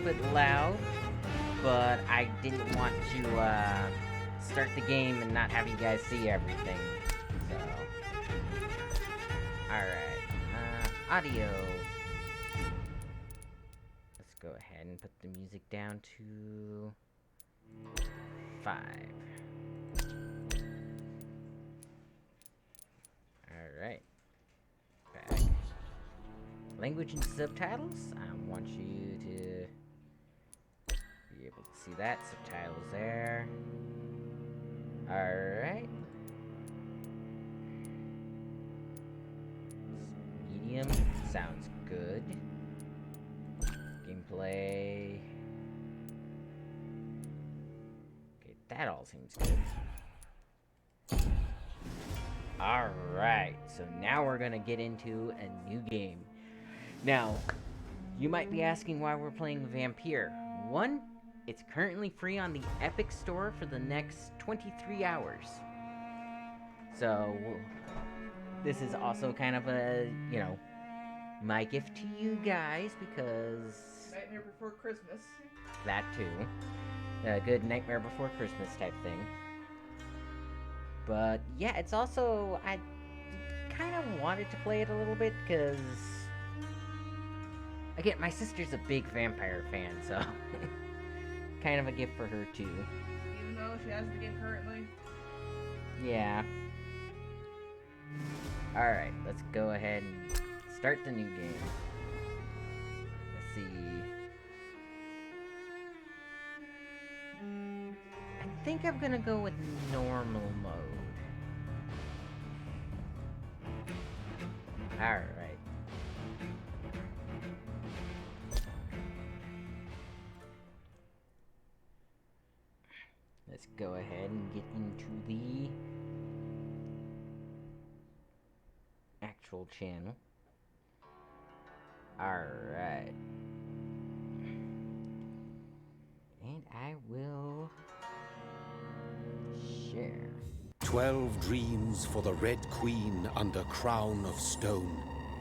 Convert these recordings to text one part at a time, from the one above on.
bit loud, but I didn't want to start the game and not have you guys see everything. So, alright, audio. Let's go ahead and put the music down to 5. Alright. Back. Language and subtitles. I want you to be able to see that. Subtitles there. Alright. Medium. Sounds good. Gameplay. Okay, that all seems good. Alright, so now we're gonna get into a new game. Now, you might be asking why we're playing Vampyr. One, it's currently free on the Epic Store for the next 23 hours. So, this is also kind of a, you know, my gift to you guys because... Nightmare Before Christmas. That too. A good Nightmare Before Christmas type thing. But, yeah, it's also... I kind of wanted to play it a little bit because... Again, my sister's a big Vampyr fan, so... kind of a gift for her, too. Even though she has the game currently. Yeah. Alright, let's go ahead and start the new game. Let's see. I think I'm gonna go with normal mode. Alright. Let's go ahead and get into the actual channel. Alright. And I will share. 12 dreams for the Red Queen under crown of stone.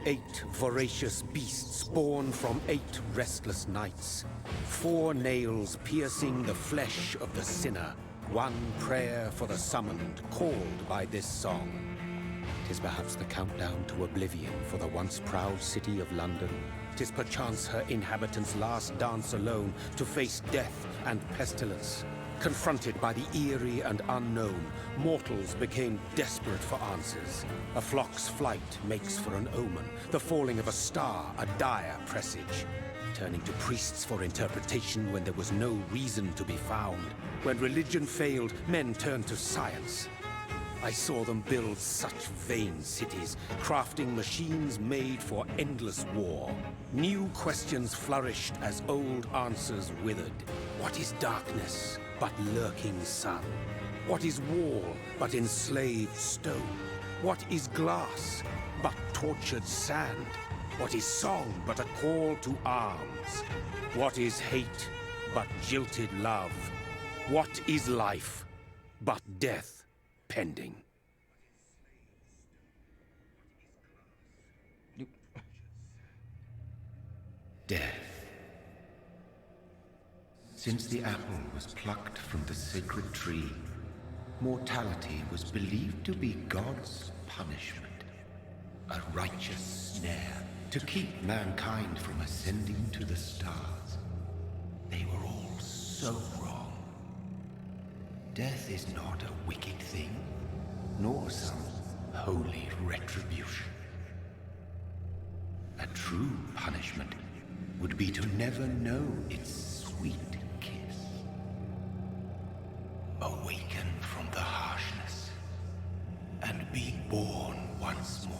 8 voracious beasts born from 8 restless nights. 4 nails piercing the flesh of the sinner. 1 prayer for the summoned, called by this song. 'Tis perhaps the countdown to oblivion for the once proud city of London. 'Tis perchance her inhabitants' last dance alone to face death and pestilence. Confronted by the eerie and unknown, mortals became desperate for answers. A flock's flight makes for an omen, the falling of a star a dire presage. Turning to priests for interpretation when there was no reason to be found. When religion failed, men turned to science. I saw them build such vain cities, crafting machines made for endless war. New questions flourished as old answers withered. What is darkness but lurking sun? What is wall but enslaved stone? What is glass but tortured sand? What is song but a call to arms? What is hate but jilted love? What is life but death pending? Death. Since the apple was plucked from the sacred tree, mortality was believed to be God's punishment, a righteous snare to keep mankind from ascending to the stars. They were all so wrong. Death is not a wicked thing, nor some holy retribution. A true punishment would be to never know its sweet kiss. Awaken from the harshness and be born once more.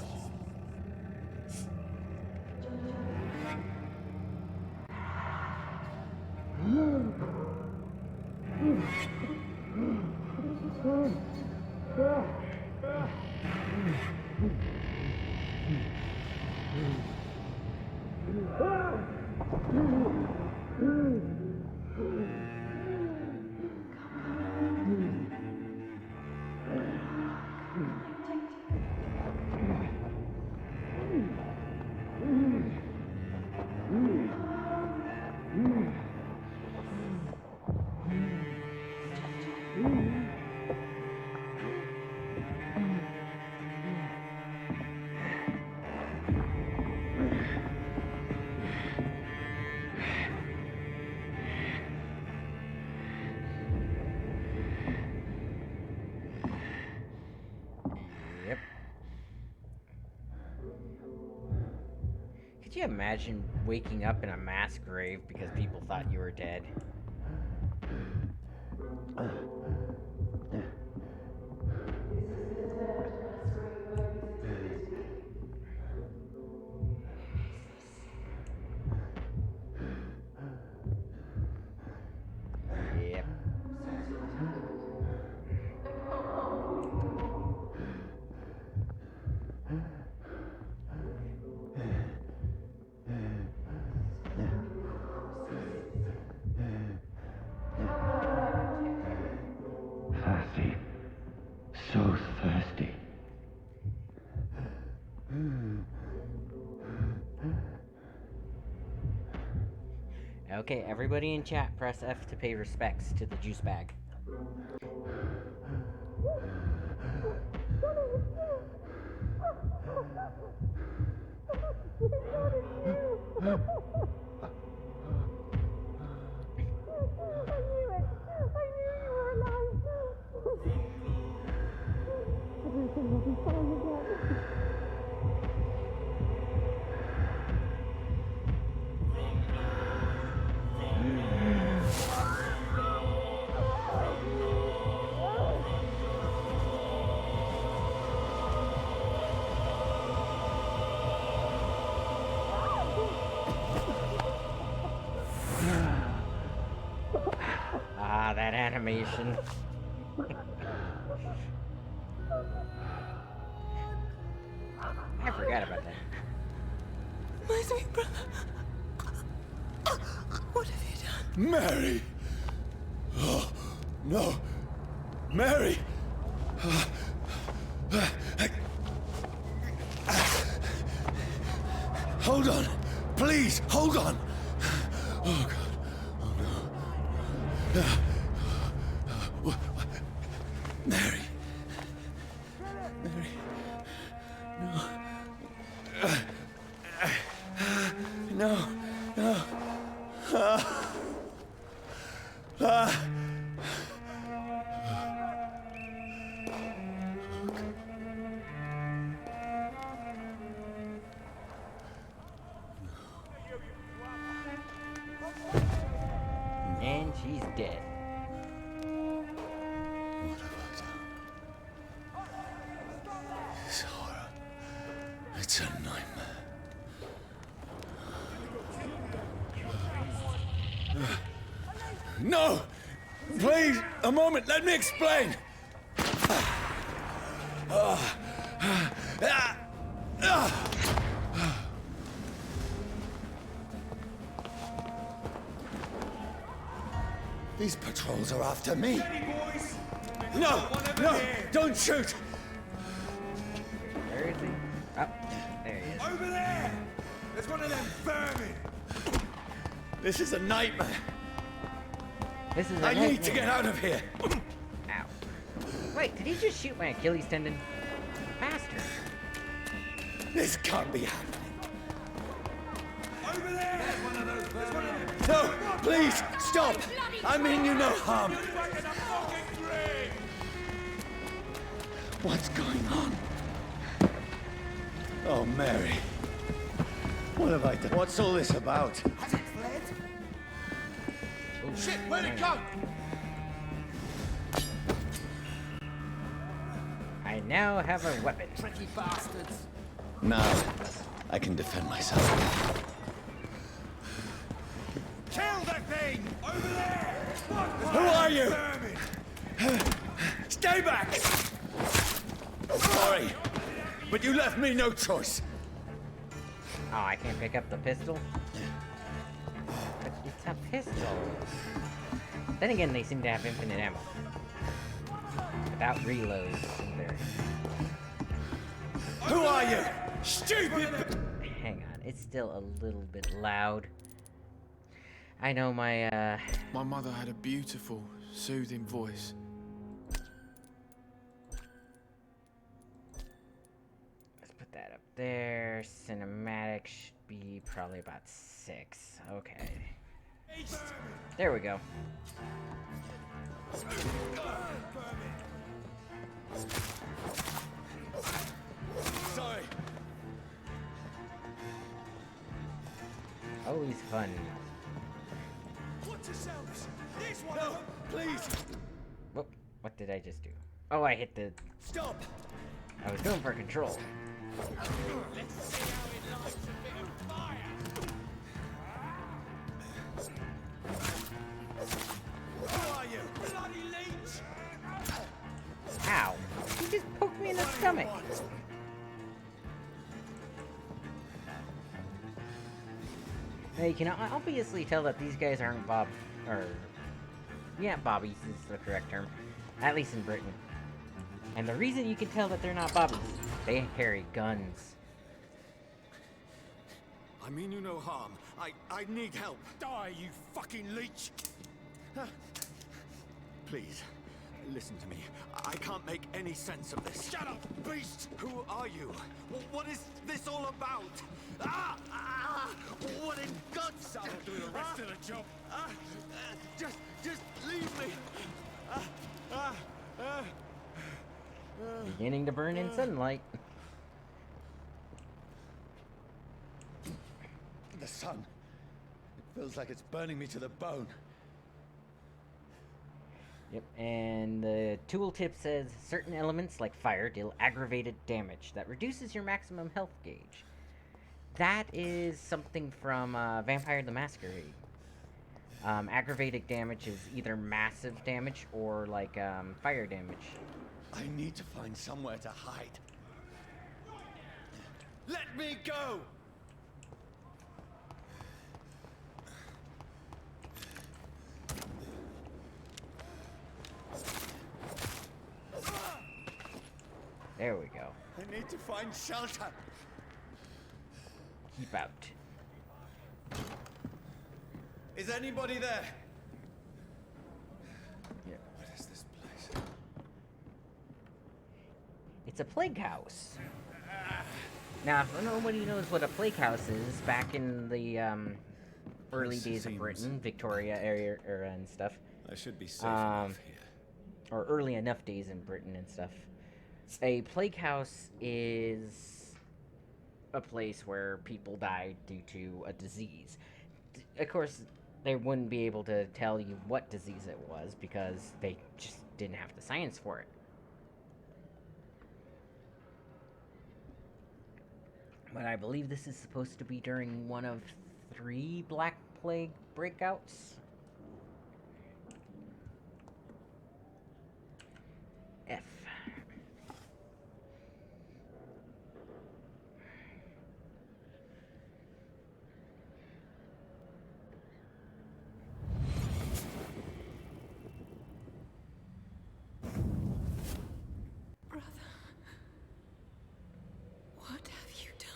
Could you imagine waking up in a mass grave because people thought you were dead? Yep. Thirsty. So thirsty. Okay, everybody in chat, press F to pay respects to the juice bag. Ah, that animation. I forgot about that. My sweet brother. What have you done? Mary! Oh, no. Mary! Hold on. Please, hold on. Oh, God. Oh, no. Mary. Mary. No. No. And she's dead. What have I done? This horror. It's a nightmare. No! Please, a moment, let me explain! These patrols are after me. No! No! Don't shoot! Where is he? Oh, there he is. Over there! There's one of them vermin! This is a nightmare. This is a I need to nightmare. get out of here. Ow. Wait, did he just shoot my Achilles tendon? Bastard. This can't be happening. Over there! There's one of those vermin! No! Please, stop! I mean you no harm. What's going on? Oh, Mary. What have I done? What's all this about? Has it fled? Shit, where'd it go? I now have a weapon. Tricky bastards. Now, I can defend myself. Kill that thing! Over there! Who are you? Vermin! Stay back! Sorry, but you left me no choice. Oh, I can't pick up the pistol? But it's a pistol. Then again, they seem to have infinite ammo. Without reloads either. Who are you? Stupid! Hang on, it's still a little bit loud. I know my mother had a beautiful, soothing voice. let's put that up there. Cinematic should be probably about 6. Okay. There we go. Sorry. Always fun. Watch yourselves! Here's one of them! Please! Whoop, what did I just do? Oh, I hit the... Stop! I was going for control. Let's see how it likes a bit of fire! Who are you? Bloody leech! Ow! He just poked me in the stomach. Now you can obviously tell that these guys aren't Bobbies is the correct term. At least in Britain. And the reason you can tell that they're not Bobbies, they carry guns. I mean you no harm. I need help. Die, you fucking leech! Please, listen to me. I can't make any sense of this. Shut up, beast! Who are you? What is this all about? What in God's name? I'll do the rest of the job. Just leave me. Beginning to burn in sunlight. The sun. It feels like it's burning me to the bone. Yep, and the tooltip says certain elements like fire deal aggravated damage that reduces your maximum health gauge. That is something from Vampire the Masquerade. Aggravated damage is either massive damage or like fire damage. I need to find somewhere to hide. Let me go! There we go. I need to find shelter. Keep out. Is anybody there? Yeah. What is this place? It's a plague house. Now, if nobody knows what a plague house is, back in the early days of Britain, Victoria era and stuff, I should be safe enough here. or early enough days in Britain and stuff, a plague house is a place where people died due to a disease. Of course, they wouldn't be able to tell you what disease it was because they just didn't have the science for it. But I believe this is supposed to be during one of 3 Black Plague breakouts. F. Brother, what have you done?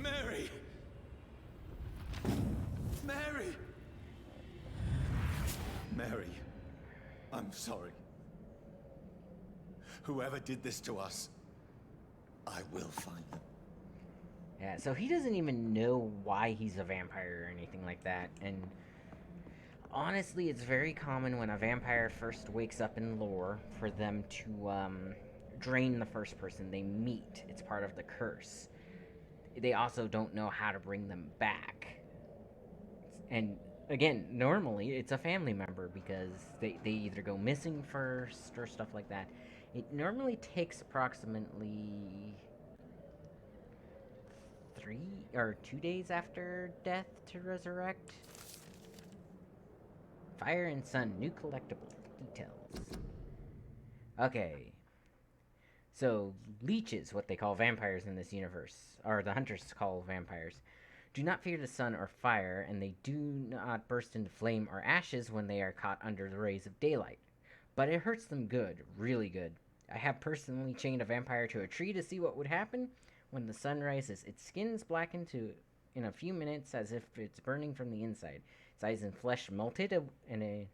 Mary! Mary! Mary, I'm sorry. Whoever did this to us, I will find them. Yeah, so he doesn't even know why he's a vampire or anything like that, and honestly, it's very common when a vampire first wakes up in lore for them to drain the first person they meet. It's part of the curse. They also don't know how to bring them back. And again, normally it's a family member because they either go missing first or stuff like that. It normally takes approximately 3 or 2 days after death to resurrect. Fire and Sun, new collectible details. Okay. So, leeches, what they call vampires in this universe, or the hunters call vampires, do not fear the sun or fire, and they do not burst into flame or ashes when they are caught under the rays of daylight. But it hurts them good, really good. I have personally chained a vampire to a tree to see what would happen when the sun rises. Its skin's blackened in a few minutes as if it's burning from the inside. Its eyes and flesh melted, and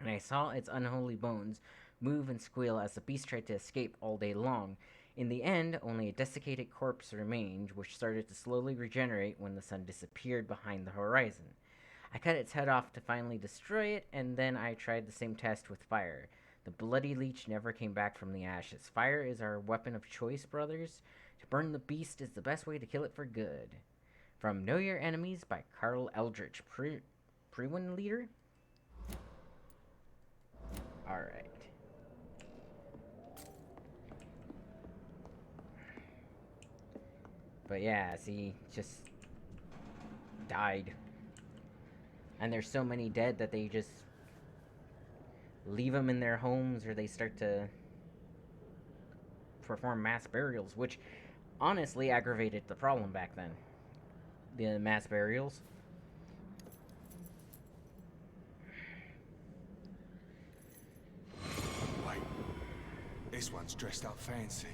I saw its unholy bones move and squeal as the beast tried to escape all day long. In the end, only a desiccated corpse remained, which started to slowly regenerate when the sun disappeared behind the horizon. I cut its head off to finally destroy it, and then I tried the same test with fire. The bloody leech never came back from the ashes. Fire is our weapon of choice, brothers. To burn the beast is the best way to kill it for good. From Know Your Enemies by Carl Eldritch. Prewin leader? Alright. But yeah, see, just died. And there's so many dead that they just leave them in their homes, or they start to perform mass burials, which honestly aggravated the problem back then. The mass burials. Wait, this one's dressed up fancy.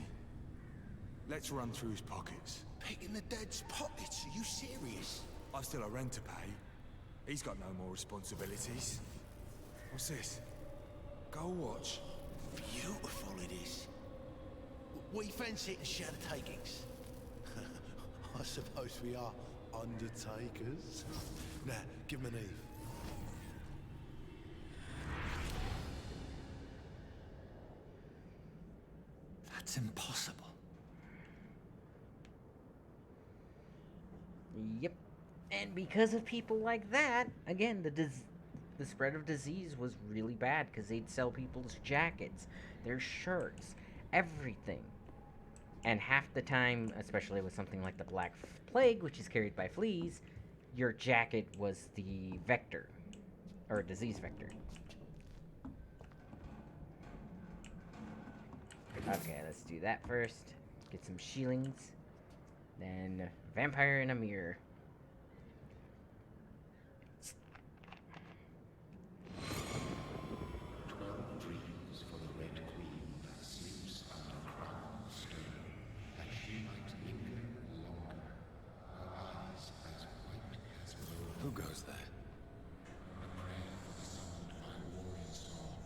Let's run through his pockets. Picking the dead's pockets? Are you serious? I've still a rent to pay. He's got no more responsibilities. What's this? Gold watch. Beautiful it is. We fancy it and share the takings. I suppose we are undertakers. Now, give him an Eve. That's impossible. Yep. And because of people like that, again, the spread of disease was really bad, because they'd sell people's jackets, their shirts, everything. And half the time, especially with something like the Black Plague, which is carried by fleas, your jacket was the vector, or disease vector. Okay, let's do that first. Get some shillings. Then Vampyr in a mirror. Dreams for the Red Queen that sleeps under crown of stone, that she might linger longer, her eyes as white as snow. Who goes there? A prayer for the summoned by warring storm.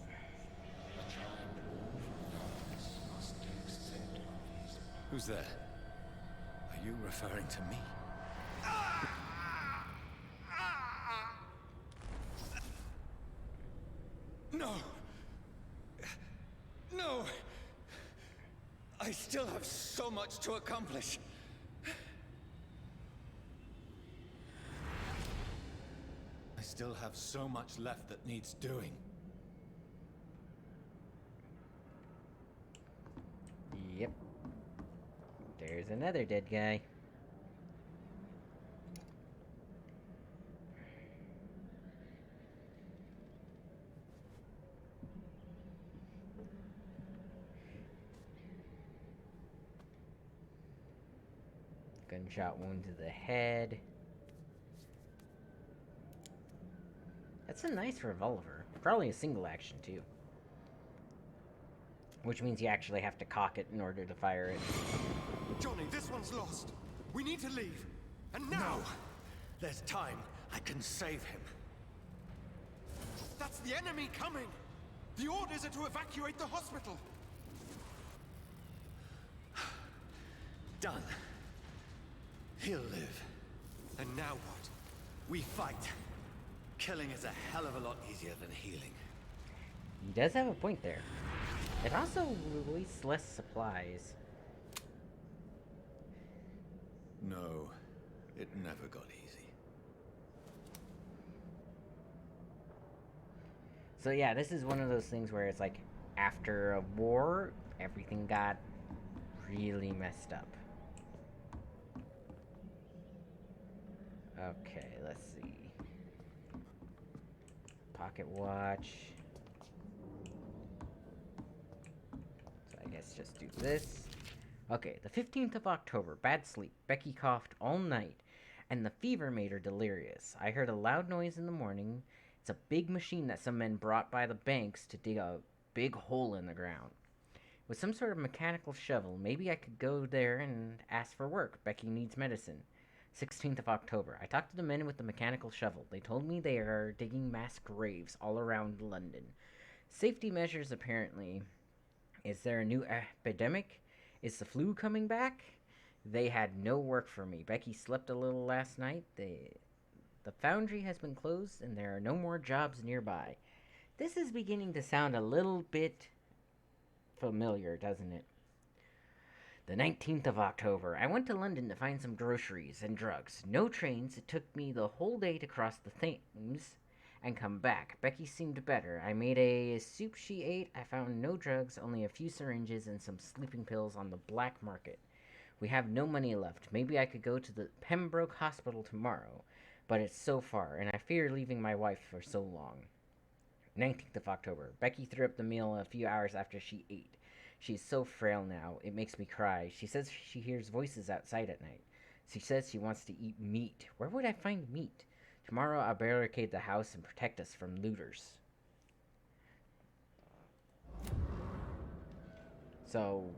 A child born from darkness must take scent of his path. Who's there? Are you referring to me? No! No! I still have so much to accomplish. I still have so much left that needs doing. Yep. There's another dead guy. Gunshot wound to the head. That's a nice revolver. Probably a single action, too. Which means you actually have to cock it in order to fire it. Johnny, this one's lost. We need to leave. And now! No. There's time. I can save him. That's the enemy coming! The orders are to evacuate the hospital! Done. He'll live. And now what? We fight. Killing is a hell of a lot easier than healing. He does have a point there. It also released less supplies. No, it never got easy. So yeah, this is one of those things where it's like, after a war, everything got really messed up. Okay, let's see. Pocket watch. So I guess just do this. Okay, the 15th of October, bad sleep. Becky coughed all night, and the fever made her delirious. I heard a loud noise in the morning. It's a big machine that some men brought by the banks to dig a big hole in the ground. With some sort of mechanical shovel, maybe I could go there and ask for work. Becky needs medicine. 16th of October. I talked to the men with the mechanical shovel. They told me they are digging mass graves all around London. Safety measures, apparently. Is there a new epidemic? Is the flu coming back? They had no work for me. Becky slept a little last night. The foundry has been closed, and there are no more jobs nearby. This is beginning to sound a little bit familiar, doesn't it? The 19th of October. I went to London to find some groceries and drugs. No trains. It took me the whole day to cross the Thames and come back. Becky seemed better. I made a soup she ate. I found no drugs, only a few syringes and some sleeping pills on the black market. We have no money left. Maybe I could go to the Pembroke Hospital tomorrow, but it's so far, and I fear leaving my wife for so long. 19th of October. Becky threw up the meal a few hours after she ate. She's so frail now, it makes me cry. She says she hears voices outside at night. She says she wants to eat meat. Where would I find meat? Tomorrow I'll barricade the house and protect us from looters. So,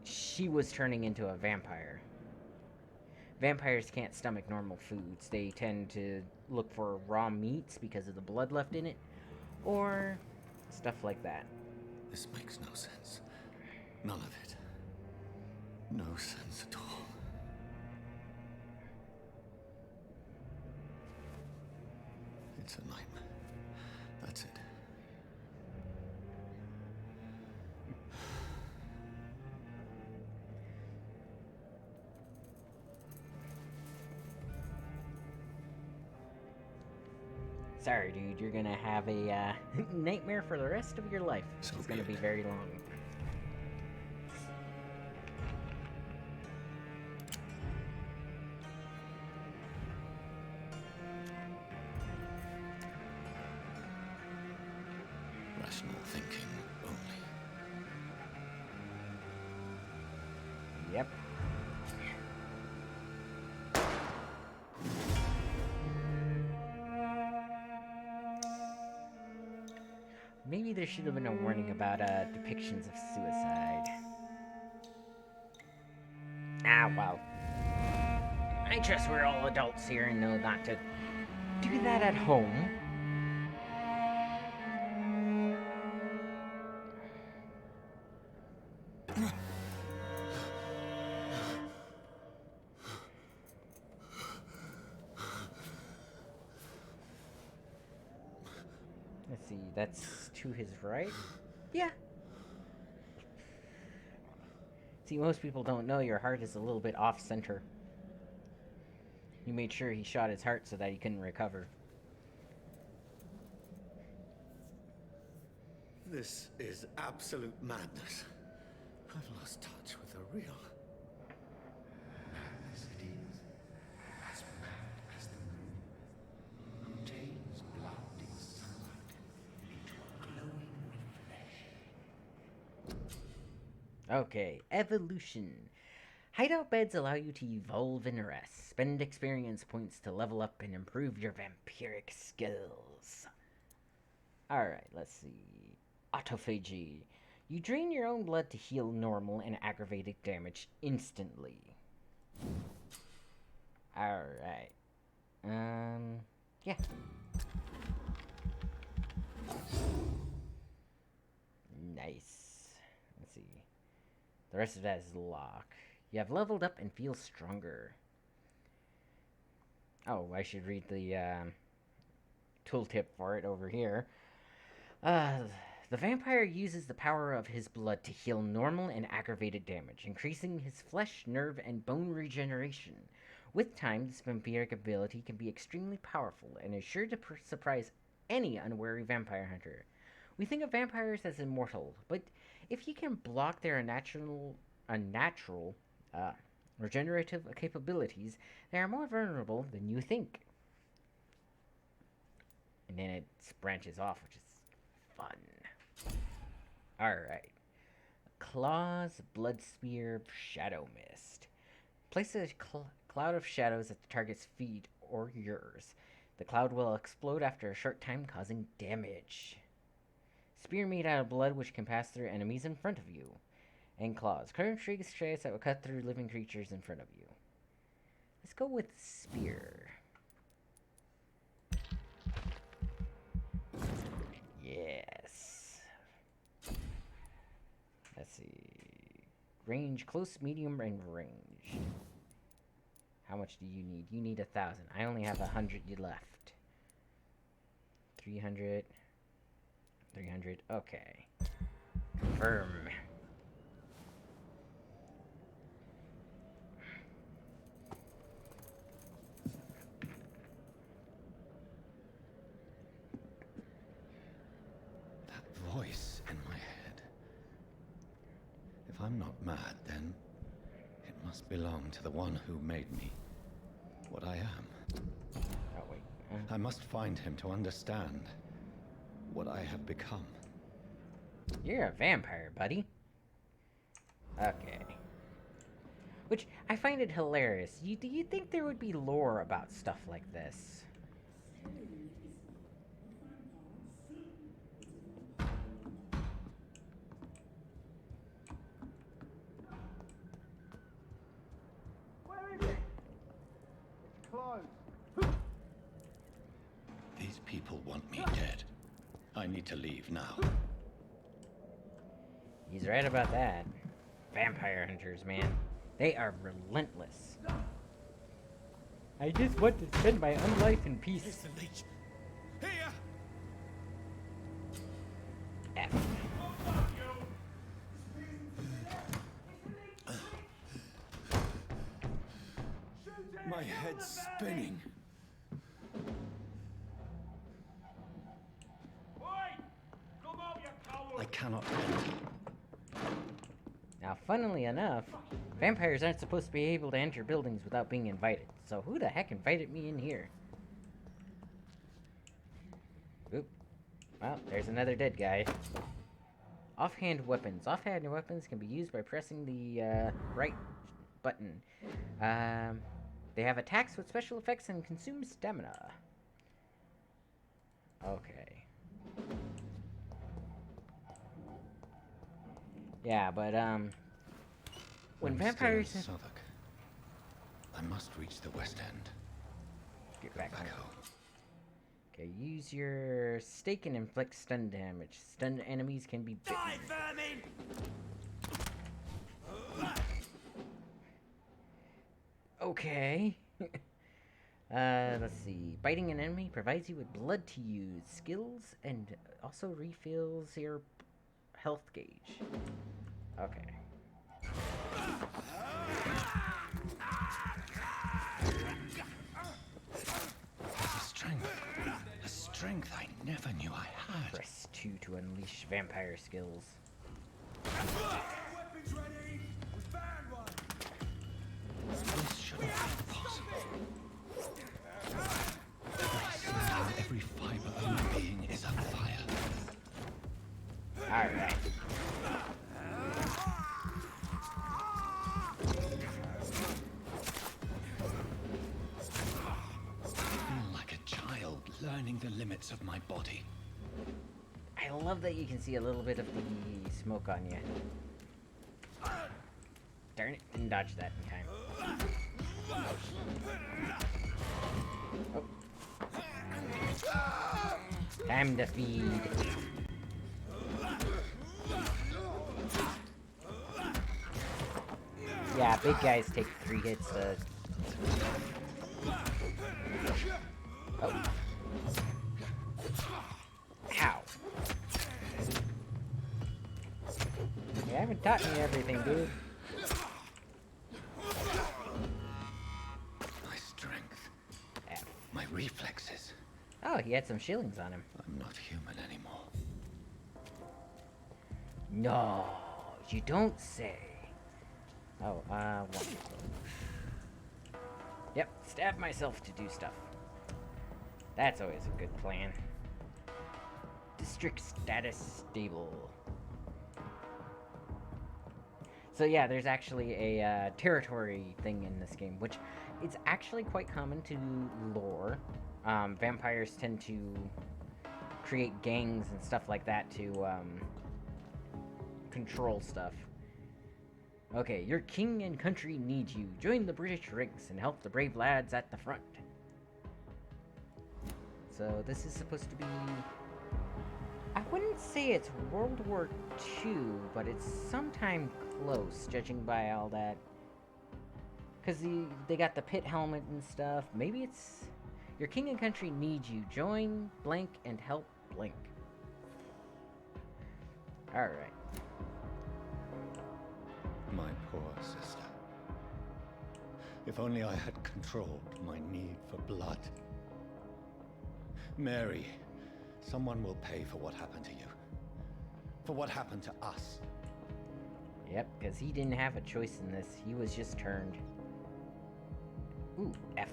she was turning into a vampire. Vampires can't stomach normal foods. They tend to look for raw meats because of the blood left in it, or stuff like that. This makes no sense. None of it. No sense at all. It's a nightmare. That's it. Sorry, dude, you're gonna have a nightmare for the rest of your life. So It's gonna be be it. very long. Rational thinking only. Yep. Maybe there should have been a warning about depictions of suicide. Ah, well. I trust we're all adults here and know not to do that at home. Let's see, that's to his right? Yeah. See, most people don't know your heart is a little bit off-center. You made sure he shot his heart so that he couldn't recover. This is absolute madness. I've lost touch with the real. As it is, as mad as the moon, who takes blinding sunlight into a glowing reflection. Okay, evolution. Hideout beds allow you to evolve and rest. Spend experience points to level up and improve your vampiric skills. Alright, let's see. Autophagy. You drain your own blood to heal normal and aggravated damage instantly. Alright. Yeah. Nice. Let's see. The rest of that is lock. You have leveled up and feel stronger. Oh, I should read the tooltip for it over here. The vampire uses the power of his blood to heal normal and aggravated damage, increasing his flesh, nerve, and bone regeneration. With time, this vampiric ability can be extremely powerful and is sure to surprise any unwary vampire hunter. We think of vampires as immortal, but if you can block their unnatural regenerative capabilities, they are more vulnerable than you think. And then it branches off, which is fun. Alright. Claws, Blood Spear, Shadow Mist. Place a cloud of shadows at the target's feet or yours. The cloud will explode after a short time, causing damage. Spear made out of blood, which can pass through enemies in front of you. And claws. Current trigger strikes that will cut through living creatures in front of you. Let's go with spear. Yes. Let's see. Range, close, medium, and range. How much do you need? You need 1,000. I only have 100 left. 300. 300. Okay. Confirm. voice in my head. If I'm not mad, then it must belong to the one who made me what I am. Oh, wait. I must find him to understand what I have become. You're a vampire, buddy. Okay. Which, I find it hilarious. Do you think there would be lore about stuff like this? Where is it? Close. These people want me dead. I need to leave now. He's right about that. Vampire hunters, man. They are relentless. I just want to spend my own life in peace. It's the leech. Here! F. My head's spinning. I cannot enter. Now, funnily enough, vampires aren't supposed to be able to enter buildings without being invited. So who the heck invited me in here? Oop. Well, there's another dead guy. Offhand Weapons. Offhand weapons can be used by pressing the right button. They have attacks with special effects and consume stamina. Okay. Yeah, but when I'm vampires still in Southwark. I must reach the West End. get Go back back home. home. Okay, use your stake and inflict stun damage. Stunned enemies can be bitten. Die, vermin! Okay. Let's see. Biting an enemy provides you with blood to use, skills, and also refills your health gauge. Okay. A strength I never knew I had. Press 2 to unleash vampire skills. Weapons ready! We found one! This shouldn't be possible. I see how every fiber of my being is on fire. Alright. I feel like a child learning the limits of my body. I love that you can see a little bit of the smoke on you. Darn it, didn't dodge that in time. Oh. Time to feed. Yeah, big guys take 3 hits to... Oh. Ow. You haven't taught me everything, dude. My strength. F. My reflexes. Oh, he had some shillings on him. I'm not human anymore. No, you don't say. Oh, one. Yep, stab myself to do stuff. That's always a good plan. District status stable. So yeah, there's actually a territory thing in this game, which it's actually quite common to lore. Vampires tend to create gangs and stuff like that to control stuff. Okay, your king and country need you. Join the British ranks and help the brave lads at the front. So this is supposed to be... I wouldn't say it's World War II, but it's sometime close, judging by all that. Because they got the pit helmet and stuff. Maybe it's... Your king and country need you. Join blank and help blank. Alright. My poor sister. If only I had controlled my need for blood. Mary, someone will pay for what happened to you. For what happened to us? Yep, because he didn't have a choice in this. He was just turned. Ooh, F.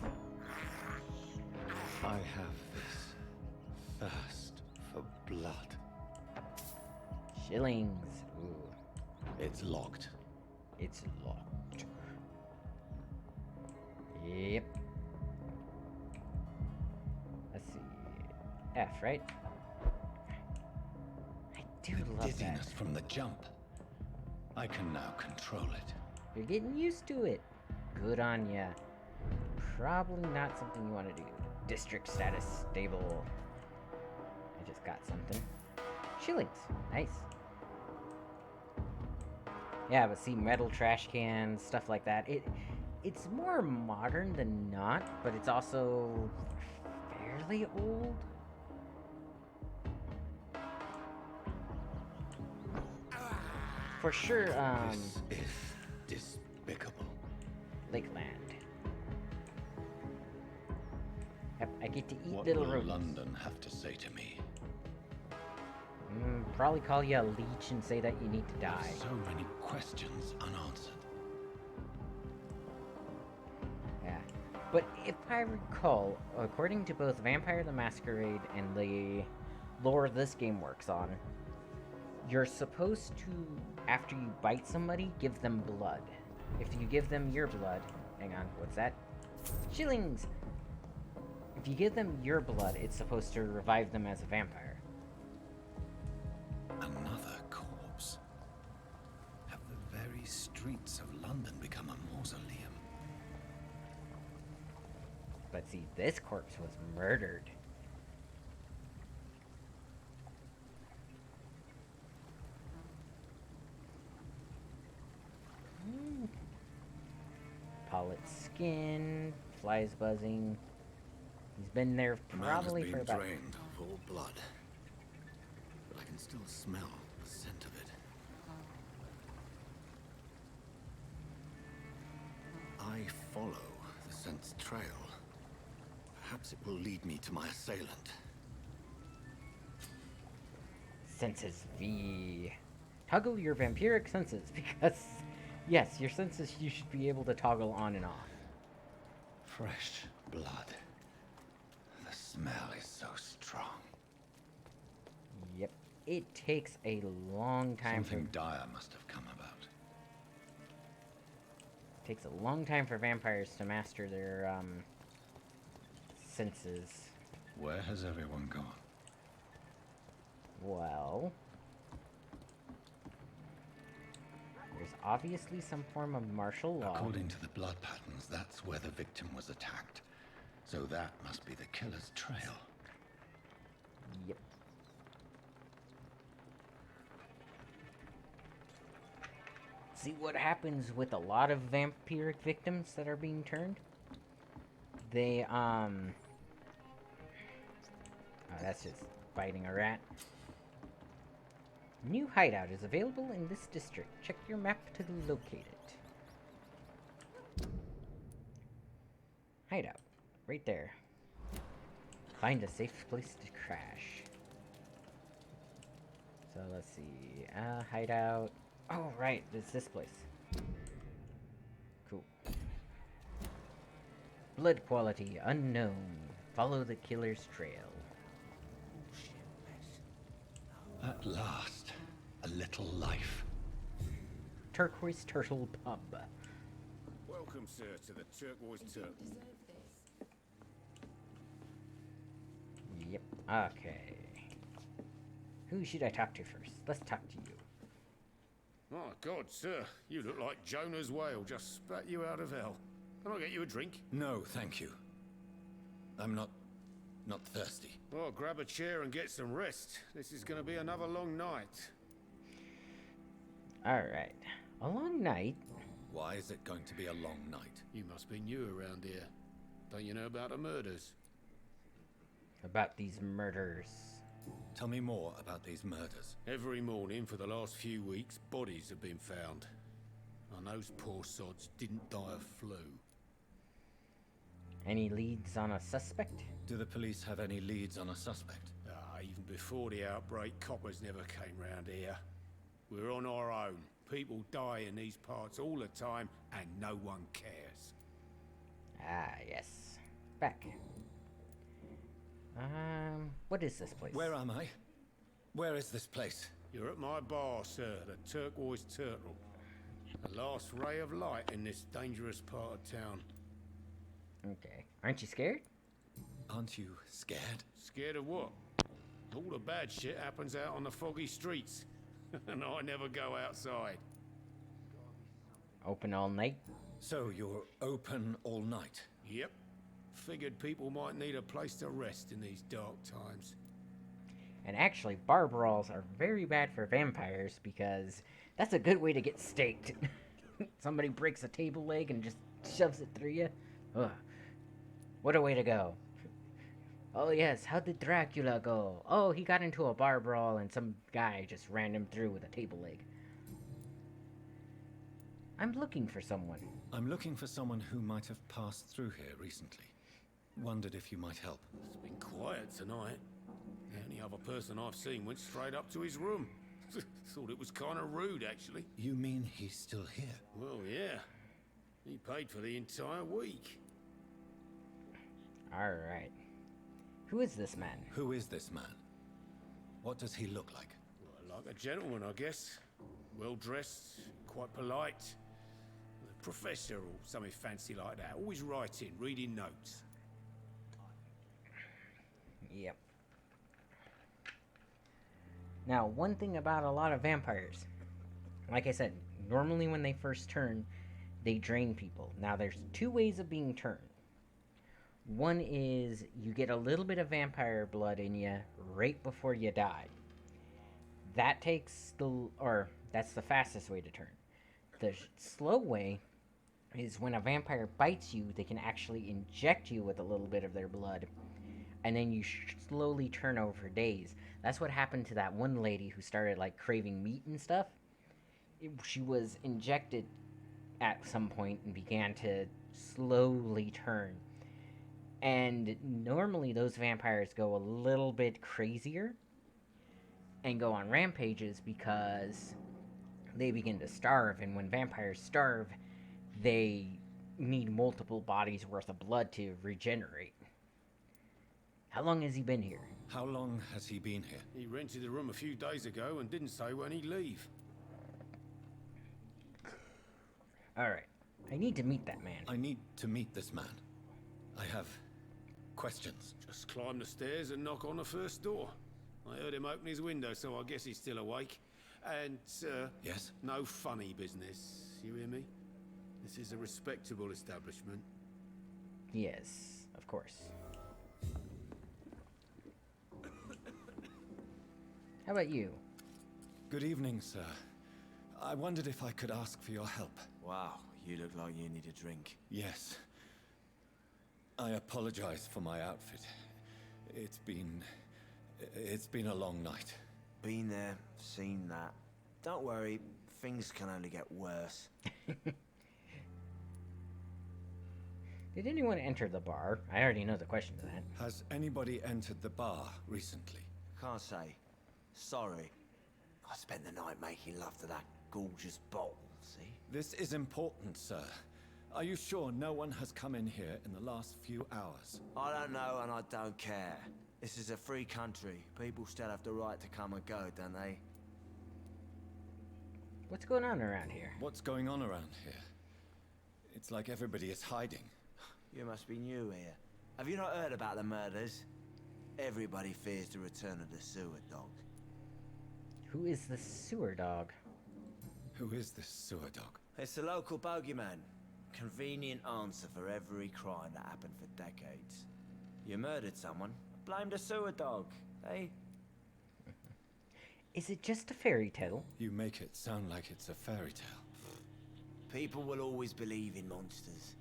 I have this thirst for blood. Shillings. Ooh, It's locked. it's locked. Yep. Let's see. F, right? I do love Dizziness that. from the jump. I can now control it. You're getting used to it. Good on ya. Probably not something you want to do. District status stable. I just got something. Shillings. Nice. Yeah, but see, metal trash cans, stuff like that. It's more modern than not, but it's also fairly old. For sure, This is despicable. Lakeland. Yep, I get to eat What little will rodents. London have to say to me? Probably call you a leech and say that you need to die. So many questions unanswered. Yeah. But if I recall, according to both Vampire the Masquerade and the lore this game works on, you're supposed to, after you bite somebody, give them blood. If you give them your blood... Hang on, what's that? Shillings! If you give them your blood, it's supposed to revive them as a vampire. Another corpse. Have the very streets of London become a mausoleum? But see, this corpse was murdered. Pollett's skin, flies buzzing. He's been there probably for about... drained of all blood, but I can still smell the scent of it. I follow the scent's trail. Perhaps it will lead me to my assailant. Senses V. Toggle your vampiric senses, because, yes, your senses you should be able to toggle on and off. Fresh blood. The smell is so strong. Yep. It takes a long time Something dire must have come about. takes a long time for vampires to master their, senses. Where has everyone gone? Well... there's obviously some form of martial law. According to the blood patterns, that's where the victim was attacked. So that must be the killer's trail. Yep. See what happens with a lot of vampiric victims that are being turned? They, oh, that's just fighting a rat. New hideout is available in this district. Check your map to locate it. Hideout. Right there. Find a safe place to crash. So let's see. Hideout. Oh, right. It's this place. Cool. Blood quality unknown. Follow the killer's trail. At last, a little life. Turquoise Turtle Pub. Welcome, sir, to the Turquoise Turtle. Yep. Okay. Who should I talk to first? Let's talk to you. My God, sir, you look like Jonah's whale just spat you out of hell. Can I get you a drink? No, thank you. I'm not thirsty. Well, grab a chair and get some rest. This is going to be another long night. Alright. A long night? Why is it going to be a long night? You must be new around here. Don't you know about the murders? About these murders. Tell me more about these murders. Every morning for the last few weeks, bodies have been found. And those poor sods didn't die of flu. Any leads on a suspect? Do the police have any leads on a suspect? Even before the outbreak, coppers never came round here. We're on our own. People die in these parts all the time, and no one cares. Ah, yes. Back. What is this place? Where am I? Where is this place? You're at my bar, sir, the Turquoise Turtle. The last ray of light in this dangerous part of town. Okay. Aren't you scared? Aren't you scared? Scared of what? All the bad shit happens out on the foggy streets. And I never go outside. Open all night? So you're open all night? Yep. Figured people might need a place to rest in these dark times. And actually, bar brawls are very bad for vampires because that's a good way to get staked. Somebody breaks a table leg and just shoves it through you. Ugh. What a way to go. Oh yes, how did Dracula go? Oh, he got into a bar brawl and some guy just ran him through with a table leg. I'm looking for someone. I'm looking for someone who might have passed through here recently. Wondered if you might help. It's been quiet tonight. The only other person I've seen went straight up to his room. Thought it was kind of rude, actually. You mean he's still here? Well, yeah. He paid for the entire week. Alright. Who is this man? Who is this man? What does he look like? Well, like a gentleman, I guess. Well-dressed, quite polite. A professor or something fancy like that. Always writing, reading notes. Yep. Now, one thing about a lot of vampires, like I said, normally when they first turn, they drain people. Now, there's two ways of being turned. One is you get a little bit of vampire blood in you right before you die. That takes that's the fastest way to turn. The slow way is when a vampire bites you, they can actually inject you with a little bit of their blood, and then you slowly turn over days. That's what happened to that one lady who started like craving meat and stuff. She was injected at some point and began to slowly turn. And normally those vampires go a little bit crazier and go on rampages because they begin to starve. And when vampires starve, they need multiple bodies worth of blood to regenerate. How long has he been here? How long has he been here? He rented the room a few days ago and didn't say when he'd leave. Alright. I need to meet that man. I need to meet this man. I have questions. Just climb the stairs and knock on the first door. I heard him open his window, so I guess he's still awake. And, Yes? no funny business. You hear me? This is a respectable establishment. Yes, of course. How about you? Good evening, sir. I wondered if I could ask for your help. Wow, you look like you need a drink. Yes. I apologize for my outfit. It's been a long night. Been there, seen that. Don't worry, things can only get worse. Did anyone enter the bar? I already know the question to that. Has anybody entered the bar recently? Can't say. Sorry. I spent the night making love to that gorgeous bottle, see? This is important, sir. Are you sure no one has come in here in the last few hours? I don't know and I don't care. This is a free country. People still have the right to come and go, don't they? What's going on around here? What's going on around here? It's like everybody is hiding. You must be new here. Have you not heard about the murders? Everybody fears the return of the sewer dog. Who is the sewer dog? Who is this sewer dog? It's the local bogeyman. Convenient answer for every crime that happened for decades. You murdered someone, blame the sewer dog, eh? Is it just a fairy tale? You make it sound like it's a fairy tale. People will always believe in monsters.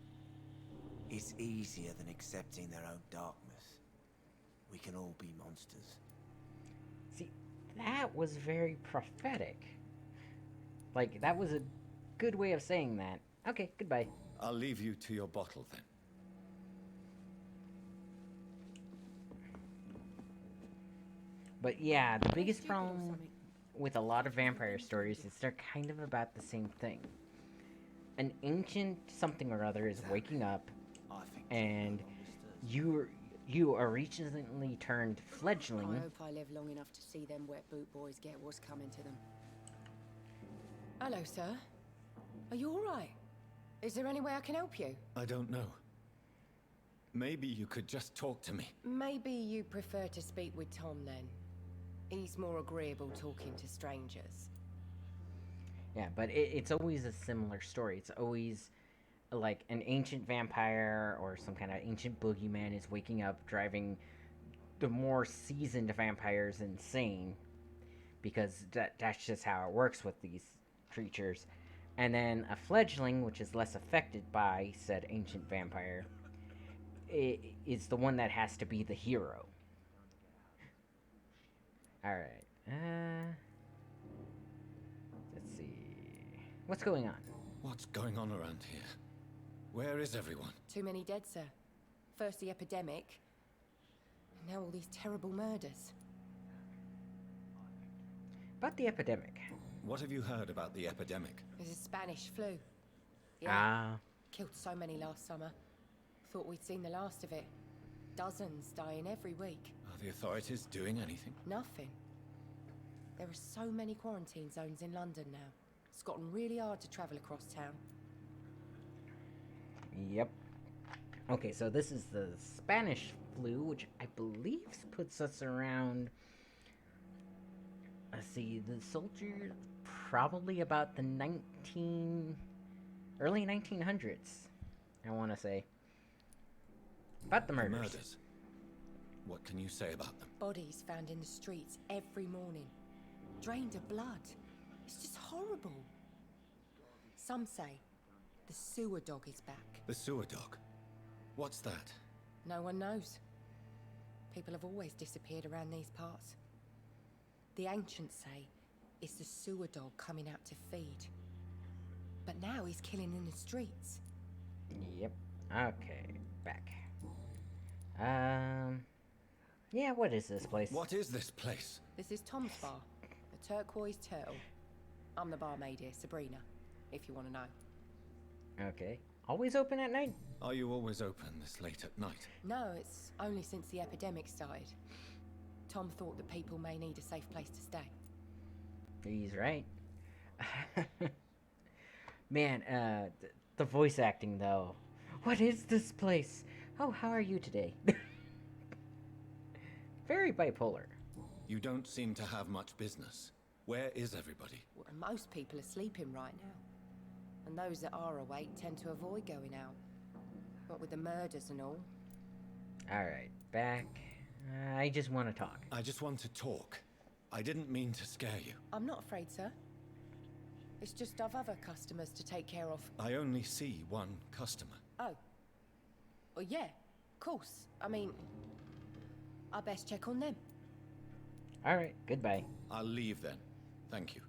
It's easier than accepting their own darkness. We can all be monsters. See, that was very prophetic. Like, that was a good way of saying that. Okay, goodbye. I'll leave you to your bottle then. But yeah, the biggest Stupid or problem something. with a lot of vampire stories is they're kind of about the same thing. An ancient something or other is waking up, I think and you are recently turned I fledgling. hope I live long enough to see them wet boot boys get what's coming to them. Hello, sir. Are you all right? Is there any way I can help you? I don't know. Maybe you could just talk to me. Maybe you prefer to speak with Tom then. He's more agreeable talking to strangers. Yeah, but it's always a similar story. It's always like an ancient vampire or some kind of ancient boogeyman is waking up, driving the more seasoned vampires insane, because that's just how it works with these creatures. And then a fledgling, which is less affected by said ancient vampire, is the one that has to be the hero. Alright. Let's see. What's going on? What's going on around here? Where is everyone? Too many dead, sir. First the epidemic, and now all these terrible murders. About the epidemic. What have you heard about the epidemic? There's a Spanish flu. Ah. Killed so many last summer. Thought we'd seen the last of it. Dozens dying every week. Are the authorities doing anything? Nothing. There are so many quarantine zones in London now. It's gotten really hard to travel across town. Yep. Okay, so this is the Spanish flu, which I believe puts us around. Let's see, the soldiers probably about the early 1900s. I want to say. About the murders. Murders. What can you say about them? Bodies found in the streets every morning. Drained of blood. It's just horrible. Some say the sewer dog is back. The sewer dog. What's that? No one knows. People have always disappeared around these parts. The ancients say it's the sewer dog coming out to feed. But now he's killing in the streets. Yep. Okay, back. Yeah, what is this place? What is this place? This is Tom's bar, the Turquoise Turtle. I'm the barmaid here, Sabrina, if you want to know. Okay. Always open at night? Are you always open this late at night? No, it's only since the epidemic started. Tom thought that people may need a safe place to stay. He's right. Man, the voice acting though. What is this place? Oh, how are you today? Very bipolar. You don't seem to have much business. Where is everybody? Well, most people are sleeping right now. And those that are awake tend to avoid going out. What with the murders and all. Alright, back. I just want to talk. I just want to talk. I didn't mean to scare you. I'm not afraid, sir. It's just I've other customers to take care of. I only see one customer. Oh. Well, yeah, of course. I mean, I best check on them. Alright, goodbye. I'll leave then. Thank you.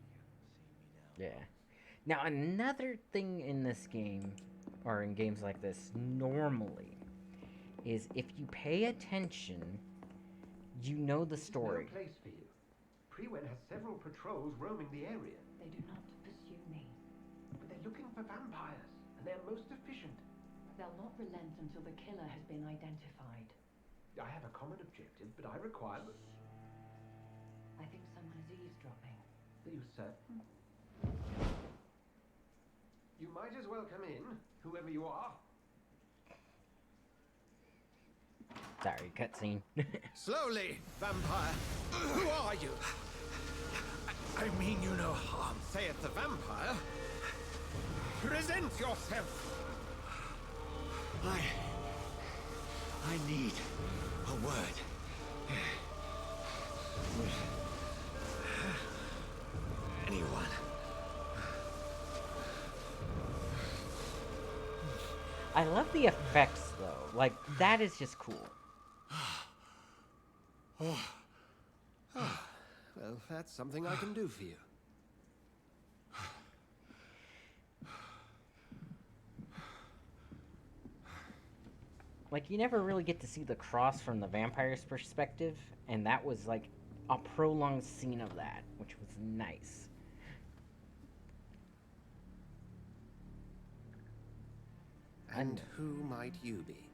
Yeah. Now, another thing in this game, or in games like this, normally, is if you pay attention, you know the story. No place for you. Priwen has several patrols roaming the area. They do not pursue me. But they're looking for vampires, and they're most efficient. They'll not relent until the killer has been identified. I have a common objective, but I require... I think someone is eavesdropping. Are you certain? You might as well come in, whoever you are. Sorry, cutscene. Slowly, vampire. Who are you? I mean you no harm, saith the vampire. Present yourself. I need a word. Anyone. I love the effects, though. Like, that is just cool. Well, that's something I can do for you. Like, you never really get to see the cross from the vampire's perspective, and that was, like, a prolonged scene of that, which was nice. And who might you be?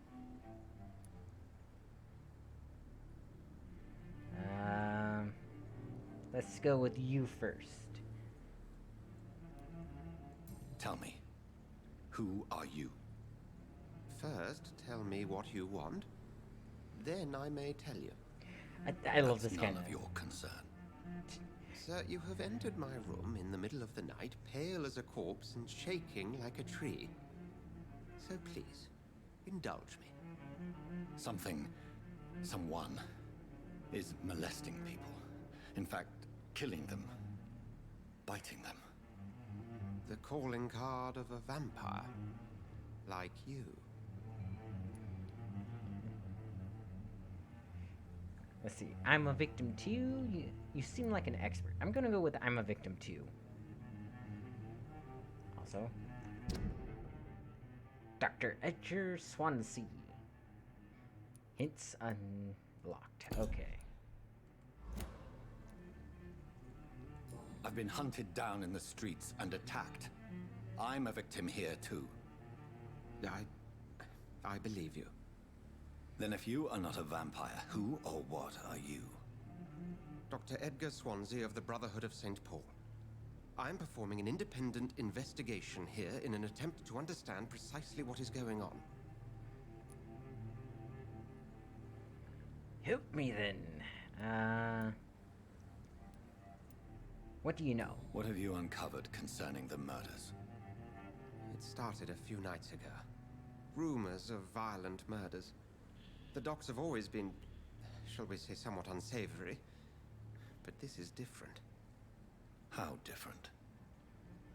Let's go with you first. Tell me, who are you? First, tell me what you want. Then I may tell you. I love this kind of your concern. Sir, you have entered my room in the middle of the night, pale as a corpse and shaking like a tree. So please, indulge me. Someone is molesting people. In fact, killing them. Biting them. The calling card of a vampire. Like you. Let's see. I'm a victim too. You seem like an expert. I'm gonna go with I'm a victim too. Also, Dr. Edgar Swansea. Hints unlocked. Okay. I've been hunted down in the streets and attacked. I'm a victim here too. I believe you. Then if you are not a vampire, who or what are you? Dr. Edgar Swansea of the Brotherhood of St. Paul. I am performing an independent investigation here in an attempt to understand precisely what is going on. Help me then. What do you know? What have you uncovered concerning the murders? It started a few nights ago. Rumors of violent murders. The docks have always been, shall we say, somewhat unsavory. But this is different. How different?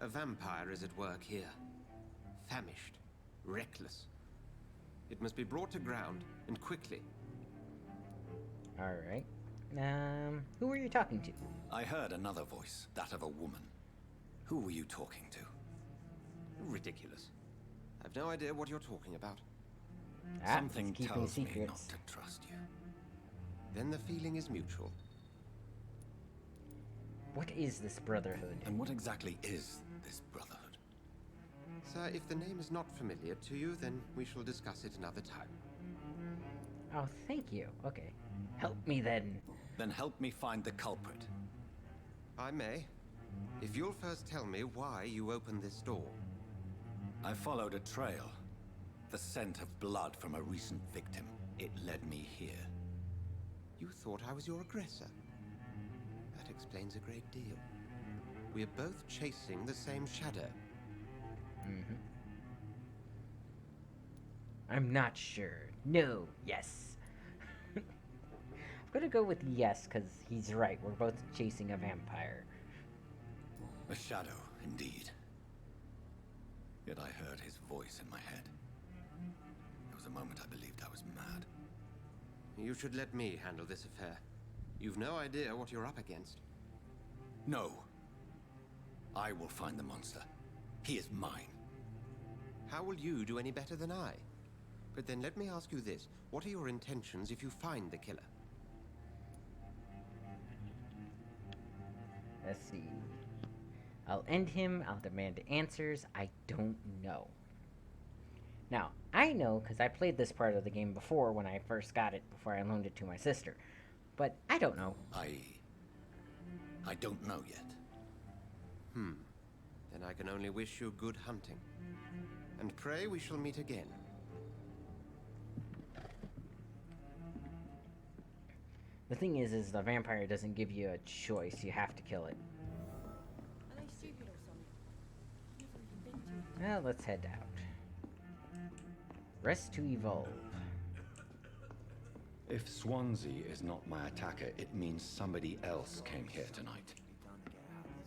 A vampire is at work here. Famished. Reckless. It must be brought to ground, and quickly. Alright. Who were you talking to? I heard another voice, that of a woman. Who were you talking to? Ridiculous. I've no idea what you're talking about. Something tells me not to trust you. Then the feeling is mutual. What is this brotherhood? And what exactly is this brotherhood? Sir, if the name is not familiar to you, then we shall discuss it another time. Oh, thank you. Okay. Help me then. Then help me find the culprit. I may. If you'll first tell me why you opened this door. I followed a trail. The scent of blood from a recent victim. It led me here. You thought I was your aggressor? That explains a great deal. We are both chasing the same shadow. Mm-hmm. I'm not sure. No. Yes. I'm gonna go with yes, because he's right. We're both chasing a vampire. A shadow, indeed. Yet I heard his voice in my head. There was a moment I believed I was mad. You should let me handle this affair. You've no idea what you're up against. No. I will find the monster. He is mine. How will you do any better than I? But then let me ask you this. What are your intentions if you find the killer? Let's see. I'll end him. I'll demand answers. I don't know. Now, I know because I played this part of the game before when I first got it, before I loaned it to my sister. But I don't know. I don't know yet. Then I can only wish you good hunting. And pray we shall meet again. The thing is the vampire doesn't give you a choice. You have to kill it. Are they stupid or something? Never even been to it. Well, let's head out. Rest to evolve. If Swansea is not my attacker, it means somebody else came here tonight.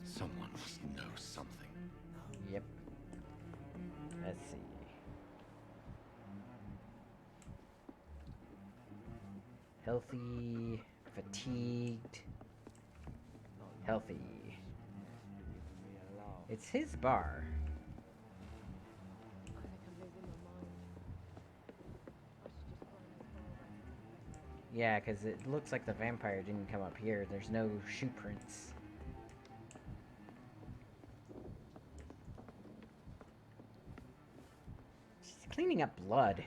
Someone must know something. Yep. Let's see. Healthy, fatigued, healthy. It's his bar. Yeah, because it looks like the vampire didn't come up here. There's no shoe prints. She's cleaning up blood.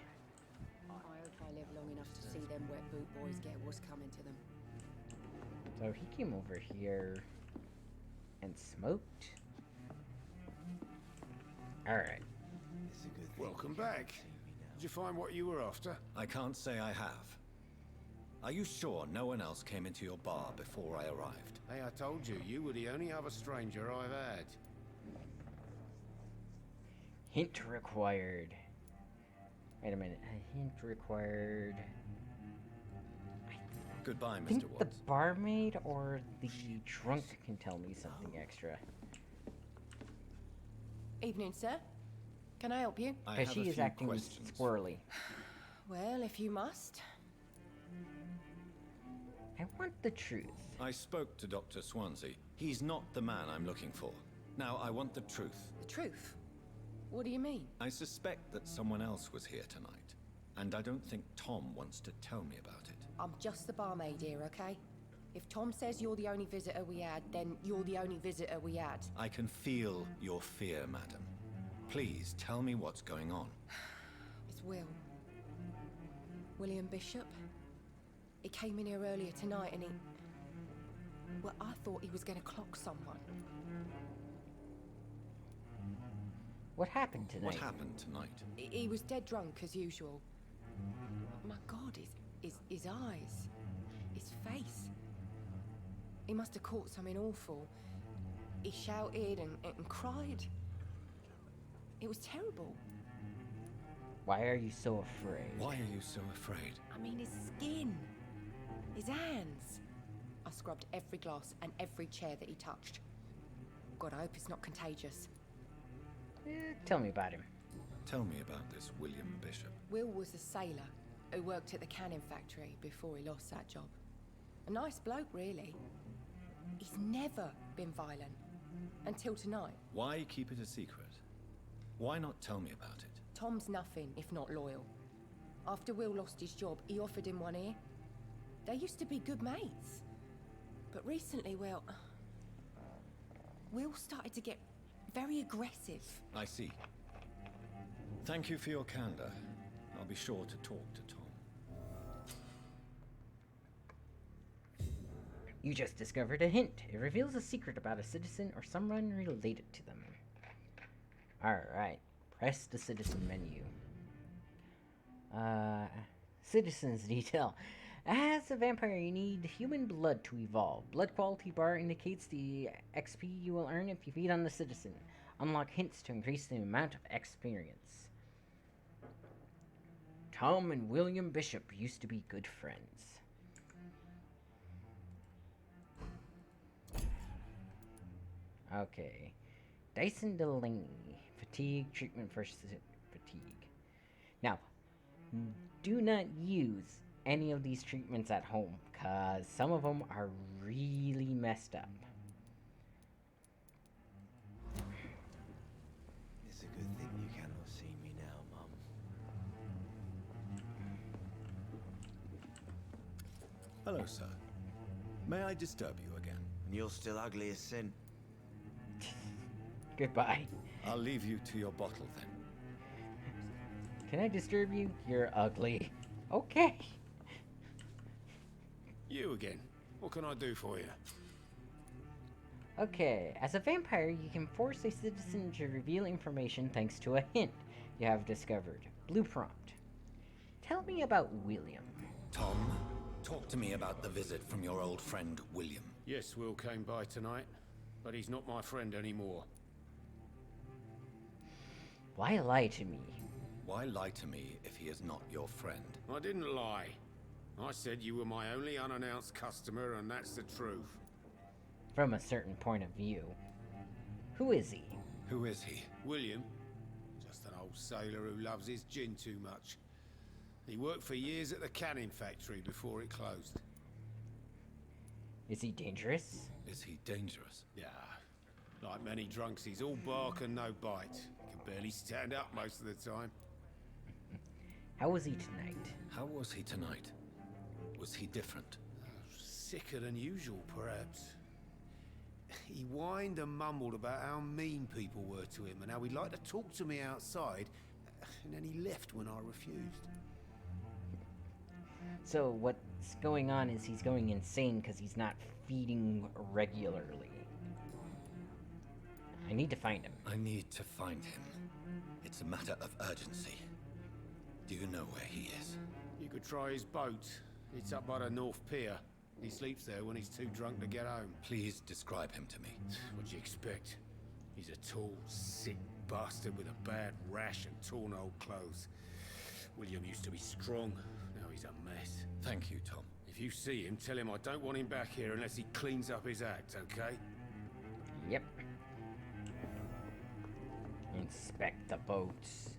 I hope I live long enough to see them wet boot boys get what's coming to them. So he came over here and smoked. Alright. Welcome back. Did you find what you were after? I can't say I have. Are you sure no one else came into your bar before I arrived? Hey, I told you, you were the only other stranger I've had. Hint required. Wait a minute. A hint required. Goodbye, I think Mr. the Watts. barmaid or the drunk can tell me something extra. Evening, sir. Can I help you? Because she is acting squirrely. Well, if you must. I want the truth. I spoke to Dr. Swansea. He's not the man I'm looking for. Now, I want the truth. The truth? What do you mean? I suspect that someone else was here tonight, and I don't think Tom wants to tell me about it. I'm just the barmaid here, okay? If Tom says you're the only visitor we had, then you're the only visitor we had. I can feel your fear, madam. Please tell me what's going on. It's Will. William Bishop. He came in here earlier tonight and he... Well, I thought he was going to clock someone. What happened tonight? What happened tonight? He was dead drunk as usual. My God, his eyes, his face. He must have caught something awful. He shouted and cried. It was terrible. Why are you so afraid? Why are you so afraid? I mean, his skin, his hands. I scrubbed every glass and every chair that he touched. God, I hope it's not contagious. Tell me about him. Tell me about this William Bishop. Will was a sailor who worked at the cannon factory before he lost that job. A nice bloke, really. He's never been violent. Until tonight. Why keep it a secret? Why not tell me about it? Tom's nothing if not loyal. After Will lost his job, he offered him one ear. They used to be good mates. But recently, well... Will started to get very aggressive. I see. Thank you for your candor. I'll be sure to talk to Tom. You just discovered a hint. It reveals a secret about a citizen or someone related to them. Alright. Press the citizen menu. Citizen's detail. As a vampire, you need human blood to evolve. Blood quality bar indicates the XP you will earn if you feed on the citizen. Unlock hints to increase the amount of experience. Tom and William Bishop used to be good friends. Okay. Dyson Delaney. Fatigue treatment for fatigue. Now, do not use any of these treatments at home, cause some of them are really messed up. It's a good thing you cannot see me now, Mum. Hello, sir. May I disturb you again? And you're still ugly as sin. Goodbye. I'll leave you to your bottle then. Can I disturb you? You're ugly. Okay. You again. What can I do for you? Okay, as a vampire, you can force a citizen to reveal information thanks to a hint you have discovered. Blue prompt. Tell me about William. Tom, talk to me about the visit from your old friend, William. Yes, Will came by tonight, but he's not my friend anymore. Why lie to me? Why lie to me if he is not your friend? I didn't lie. I said you were my only unannounced customer, and that's the truth. From a certain point of view. Who is he? Who is he? William. Just an old sailor who loves his gin too much. He worked for years at the cannon factory before it closed. Is he dangerous? Is he dangerous? Yeah. Like many drunks, he's all bark and no bite. Can barely stand up most of the time. How was he tonight? How was he tonight? Was he different? Sicker than usual, perhaps. He whined and mumbled about how mean people were to him and how he'd like to talk to me outside, and then he left when I refused. So what's going on is he's going insane because he's not feeding regularly. I need to find him. I need to find him. It's a matter of urgency. Do you know where he is? You could try his boat. It's up by the North Pier. He sleeps there when he's too drunk to get home. Please describe him to me. What do you expect? He's a tall, sick bastard with a bad rash and torn old clothes. William used to be strong. Now he's a mess. Thank you, Tom. If you see him, tell him I don't want him back here unless he cleans up his act, okay? Yep. Inspect the boats.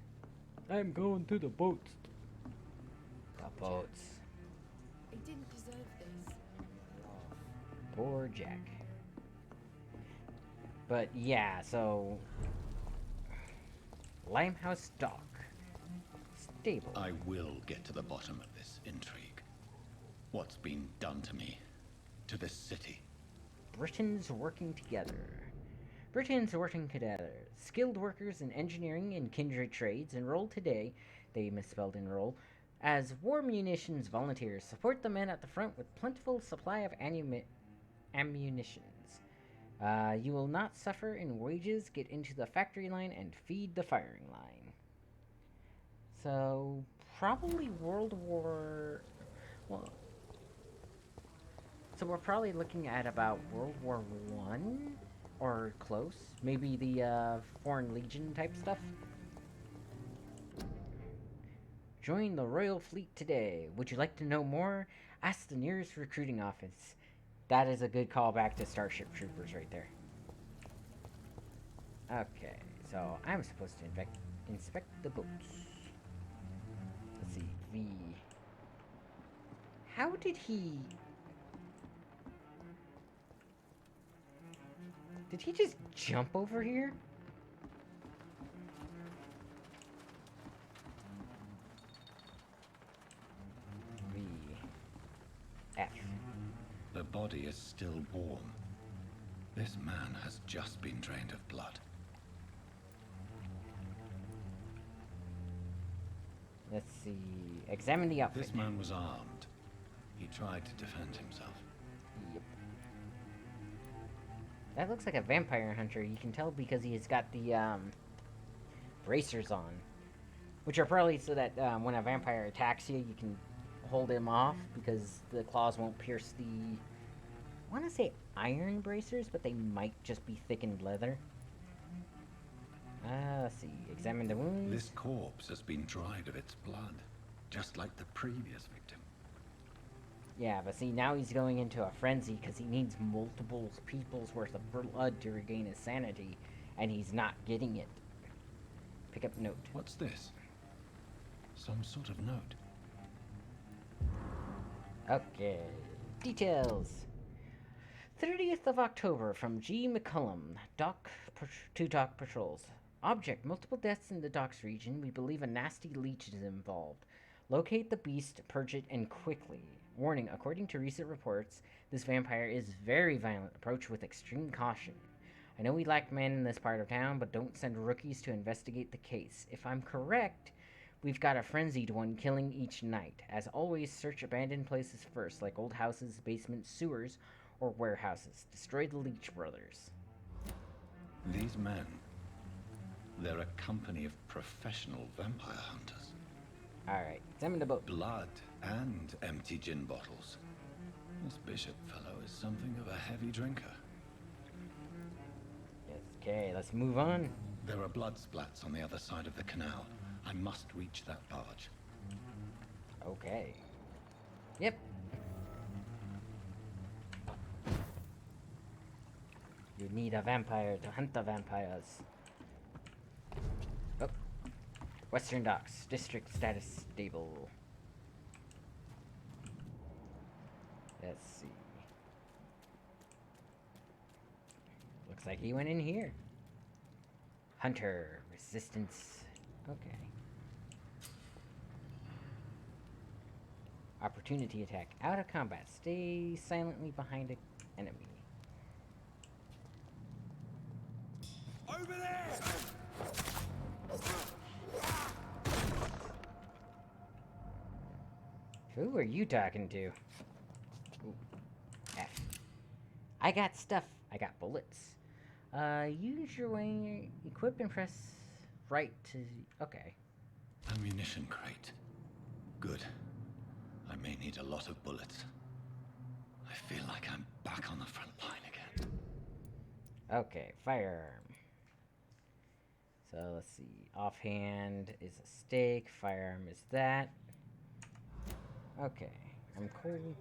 I'm going to the boats. The boats. He didn't deserve this. Poor Jack. But yeah, so Limehouse Dock. Stable. I will get to the bottom of this intrigue. What's been done to me? To this city? Britons working together. Britons working together. Skilled workers in engineering and kindred trades enroll today, they misspelled enroll, as war munitions volunteers. Support the men at the front with plentiful supply of ammunitions. You will not suffer in wages. Get into the factory line and feed the firing line. So, probably World War... Well... So we're probably looking at about World War One, or close. Maybe the Foreign Legion type stuff. Join the Royal Fleet today. Would you like to know more? Ask the nearest recruiting office. That is a good callback to Starship Troopers right there. Okay, so I'm supposed to inspect the boats. Let's see, V. How did he... Did he just jump over here? V. F. The body is still warm. This man has just been drained of blood. Let's see. Examine the outfit. This man was armed. He tried to defend himself. Yep. That looks like a vampire hunter. You can tell because he's got the bracers on, which are probably so that when a vampire attacks you, you can hold him off because the claws won't pierce the... I want to say iron bracers, but they might just be thickened leather. Let's see. Examine the wounds. This corpse has been dried of its blood, just like the previous victim. Yeah, but see, now he's going into a frenzy because he needs multiple people's worth of blood to regain his sanity, and he's not getting it. Pick up note. What's this? Some sort of note. Okay. Details. 30th of October from G. McCullum. Dock patrols. Object. Multiple deaths in the docks region. We believe a nasty leech is involved. Locate the beast, purge it, and quickly. Warning, according to recent reports, this vampire is very violent. Approach with extreme caution. I know we lack men in this part of town, but don't send rookies to investigate the case. If I'm correct, we've got a frenzied one killing each night. As always, search abandoned places first, like old houses, basements, sewers, or warehouses. Destroy the Leech Brothers. These men, they're a company of professional vampire hunters. Alright, examine the boat. Blood and empty gin bottles. This bishop fellow is something of a heavy drinker. Yes, okay, let's move on. There are blood splats on the other side of the canal. I must reach that barge. Okay. Yep. You need a vampire to hunt the vampires. Oh. Western Docks. District status stable. Let's see. Looks like he went in here. Hunter. Resistance. Okay. Opportunity attack. Out of combat. Stay silently behind an enemy. Over there! Who are you talking to? Ooh. F. I got stuff. I got bullets. Use your way. Equip and press right to... Okay. Ammunition crate. Good. I may need a lot of bullets. I feel like I'm back on the front line again. Okay, firearm. So let's see. Offhand is a stake. Firearm is that. Okay, I'm cold.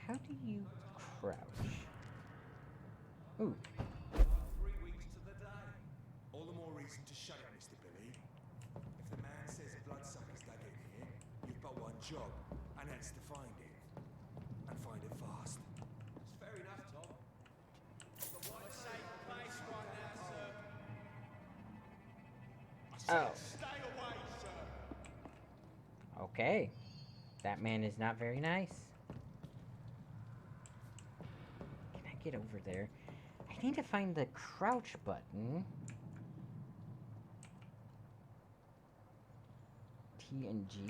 How do you crouch? Ooh. 3 weeks to the day. All the more reason to shut it, Mr. Billy. If the man says bloodsuckers dug in here, you've got one job, and that's to find it. And find it fast. It's fair enough, Tom. But what a safe place right now, sir. Oh. Stay away, sir. Okay. That man is not very nice. Can I get over there? I need to find the crouch button. T and G?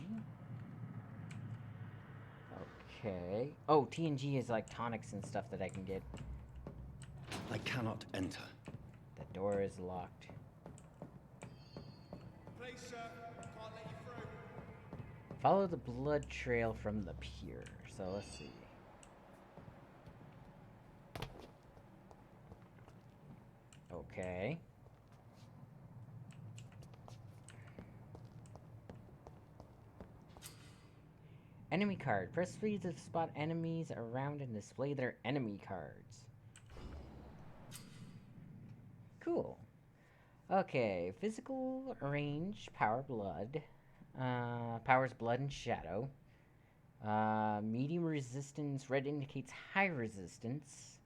Okay. Oh, T and G is like tonics and stuff that I can get. I cannot enter. The door is locked. Please, sir. Can't let you through. Follow the blood trail from the pier. So let's see. Okay. Enemy card. Press 3 to spot enemies around and display their enemy cards. Cool. Okay. Physical range. Power blood. Powers blood and shadow. Medium resistance. Red indicates high resistance.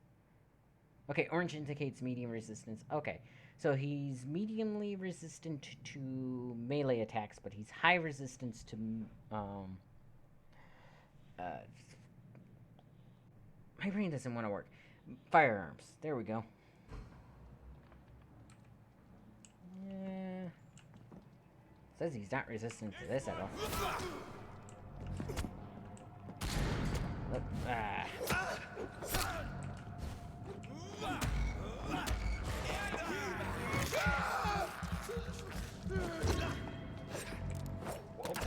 Okay, orange indicates medium resistance. Okay, so he's mediumly resistant to melee attacks, but he's high resistance to, my brain doesn't want to work. Firearms. There we go. Yeah. Says he's not resistant to this at all. Look,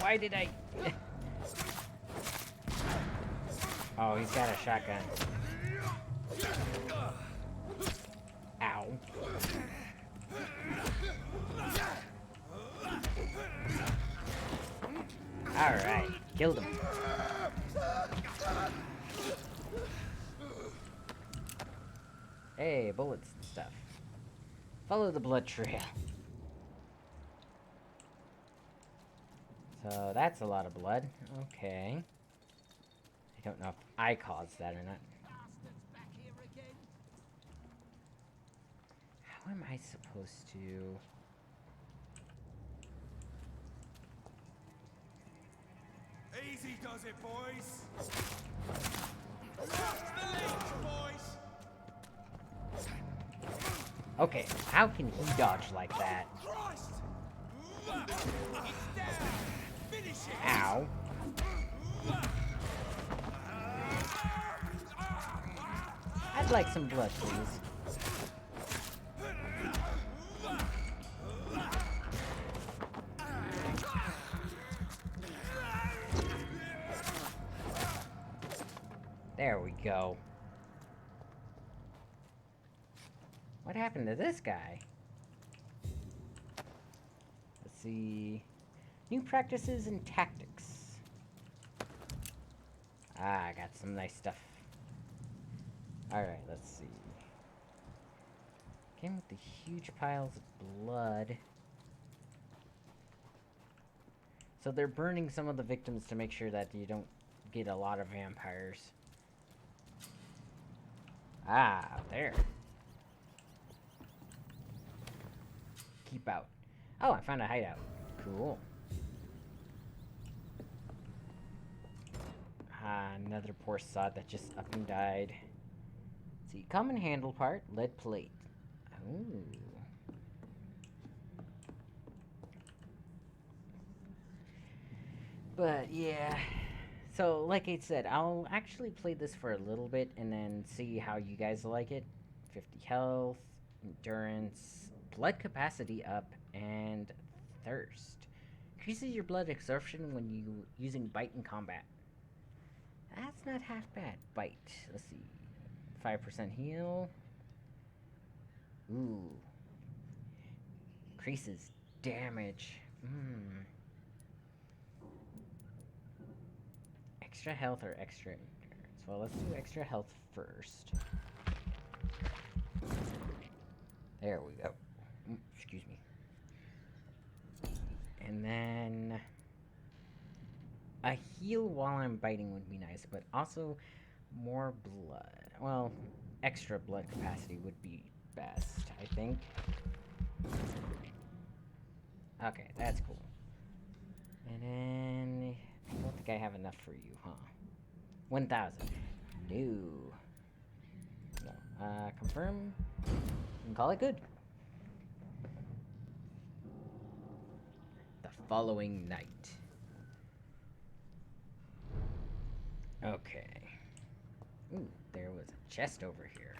Why did I... Oh, he's got a shotgun. Ow. Alright, killed him. Hey, bullets and stuff. Follow the blood trail. So that's a lot of blood. Okay. I don't know if I caused that or not. How am I supposed to... Easy does it, boys. Watch the legs, boys. Okay, how can he dodge like that? Christ! It's down. Finish it. Ow. I'd like some blood, please. There we go. What happened to this guy? Let's see. New practices and tactics. Ah, I got some nice stuff. Alright, let's see. Again with the huge piles of blood. So they're burning some of the victims to make sure that you don't get a lot of vampires. Ah, there. keep out. Oh, I found a hideout. Cool. Another poor sod that just up and died. Let's see, common handle part, lead plate. Ooh. But yeah, so like I said, I'll actually play this for a little bit and then see how you guys like it. 50 health, endurance, blood capacity up, and thirst. Increases your blood absorption when you using bite in combat. That's not half bad. Bite. Let's see. 5% heal. Ooh. Increases damage. Extra health or extra endurance? Well, let's do extra health first. There we go. Excuse me. And then a heal while I'm biting would be nice, but also more blood. Well, extra blood capacity would be best, I think. Okay, that's cool. And then I don't think I have enough for you, huh? 1,000. No. No. Confirm. And call it good. The following night. Okay. Ooh, there was a chest over here.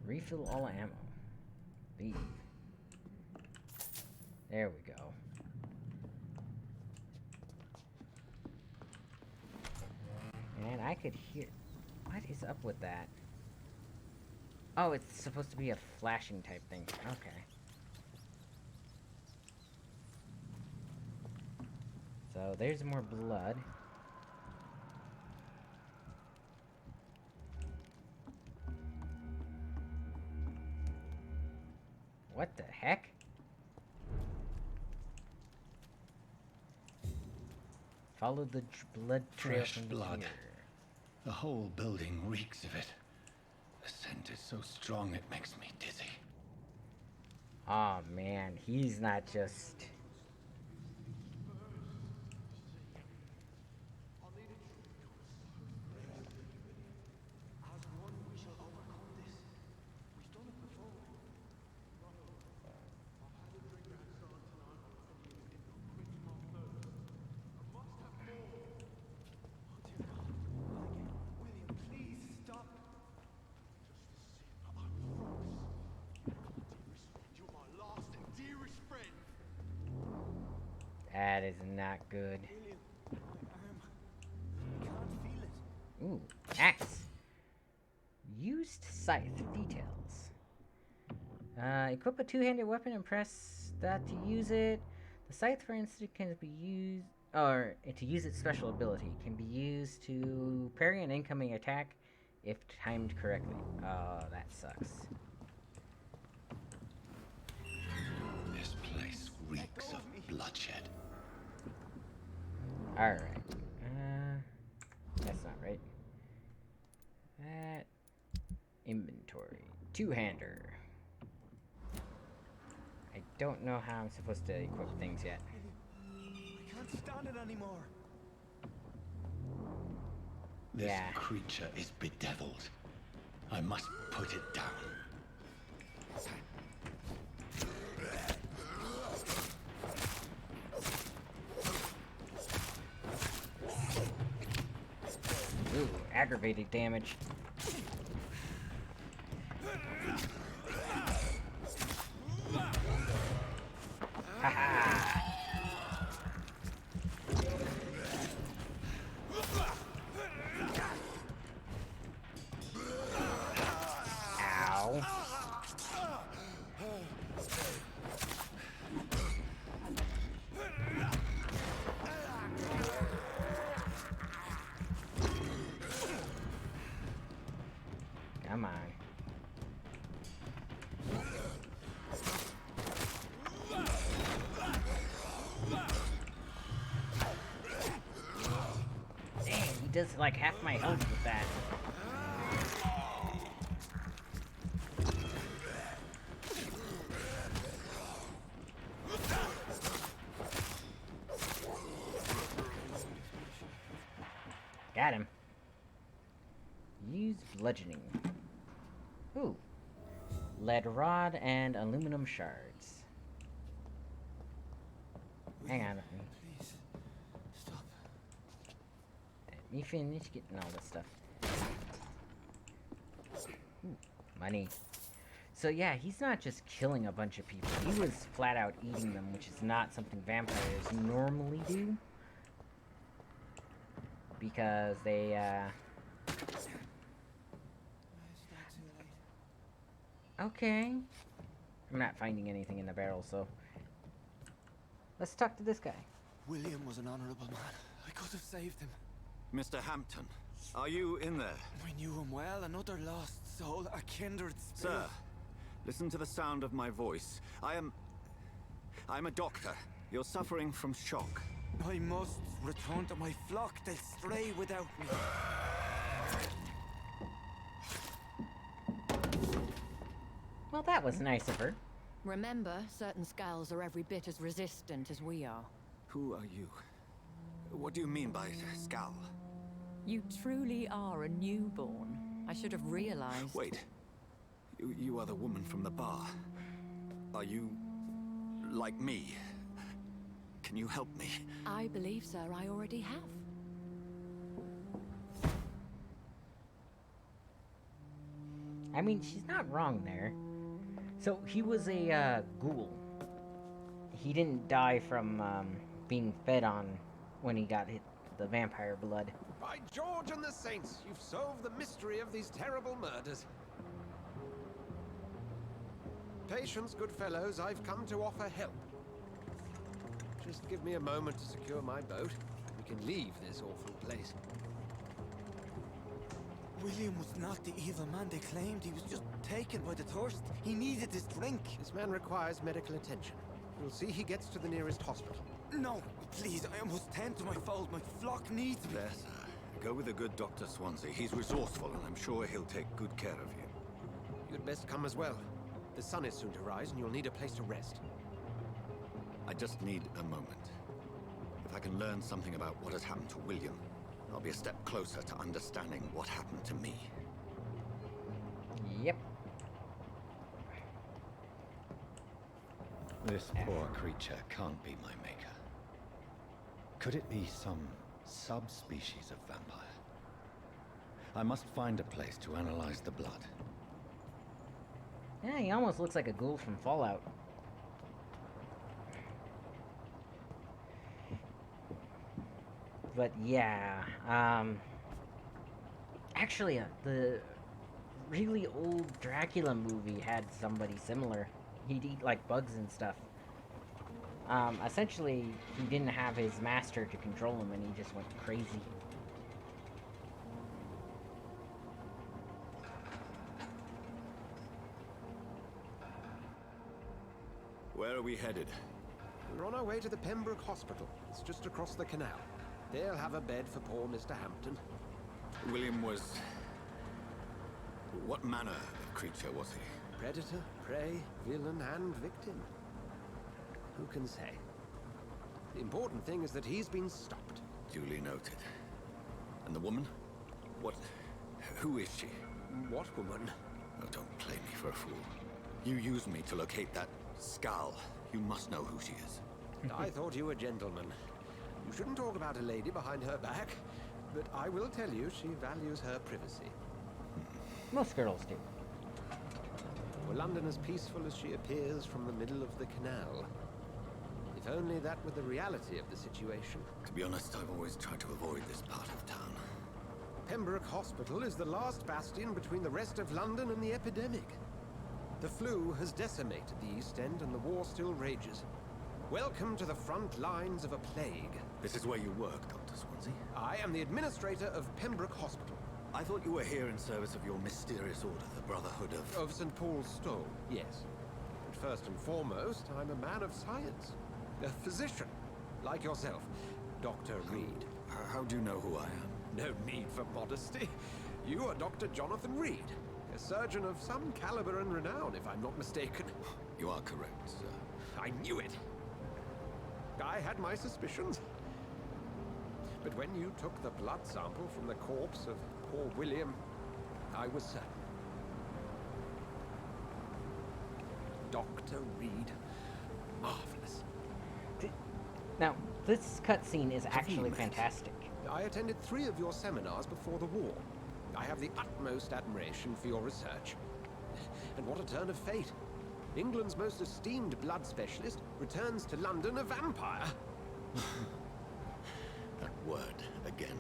Refill all ammo. Leave. There we go. And I could hear... What is up with that? Oh, it's supposed to be a flashing type thing. Okay. So, there's more blood. What the heck? Follow the blood trail Fresh from blood. here. The whole building reeks of it. The scent is so strong it makes me dizzy. Oh man, he's not just... That is not good. Ooh, axe. Used scythe details. Equip a two-handed weapon and press that to use it. The scythe, for instance, can be used, or to use its special ability, can be used to parry an incoming attack if timed correctly. Oh, that sucks. This place reeks of bloodshed. Alright. That's not right. That... Inventory. Two-hander. I don't know how I'm supposed to equip things yet. I can't stand it anymore. This creature is bedeviled. I must put it down. Ooh, aggravated damage. Haha! Ow. Come on. Dang, he does like half my health with that. Got him. Use bludgeoning. Ooh. Lead rod and aluminum shards. Hang on. Please, stop. Let me finish getting all this stuff. Ooh, money. So yeah, he's not just killing a bunch of people. He was flat out eating them, which is not something vampires normally do. Because they, Okay. I'm not finding anything in the barrel, so... Let's talk to this guy. William was an honorable man. I could have saved him. Mr. Hampton, are you in there? I knew him well, another lost soul, a kindred spirit. Sir, listen to the sound of my voice. I'm a doctor. You're suffering from shock. I must return to my flock. They'll stray without me. Well, that was nice of her. Remember, certain skulls are every bit as resistant as we are. Who are you? What do you mean by scowl? You truly are a newborn. I should have realized. Wait. You are the woman from the bar. Are you... like me? Can you help me? I believe, sir, I already have. I mean, she's not wrong there. So, he was a, ghoul. He didn't die from, being fed on when he got hit the vampire blood. By George and the Saints, you've solved the mystery of these terrible murders. Patience, good fellows, I've come to offer help. Just give me a moment to secure my boat. We can leave this awful place. William was not the evil man they claimed. He was just taken by the thirst. He needed this drink. This man requires medical attention. We'll see he gets to the nearest hospital. No, please, I must tend to my fold. My flock needs me. There, sir. Go with the good Dr. Swansea. He's resourceful, and I'm sure he'll take good care of you. You'd best come as well. The sun is soon to rise, and you'll need a place to rest. I just need a moment. If I can learn something about what has happened to William, I'll be a step closer to understanding what happened to me. Yep. This poor creature can't be my maker. Could it be some subspecies of vampire? I must find a place to analyze the blood. Yeah, he almost looks like a ghoul from Fallout. But yeah, actually, the really old Dracula movie had somebody similar. He'd eat like bugs and stuff. Essentially, he didn't have his master to control him, and he just went crazy. Where are we headed? We're on our way to the Pembroke Hospital. It's just across the canal. They'll have a bed for poor Mr. Hampton. William was... what manner of creature was he? Predator, prey, villain, and victim. Who can say? The important thing is that he's been stopped. Duly noted. And the woman? What... who is she? What woman? Oh, don't play me for a fool. You used me to locate that skull. You must know who she is. I thought you a gentleman. You shouldn't talk about a lady behind her back, but I will tell you she values her privacy. Most girls do. Were London as peaceful as she appears from the middle of the canal? If only that were the reality of the situation. To be honest, I've always tried to avoid this part of town. Pembroke Hospital is the last bastion between the rest of London and the epidemic. The flu has decimated the East End and the war still rages. Welcome to the front lines of a plague. This is where you work, Dr. Swansea? I am the administrator of Pembroke Hospital. I thought you were here in service of your mysterious order, the Brotherhood of... Of St. Paul's Stole, yes. But first and foremost, I'm a man of science. A physician, like yourself, Dr. Reed. How do you know who I am? No need for modesty. You are Dr. Jonathan Reed, a surgeon of some caliber and renown, if I'm not mistaken. You are correct, sir. I knew it. I had my suspicions. But when you took the blood sample from the corpse of poor William, I was certain. Dr. Reed. Marvelous. Now, this cutscene is actually fantastic. I attended 3 of your seminars before the war. I have the utmost admiration for your research. And what a turn of fate. England's most esteemed blood specialist returns to London a vampire. That word, again,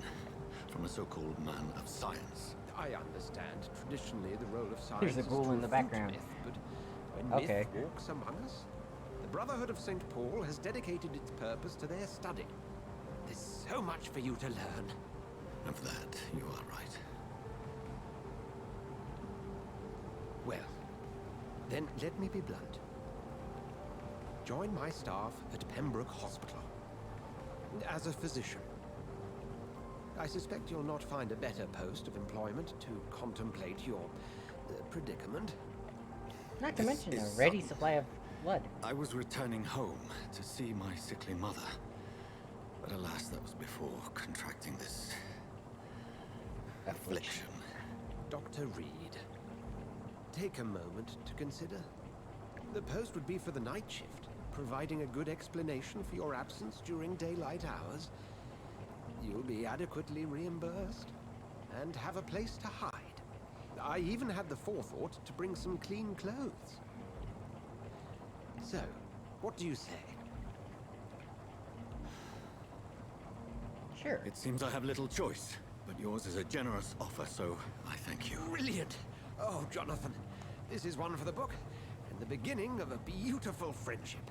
from a so-called man of science. I understand. Traditionally, the role of science There's a is ghoul to in the refute background. myth, but when Okay. myth walks among us, the Brotherhood of St. Paul has dedicated its purpose to their study. There's so much for you to learn. Of that, you are right. Well, then let me be blunt. Join my staff at Pembroke Hospital as a physician. I suspect you'll not find a better post of employment to contemplate your predicament. Not to mention a ready supply of blood. I was returning home to see my sickly mother. But alas, that was before contracting this affliction. Dr. Reed, take a moment to consider. The post would be for the night shift, providing a good explanation for your absence during daylight hours. You'll be adequately reimbursed and have a place to hide. I even had the forethought to bring some clean clothes. So, what do you say? Sure. It seems I have little choice, but yours is a generous offer, so I thank you. Brilliant! Oh, Jonathan, this is one for the book, and the beginning of a beautiful friendship.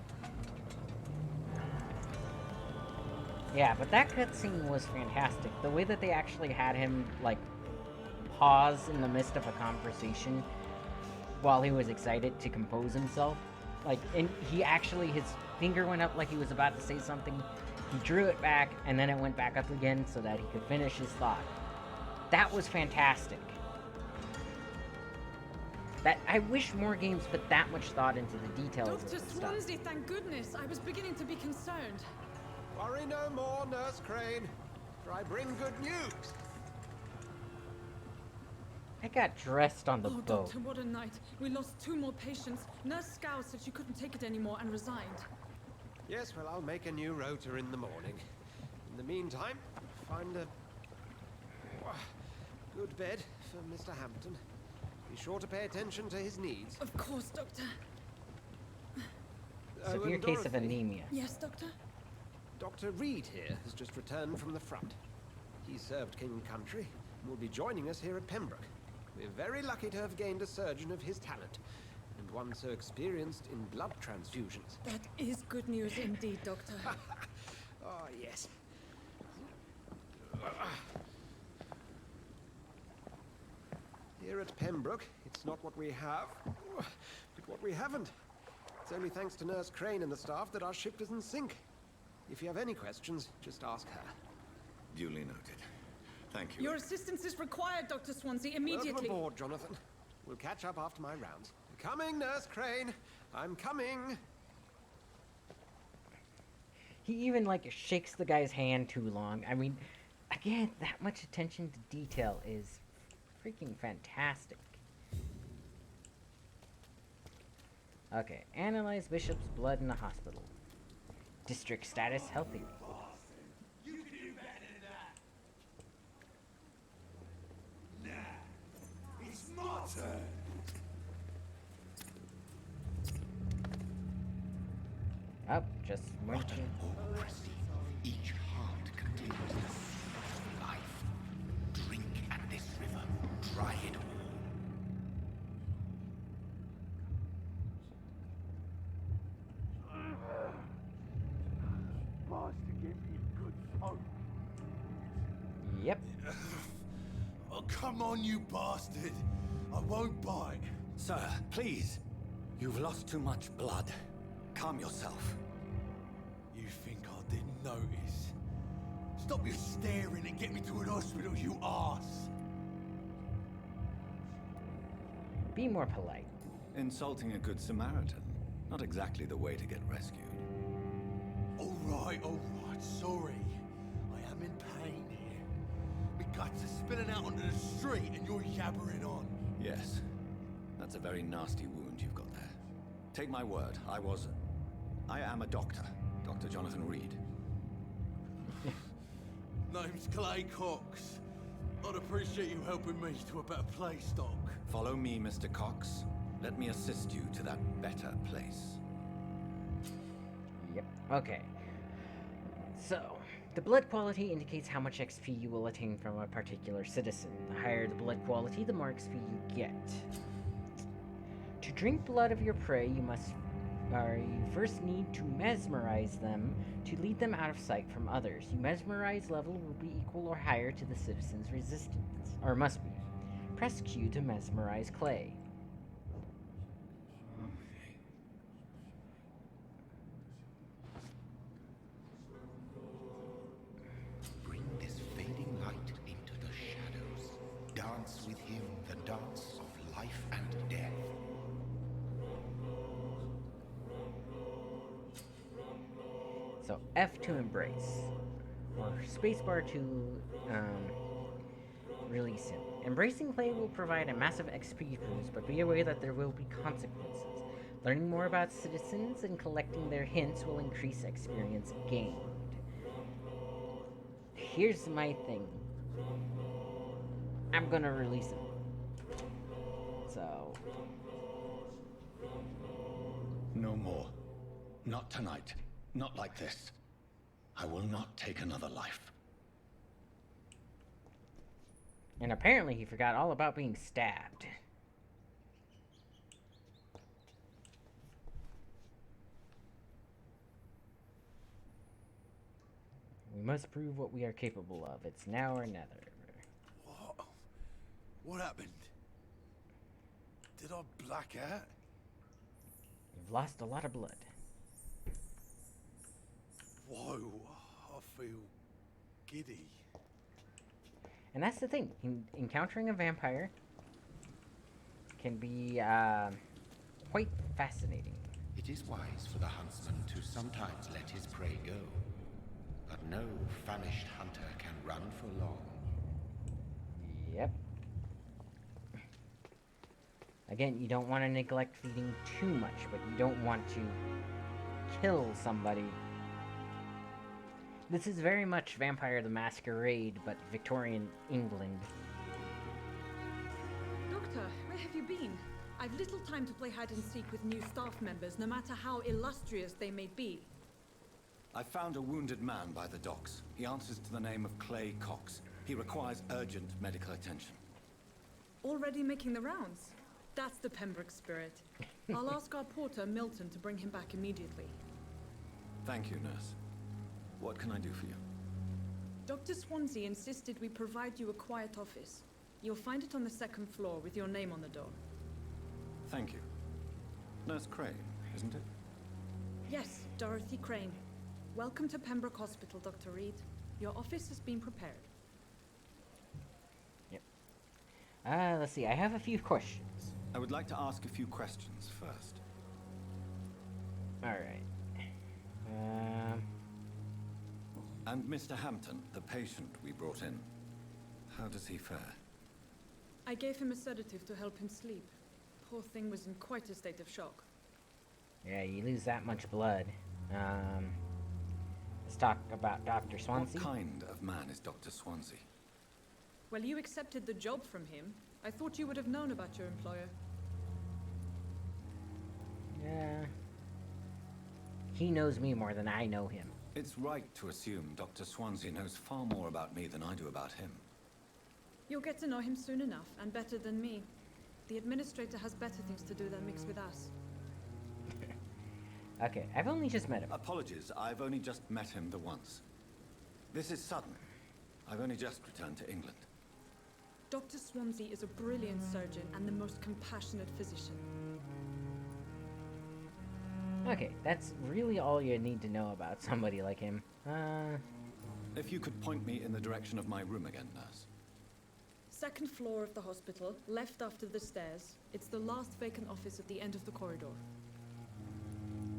Yeah, but that cutscene was fantastic. The way that they actually had him, like, pause in the midst of a conversation while he was excited to compose himself. Like, and he actually, his finger went up like he was about to say something. He drew it back, and then it went back up again so that he could finish his thought. That was fantastic. That I wish more games put that much thought into the details of Dr. the stuff. Swansea, thank goodness. I was beginning to be concerned. Worry no more, Nurse Crane, for I bring good news. I got dressed on the boat. Doctor, what a night. We lost 2 more patients. Nurse Scow said she couldn't take it anymore and resigned. Yes, well, I'll make a new rota in the morning. In the meantime, find a good bed for Mr. Hampton. Be sure to pay attention to his needs. Of course, Doctor. Severe and case of Dorothy. anemia. Yes, Doctor? Dr. Reed here has just returned from the front. He served King and Country and will be joining us here at Pembroke. We're very lucky to have gained a surgeon of his talent, and one so experienced in blood transfusions. That is good news indeed, Doctor. Oh, yes. Here at Pembroke, it's not what we have, but what we haven't. It's only thanks to Nurse Crane and the staff that our ship doesn't sink. If you have any questions, just ask her. Duly noted. Thank you. Your assistance is required, Dr. Swansea, immediately. Welcome aboard, Jonathan. We'll catch up after my rounds. Coming, Nurse Crane. I'm coming. He even, like, shakes the guy's hand too long. I mean, again, that much attention to detail is freaking fantastic. Okay, analyze Bishop's blood in the hospital. District status healthy. You can do better than that. Now, it's my turn. Up, just mention. Each heart contains the soul of life. Drink at this river. Try it all. Master gave me a good phone. Yep. Oh, come on, you bastard. I won't bite. Sir, please. You've lost too much blood. Calm yourself. You think I didn't notice? Stop your staring and get me to an hospital, you arse. Be more polite. Insulting a good Samaritan. Not exactly the way to get rescued. All right, sorry. I am in spilling out onto the street and you're yabbering on. Yes. That's a very nasty wound you've got there. Take my word, I am a doctor. Dr. Jonathan Reed. Name's Clay Cox. I'd appreciate you helping me to a better place, Doc. Follow me, Mr. Cox. Let me assist you to that better place. Yep. Okay. So, the blood quality indicates how much XP you will attain from a particular citizen. The higher the blood quality, the more XP you get. To drink blood of your prey, you first need to mesmerize them to lead them out of sight from others. Your mesmerize level will be equal or higher to the citizen's resistance, or must be. Press Q to mesmerize Clay. Bring this fading light into the shadows. Dance with him the dance of life and death. So F to embrace, or spacebar to release him. Embracing Clay will provide a massive XP boost, but be aware that there will be consequences. Learning more about citizens and collecting their hints will increase experience gained. Here's my thing. I'm gonna release him. So... No more. Not tonight. Not like this. I will not take another life. And apparently he forgot all about being stabbed. We must prove what we are capable of. It's now or never. What? What happened? Did I black out? You've lost a lot of blood. Whoa, I feel giddy. And that's the thing. Encountering a vampire can be quite fascinating. It is wise for the huntsman to sometimes let his prey go. But no famished hunter can run for long. Yep. Again, you don't want to neglect feeding too much, but you don't want to kill somebody. This is very much Vampire the Masquerade, but Victorian England. Doctor, where have you been? I've little time to play hide and seek with new staff members, no matter how illustrious they may be. I found a wounded man by the docks. He answers to the name of Clay Cox. He requires urgent medical attention. Already making the rounds? That's the Pembroke spirit. I'll ask our porter, Milton, to bring him back immediately. Thank you, nurse. What can I do for you? Dr. Swansea insisted we provide you a quiet office. You'll find it on the second floor with your name on the door. Thank you. Nurse Crane, isn't it? Yes, Dorothy Crane. Welcome to Pembroke Hospital, Dr. Reed. Your office has been prepared. Yep. Let's see. I have a few questions. I would like to ask a few questions first. Alright. And Mr. Hampton, the patient we brought in, how does he fare? I gave him a sedative to help him sleep. Poor thing was in quite a state of shock. Yeah, you lose that much blood. Let's talk about Dr. Swansea. What kind of man is Dr. Swansea? Well, you accepted the job from him. I thought you would have known about your employer. Yeah. He knows me more than I know him. It's right to assume Dr. Swansea knows far more about me than I do about him. You'll get to know him soon enough, and better than me. The administrator has better things to do than mix with us. Okay, I've only just met him. Apologies, I've only just met him the once. This is sudden. I've only just returned to England. Dr. Swansea is a brilliant surgeon and the most compassionate physician. Okay, that's really all you need to know about somebody like him. If you could point me in the direction of my room again, nurse. Second floor of the hospital, left after the stairs. It's the last vacant office at the end of the corridor.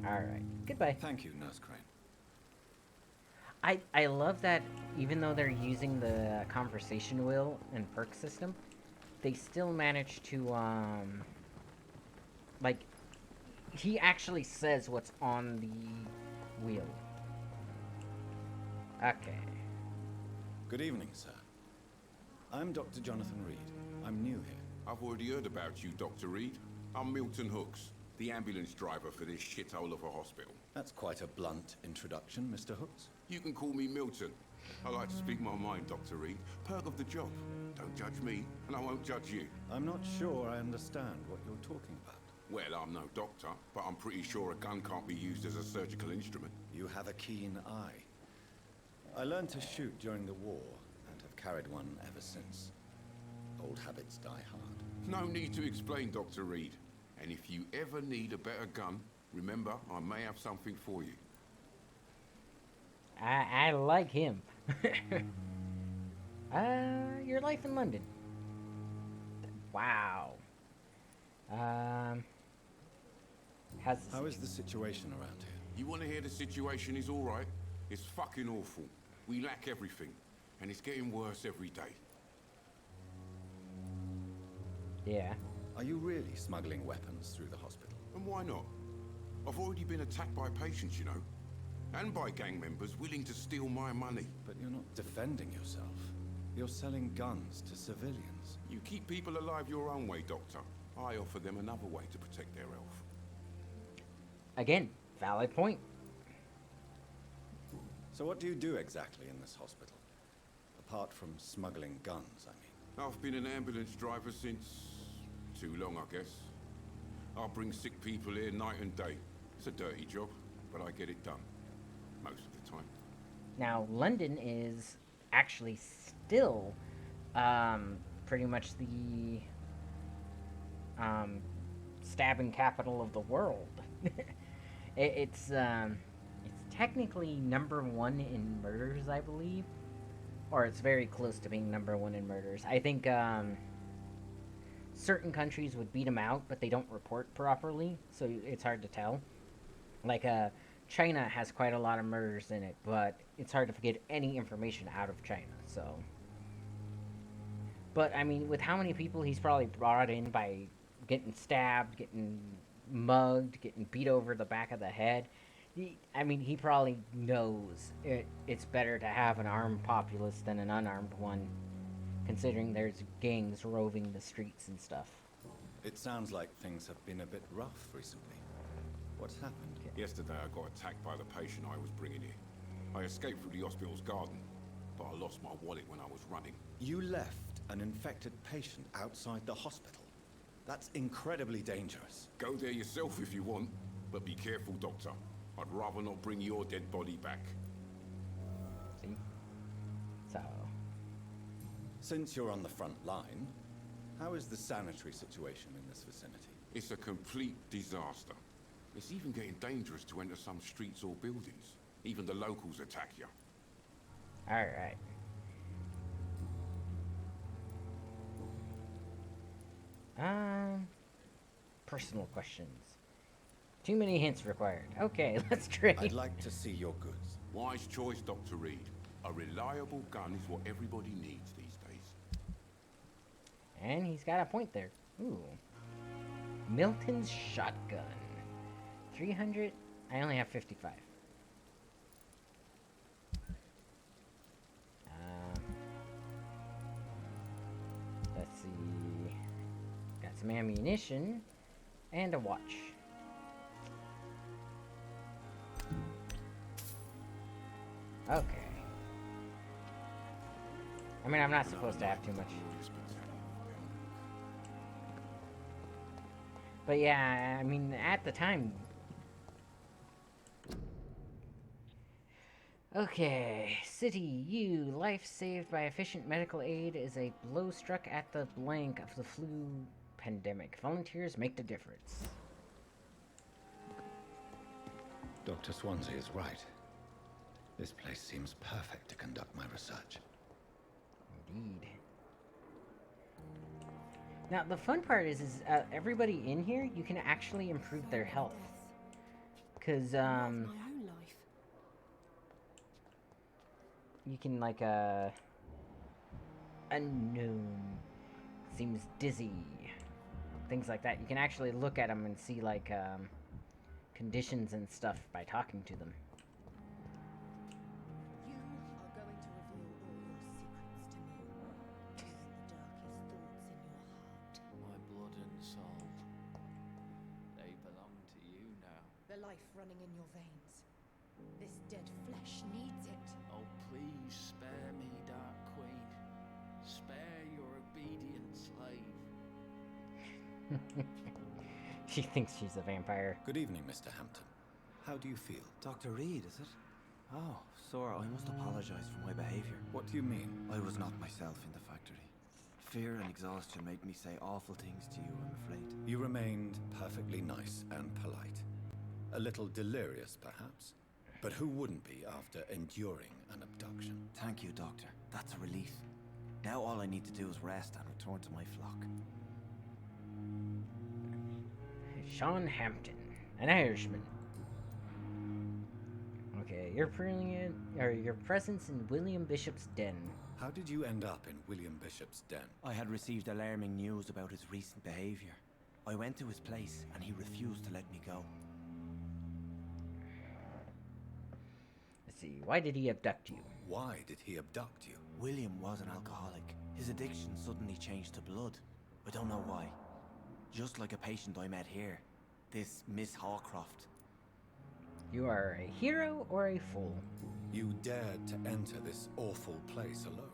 Alright, goodbye. Thank you, Nurse Crane. I love that even though they're using the conversation wheel and perk system, they still manage to, like, he actually says what's on the wheel. Okay. Good evening, sir. I'm Dr. Jonathan Reed. I'm new here. I've already heard about you, Dr. Reed. I'm Milton Hooks, the ambulance driver for this shithole of a hospital. That's quite a blunt introduction, Mr. Hooks. You can call me Milton. I like to speak my mind, Dr. Reed. Perk of the job. Don't judge me, and I won't judge you. I'm not sure I understand what you're talking about. Well, I'm no doctor, but I'm pretty sure a gun can't be used as a surgical instrument. You have a keen eye. I learned to shoot during the war, and have carried one ever since. Old habits die hard. No need to explain, Dr. Reed. And if you ever need a better gun, remember, I may have something for you. I like him. Your life in London. Wow. How is the situation around here? You want to hear the situation is all right? It's fucking awful. We lack everything, and it's getting worse every day. Yeah. Are you really smuggling weapons through the hospital? And why not? I've already been attacked by patients, you know. And by gang members willing to steal my money. But you're not defending yourself. You're selling guns to civilians. You keep people alive your own way, Doctor. I offer them another way to protect their health. Again, valid point. So what do you do exactly in this hospital? Apart from smuggling guns, I mean. I've been an ambulance driver since... too long, I guess. I bring sick people here night and day. It's a dirty job, but I get it done. Most of the time. Now, London is actually still, pretty much the, stabbing capital of the world. It's technically #1 in murders, I believe. Or it's very close to being #1 in murders. I think, certain countries would beat them out, but they don't report properly, so it's hard to tell. Like, China has quite a lot of murders in it, but it's hard to get any information out of China, so... But, I mean, with how many people he's probably brought in by getting stabbed, getting mugged, getting beat over the back of the head, he probably knows it's better to have an armed populace than an unarmed one, considering there's gangs roving the streets and stuff. It sounds like things have been a bit rough recently. What's happened? Yesterday I got attacked by the patient I was bringing here. I escaped through the hospital's garden, but I lost my wallet when I was running. You left an infected patient outside the hospital? That's incredibly dangerous. Go there yourself if you want, but be careful, Doctor. I'd rather not bring your dead body back. See? So... Since you're on the front line, how is the sanitary situation in this vicinity? It's a complete disaster. It's even getting dangerous to enter some streets or buildings. Even the locals attack you. Alright. Personal questions. Too many hints required. Okay, let's trade. I'd like to see your goods. Wise choice, Dr. Reed. A reliable gun is what everybody needs these days. And he's got a point there. Ooh. Milton's shotgun. 300? I only have 55. Let's see. Got some ammunition. And a watch. Okay. I mean, I'm not supposed to have too much. But yeah, I mean, at the time... Okay, City, you. Life saved by efficient medical aid is a blow struck at the blank of the flu pandemic. Volunteers make the difference. Dr. Swansea is right. This place seems perfect to conduct my research. Indeed. Now, the fun part is everybody in here, you can actually improve their health. Because, you can like unknown, seems dizzy, things like that. You can actually look at them and see like conditions and stuff by talking to them. You are going to reveal all your secrets to me, even the darkest thoughts in your heart. My blood and soul, they belong to you now. The life running in your veins. This dead flesh needs it. Oh, please spare me, Dark Queen. Spare your obedient slave. She thinks she's a vampire. Good evening, Mr. Hampton. How do you feel? Dr. Reed, is it? Oh, sir, I must apologize for my behavior. What do you mean? I was not myself in the factory. Fear and exhaustion made me say awful things to you, I'm afraid. You remained perfectly nice and polite. A little delirious, perhaps. But who wouldn't be after enduring an abduction? Thank you, Doctor. That's a relief. Now all I need to do is rest and return to my flock. Sean Hampton, an Irishman. Okay, your presence in William Bishop's den. How did you end up in William Bishop's den? I had received alarming news about his recent behavior. I went to his place and he refused to let me go. Let's see, why did he abduct you? Why did he abduct you? William was an alcoholic. His addiction suddenly changed to blood. I don't know why. Just like a patient I met here. This Miss Hawcroft. You are a hero or a fool? You dared to enter this awful place alone.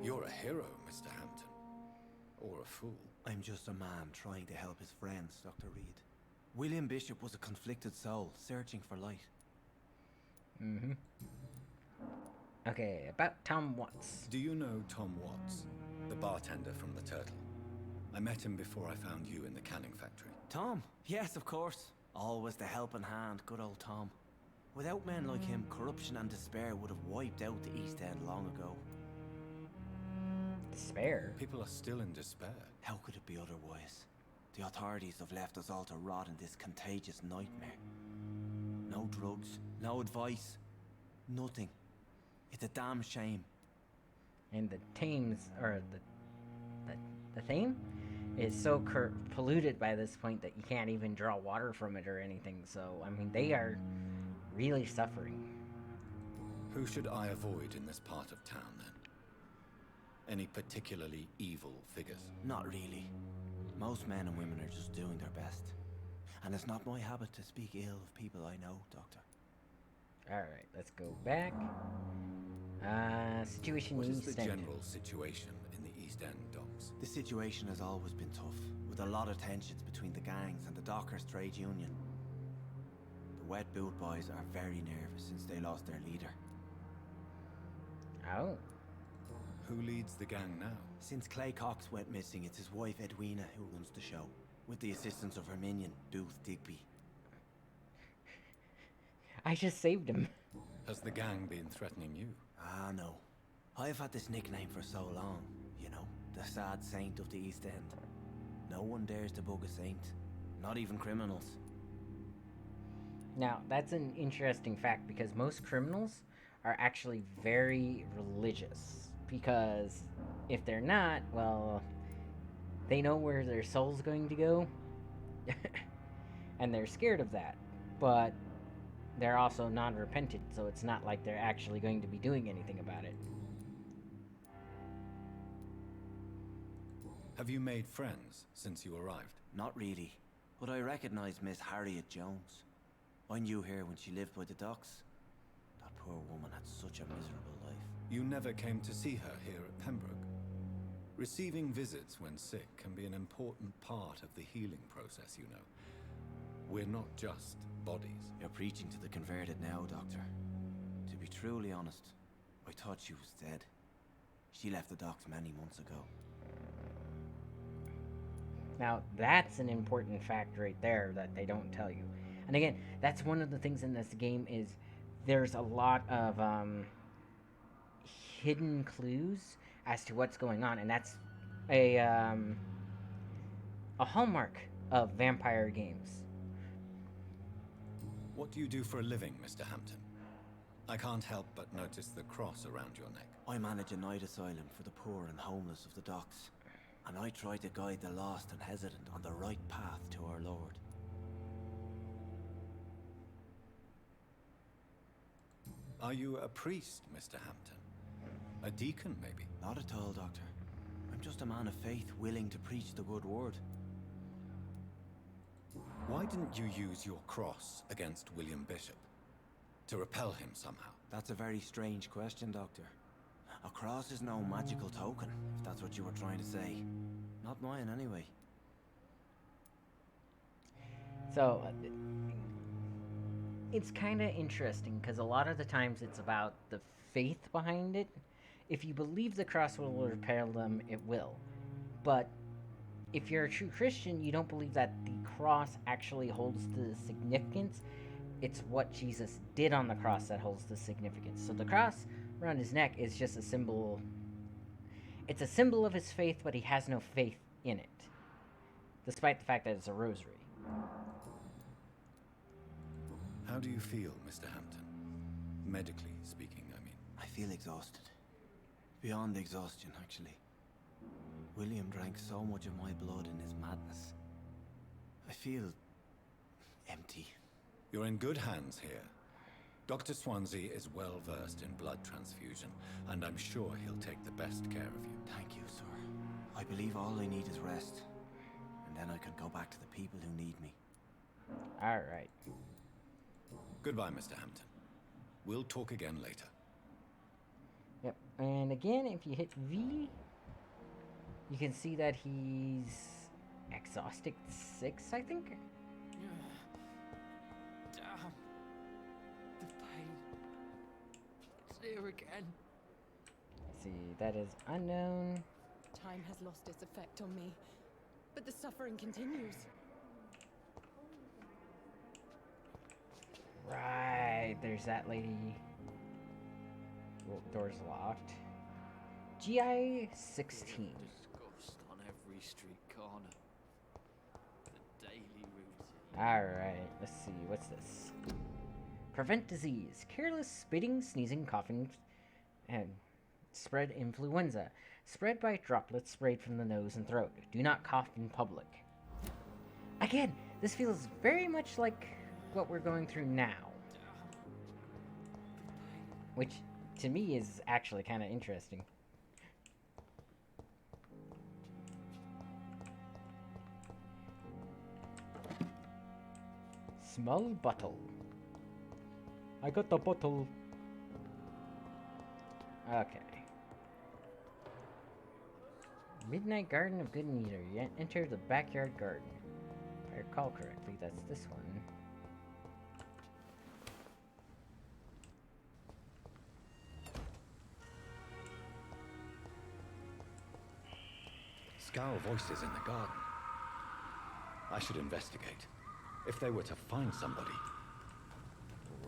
You're a hero, Mr. Hampton. Or a fool. I'm just a man trying to help his friends, Dr. Reed. William Bishop was a conflicted soul, searching for light. Mm-hmm. Okay, about Tom Watts. Do you know Tom Watts, the bartender from the Turtle? I met him before I found you in the canning factory. Tom? Yes, of course. Always the helping hand, good old Tom. Without men like him, corruption and despair would have wiped out the East End long ago. Despair? People are still in despair. How could it be otherwise? The authorities have left us all to rot in this contagious nightmare. No drugs, no advice, nothing. It's a damn shame. And the Thames, or the Thame, is so polluted by this point that you can't even draw water from it or anything. So, I mean, they are really suffering. Who should I avoid in this part of town, then? Any particularly evil figures? Not really. Most men and women are just doing their best. And it's not my habit to speak ill of people I know, Doctor. Alright, let's go back. Situation What in is East the End. general situation in the East End docks? The situation has always been tough, with a lot of tensions between the gangs and the Dockers' trade union. The Wet Boot Boys are very nervous since they lost their leader. Oh. Who leads the gang now? Since Clay Cox went missing, it's his wife Edwina who runs the show, with the assistance of her minion, Booth Digby. I just saved him. Has the gang been threatening you? Ah, no. I've had this nickname for so long, you know, the sad saint of the East End. No one dares to bug a saint, not even criminals. Now, that's an interesting fact because most criminals are actually very religious. Because if they're not, well, they know where their soul's going to go. And they're scared of that. But they're also non-repentant, so it's not like they're actually going to be doing anything about it. Have you made friends since you arrived? Not really, but I recognize Miss Harriet Jones. I knew her when she lived by the docks. That poor woman had such a miserable life. You never came to see her here at Pembroke. Receiving visits when sick can be an important part of the healing process, you know. We're not just bodies. You're preaching to the converted now, Doctor. To be truly honest, I thought she was dead. She left the docks many months ago. Now, that's an important fact right there that they don't tell you. And again, that's one of the things in this game is there's a lot of hidden clues as to what's going on, and that's a hallmark of vampire games. What do you do for a living, Mr. Hampton? I can't help but notice the cross around your neck. I manage a night asylum for the poor and homeless of the docks, and I try to guide the lost and hesitant on the right path to our Lord. Are you a priest, Mr. Hampton? A deacon, maybe? Not at all, Doctor. I'm just a man of faith willing to preach the good word. Why didn't you use your cross against William Bishop? To repel him somehow? That's a very strange question, Doctor. A cross is no magical token, if that's what you were trying to say. Not mine, anyway. So, it's kind of interesting, because a lot of the times it's about the faith behind it. If you believe the cross will repel them, it will. But if you're a true Christian, you don't believe that the cross actually holds the significance. It's what Jesus did on the cross that holds the significance. So the cross around his neck is just a symbol. It's a symbol of his faith, but he has no faith in it, despite the fact that it's a rosary. How do you feel, Mr. Hampton? Medically speaking, I mean. I feel exhausted. Beyond exhaustion, actually. William drank so much of my blood in his madness. I feel empty. You're in good hands here. Dr. Swansea is well versed in blood transfusion, and I'm sure he'll take the best care of you. Thank you, sir. I believe all I need is rest, and then I can go back to the people who need me. Alright. Goodbye, Mr. Hampton. We'll talk again later. Yep, and again, if you hit V, you can see that he's exhausted 6, I think? Damn. The pain. It's here again. Let's see, that is unknown. Time has lost its effect on me, but the suffering continues. Right, there's that lady. Well, door's locked. GI 16. Disgust on every street corner. The daily routine. Alright, let's see, what's this? Prevent disease. Careless spitting, sneezing, coughing, and spread influenza. Spread by droplets sprayed from the nose and throat. Do not cough in public. Again, this feels very much like what we're going through now. Which, to me, is actually kind of interesting. Small bottle. I got the bottle. Okay. Midnight Garden of Good and Eater. You enter the backyard garden. If I recall correctly, that's this one. Scowl voices in the garden. I should investigate. If they were to find somebody.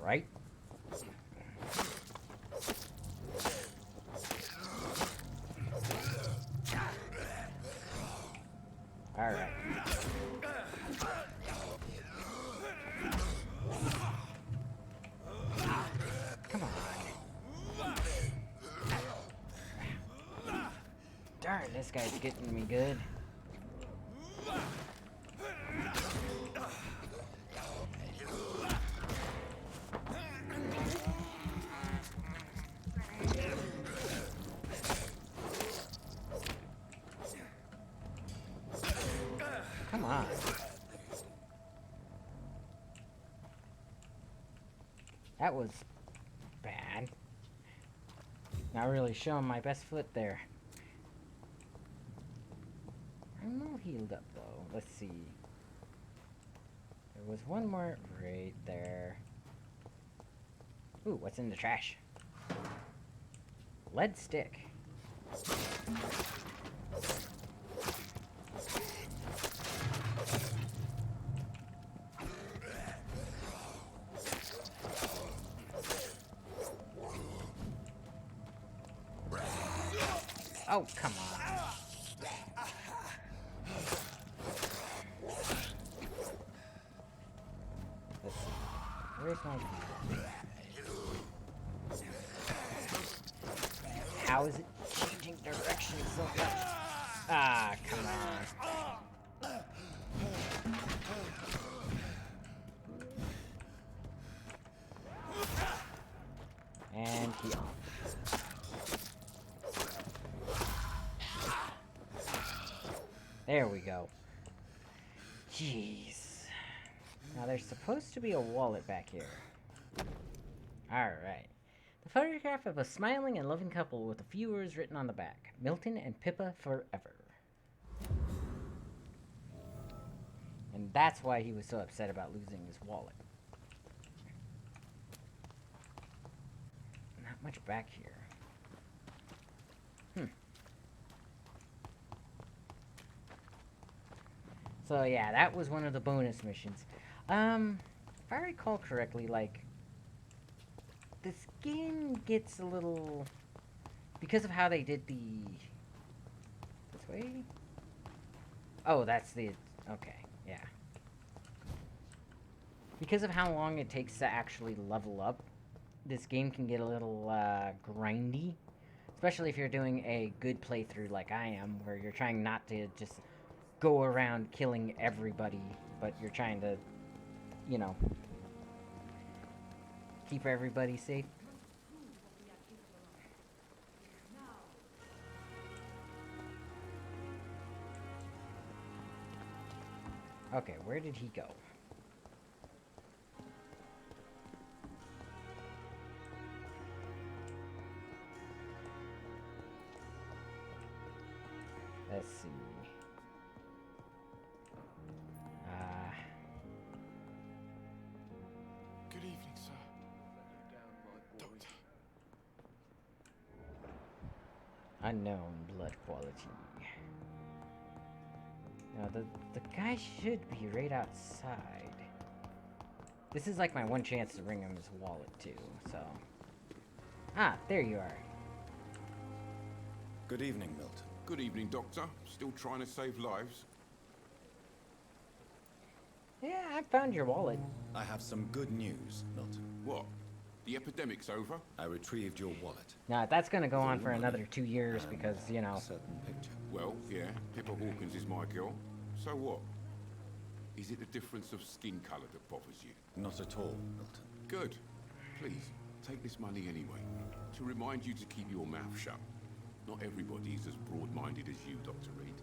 Right? Alright. Come on. Darn, this guy's getting me good. Come on. That was bad. Not really showing my best foot there. I'm all healed up though. Let's see. There was one more right there. Ooh, what's in the trash? Lead stick. Oh, come on. Let's see. Where's my... How is it changing direction so much? Ah, come on. And heal. There we go. Jeez. Now there's supposed to be a wallet back here. Alright. The photograph of a smiling and loving couple with a few words written on the back. Milton and Pippa forever. And that's why he was so upset about losing his wallet. Not much back here. So yeah, that was one of the bonus missions. If I recall correctly, like, this game gets a little... Because of how they did the... This way? Oh, that's the... Okay, yeah. Because of how long it takes to actually level up, this game can get a little, grindy. Especially if you're doing a good playthrough like I am, where you're trying not to just go around killing everybody, but you're trying to, you know, keep everybody safe. Okay, where did he go? Let's see. Good evening, sir. Doctor. Unknown blood quality. Now, the guy should be right outside. This is like my one chance to bring him his wallet, too, so... Ah, there you are. Good evening, Milton. Good evening, Doctor. Still trying to save lives? Yeah, I found your wallet. I have some good news, Milton. What? The epidemic's over? I retrieved your wallet. Nah, that's gonna go on for another 2 years because, you know... A certain picture. Well, yeah, Pippa Hawkins is my girl. So what? Is it the difference of skin colour that bothers you? Not at all, Milton. Good. Please, take this money anyway. To remind you to keep your mouth shut. Not everybody is as broad-minded as you, Dr. Reed.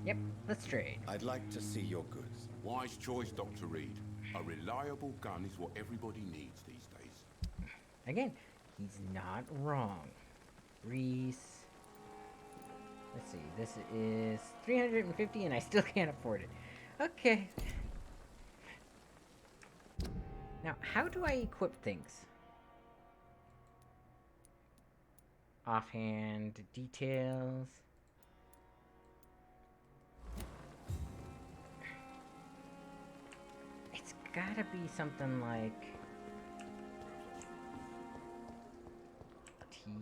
Yep, let's trade. I'd like to see your goods. Wise choice, Dr. Reed. A reliable gun is what everybody needs these days. Again, he's not wrong. Reese. Let's see, this is 350 and I still can't afford it. Okay. Now, how do I equip things? Offhand details. It's gotta be something like TG?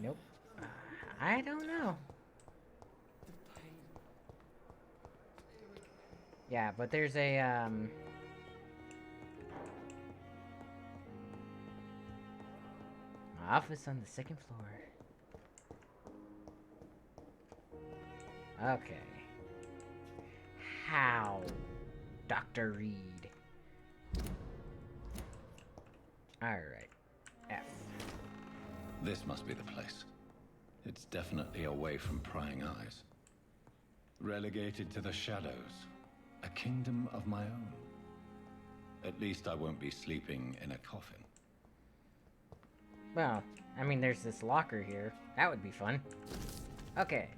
Nope. I don't know. Yeah, but there's a office on the second floor. Okay. How, Dr. Reed? Alright. F. This must be the place. It's definitely away from prying eyes. Relegated to the shadows. A kingdom of my own. At least I won't be sleeping in a coffin. Well, I mean, there's this locker here. That would be fun. Okay.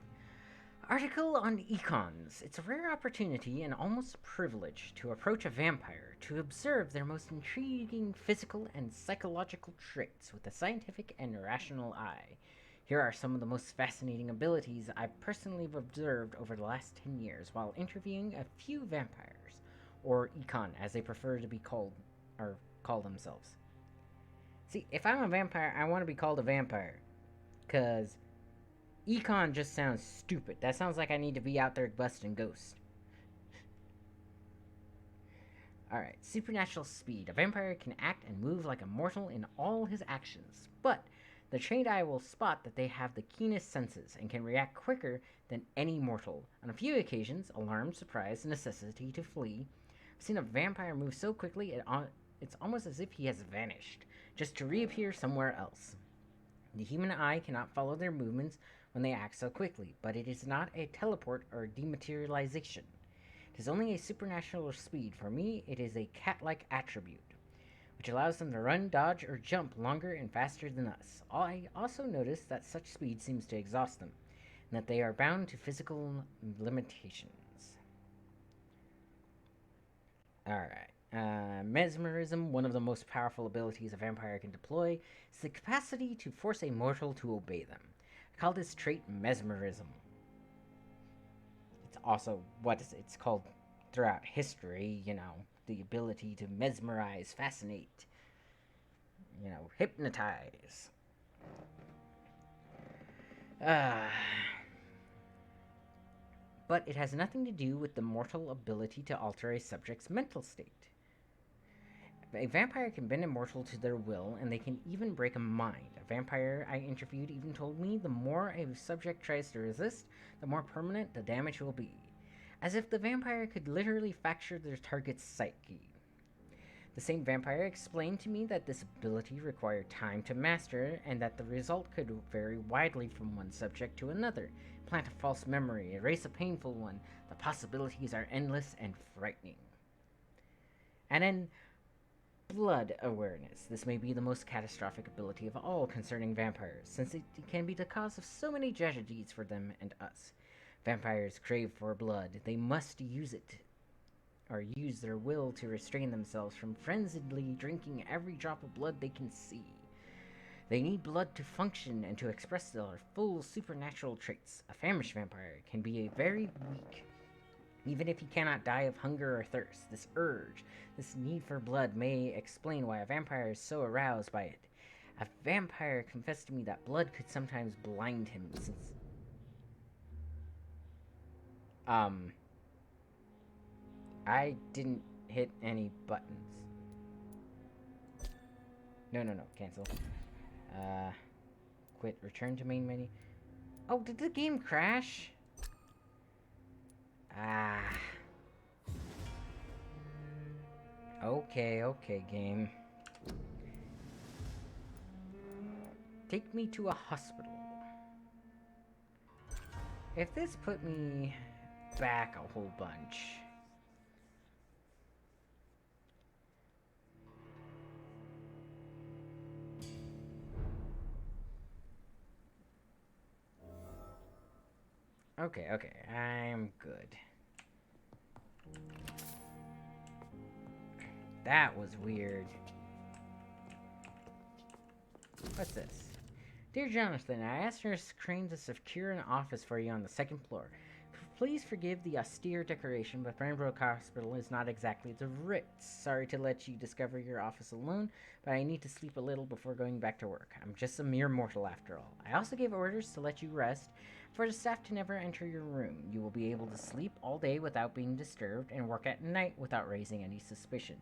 Article on econs. It's a rare opportunity and almost a privilege to approach a vampire to observe their most intriguing physical and psychological traits with a scientific and rational eye. Here are some of the most fascinating abilities I've personally observed over the last 10 years while interviewing a few vampires, or econ as they prefer to be called, or call themselves. See, if I'm a vampire, I want to be called a vampire, because econ just sounds stupid. That sounds like I need to be out there busting ghosts. Alright, supernatural speed. A vampire can act and move like a mortal in all his actions, but the trained eye will spot that they have the keenest senses and can react quicker than any mortal. On a few occasions, alarm, surprise, and necessity to flee, I've seen a vampire move so quickly it's almost as if he has vanished, just to reappear somewhere else. The human eye cannot follow their movements when they act so quickly, but it is not a teleport or dematerialization. It is only a supernatural speed. For me, it is a cat-like attribute, which allows them to run, dodge, or jump longer and faster than us. I also notice that such speed seems to exhaust them, and that they are bound to physical limitations. Alright. Mesmerism, one of the most powerful abilities a vampire can deploy, is the capacity to force a mortal to obey them. I call this trait Mesmerism. It's also what it's called throughout history, the ability to mesmerize, fascinate, hypnotize. But it has nothing to do with the mortal ability to alter a subject's mental state. A vampire can bend a mortal to their will, and they can even break a mind. A vampire I interviewed even told me the more a subject tries to resist, the more permanent the damage will be. As if the vampire could literally fracture their target's psyche. The same vampire explained to me that this ability required time to master, and that the result could vary widely from one subject to another. Plant a false memory, erase a painful one. The possibilities are endless and frightening. And then, blood awareness. This may be the most catastrophic ability of all concerning vampires, since it can be the cause of so many tragedies for them and us. Vampires crave for blood. They must use it, or use their will to restrain themselves from frenziedly drinking every drop of blood they can see. They need blood to function and to express their full supernatural traits. A famished vampire can be very weak, even if he cannot die of hunger or thirst. This urge, this need for blood may explain why a vampire is so aroused by it. A vampire confessed to me that blood could sometimes blind him, since I didn't hit any buttons. No, cancel. Quit, return to main menu. Oh, did the game crash? Okay, game. Take me to a hospital. If this put me back a whole bunch. Okay, I'm good. That was weird. What's this? Dear Jonathan, I asked Nurse Crane to secure an office for you on the second floor. Please forgive the austere decoration, but Pembroke Hospital is not exactly the Ritz. Sorry to let you discover your office alone, but I need to sleep a little before going back to work. I'm just a mere mortal after all. I also gave orders to let you rest, for the staff to never enter your room. You will be able to sleep all day without being disturbed, and work at night without raising any suspicion.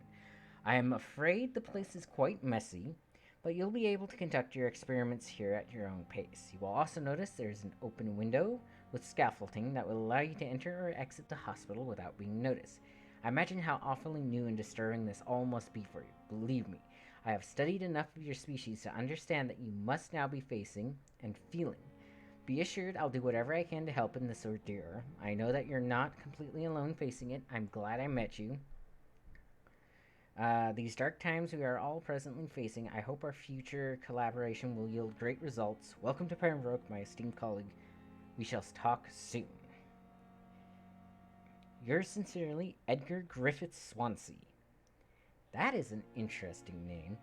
I am afraid the place is quite messy, but you'll be able to conduct your experiments here at your own pace. You will also notice there's an open window with scaffolding that will allow you to enter or exit the hospital without being noticed. I imagine how awfully new and disturbing this all must be for you. Believe me, I have studied enough of your species to understand that you must now be facing and feeling. Be assured I'll do whatever I can to help in this ordeal. I know that you're not completely alone facing it. I'm glad I met you. These dark times we are all presently facing, I hope our future collaboration will yield great results. Welcome to Pembroke, my esteemed colleague. We shall talk soon. Yours sincerely, Edgar Griffith Swansea. That is an interesting name.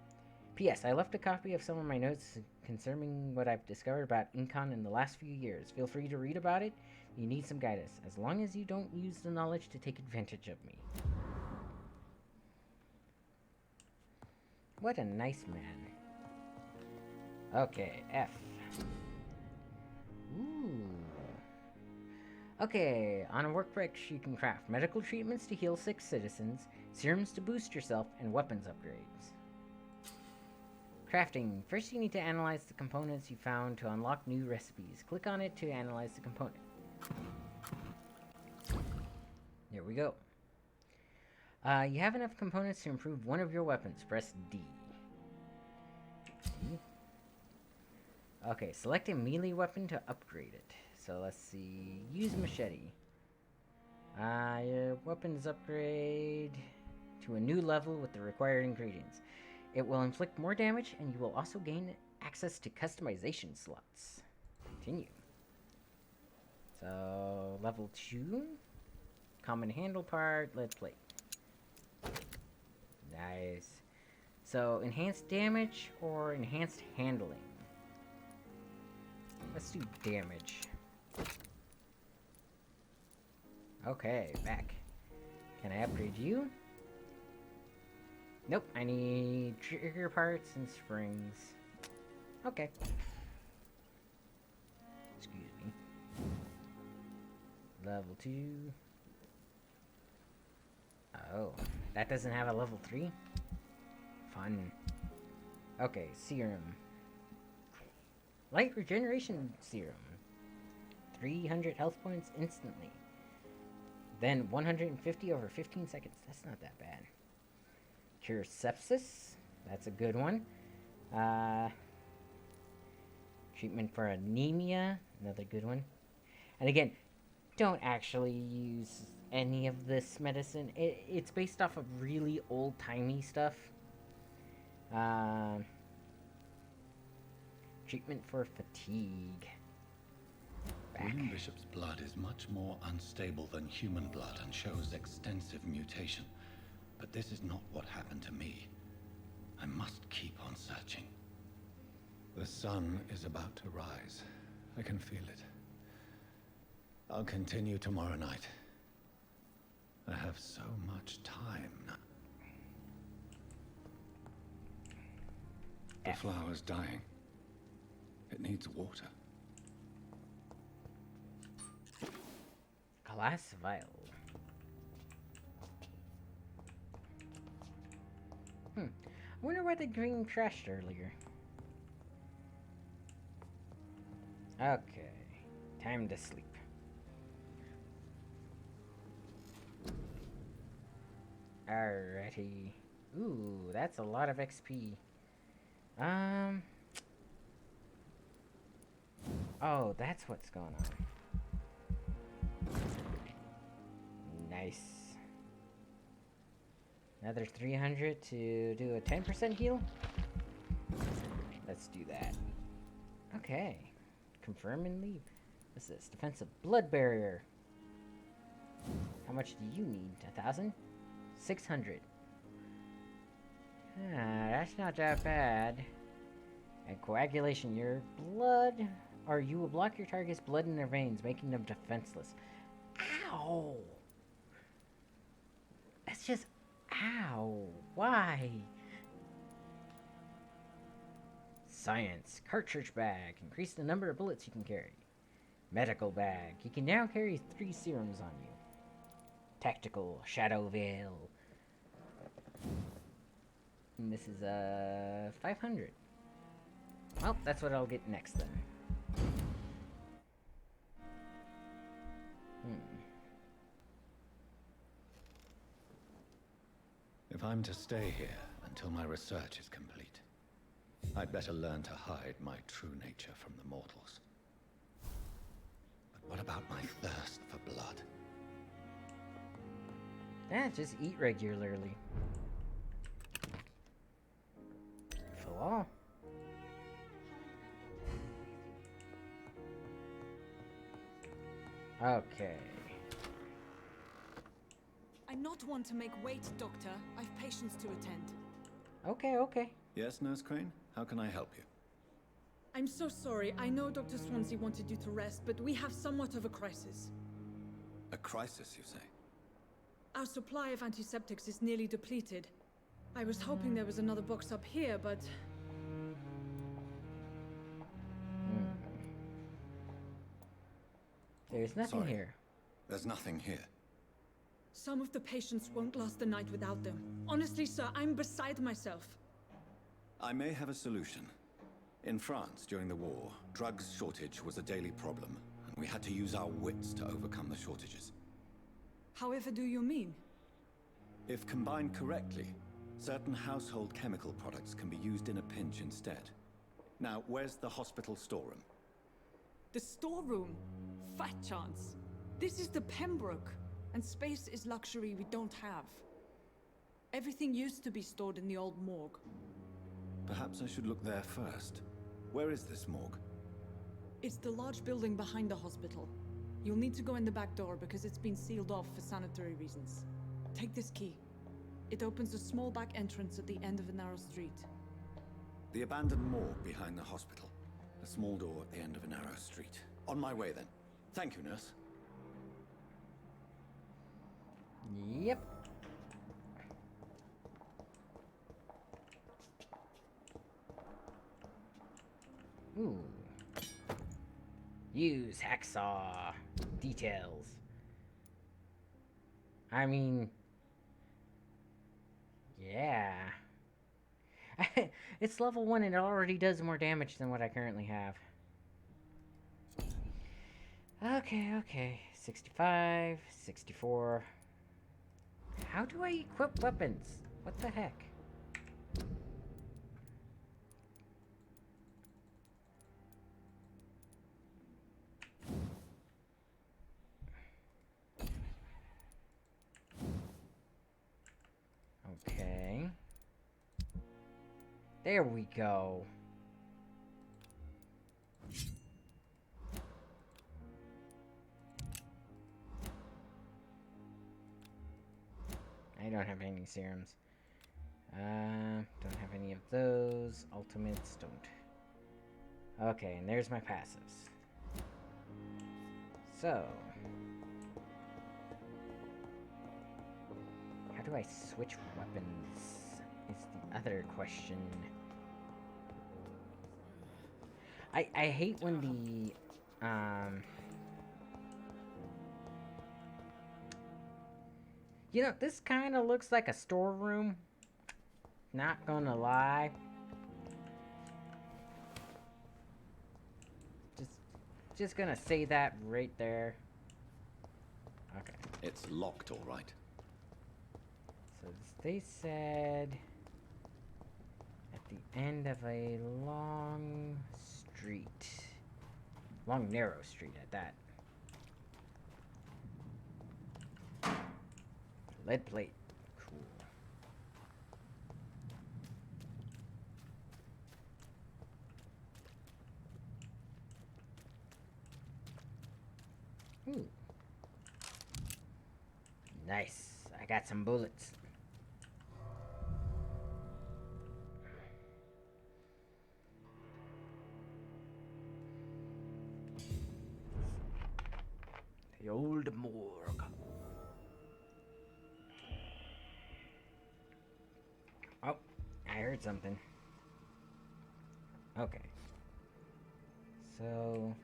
P.S. I left a copy of some of my notes concerning what I've discovered about Incon in the last few years. Feel free to read about it. You need some guidance, as long as you don't use the knowledge to take advantage of me. What a nice man. Okay, F. Ooh. Okay, on a work break, you can craft medical treatments to heal sick citizens, serums to boost yourself, and weapons upgrades. Crafting. First you need to analyze the components you found to unlock new recipes. Click on it to analyze the component. There we go. You have enough components to improve one of your weapons. Press D. D. Okay, select a melee weapon to upgrade it. So let's see. Use machete. Your weapons upgrade to a new level with the required ingredients. It will inflict more damage, and you will also gain access to customization slots. Continue. So, level 2. Common handle part, lead plate. Nice. So, enhanced damage or enhanced handling? Let's do damage. Okay, back. Can I upgrade you? Nope, I need trigger parts and springs. Okay. Excuse me. Level 2. Oh, that doesn't have a level 3? Fun. Okay, serum. Light regeneration serum. 300 health points instantly. Then 150 over 15 seconds. That's not that bad. Cure sepsis. That's a good one. Treatment for anemia. Another good one. And again, don't actually use any of this medicine. It's based off of really old-timey stuff. Treatment for fatigue. William Bishop's blood is much more unstable than human blood and shows extensive mutation. But this is not what happened to me. I must keep on searching. The sun is about to rise. I can feel it. I'll continue tomorrow night. I have so much time now. The flower's dying. It needs water. Glass vial. I wonder why the green trashed earlier. Okay. Time to sleep. Alrighty. Ooh, that's a lot of XP. Oh, that's what's going on. Nice. Another 300 to do a 10% heal? Let's do that. Okay. Confirm and leave. What's this? Defensive blood barrier. How much do you need? 1,000? 600. That's not that bad. And coagulation, your blood, or you will block your target's blood in their veins, making them defenseless. Ow! That's just, ow! Why? Science. Cartridge bag. Increase the number of bullets you can carry. Medical bag. You can now carry 3 serums on you. Tactical. Shadow veil. And this is 500. Well, that's what I'll get next then. If I'm to stay here until my research is complete, I'd better learn to hide my true nature from the mortals. But what about my thirst for blood? Yeah, just eat regularly. Full. Okay. I'm not one to make wait, Doctor. I've patients to attend. Okay, okay. Yes, Nurse Crane? How can I help you? I'm so sorry. I know Dr. Swansea wanted you to rest, but we have somewhat of a crisis. A crisis, you say? Our supply of antiseptics is nearly depleted. I was hoping there was another box up here, but... There's nothing Sorry. here. There's nothing here. Some of the patients won't last the night without them. Honestly, sir, I'm beside myself. I may have a solution. In France, during the war, drugs shortage was a daily problem, and we had to use our wits to overcome the shortages. However do you mean? If combined correctly, certain household chemical products can be used in a pinch instead. Now, where's the hospital storeroom? The storeroom? Fat chance. This is the Pembroke, and space is luxury we don't have. Everything used to be stored in the old morgue. Perhaps I should look there first. Where is this morgue? It's the large building behind the hospital. You'll need to go in the back door because it's been sealed off for sanitary reasons. Take this key. It opens a small back entrance at the end of a narrow street. The abandoned morgue behind the hospital. A small door at the end of a narrow street. On my way then. Thank you, nurse. Yep. Ooh. Use hacksaw. Details. I mean... yeah. It's level 1 and it already does more damage than what I currently have. Okay. 65, 64. How do I equip weapons? What the heck? Okay. There we go. I don't have any serums. Don't have any of those. Ultimates, don't. Okay, and there's my passives. So. How do I switch weapons? Is the other question. I hate when the, you know, this kind of looks like a storeroom. Not gonna lie. Just gonna say that right there. Okay. It's locked, all right. So they said at the end of a long street. Long, narrow street at that. Lead plate. Cool. Ooh. Nice. I got some bullets. The old morgue. Oh, I heard something. Okay. So...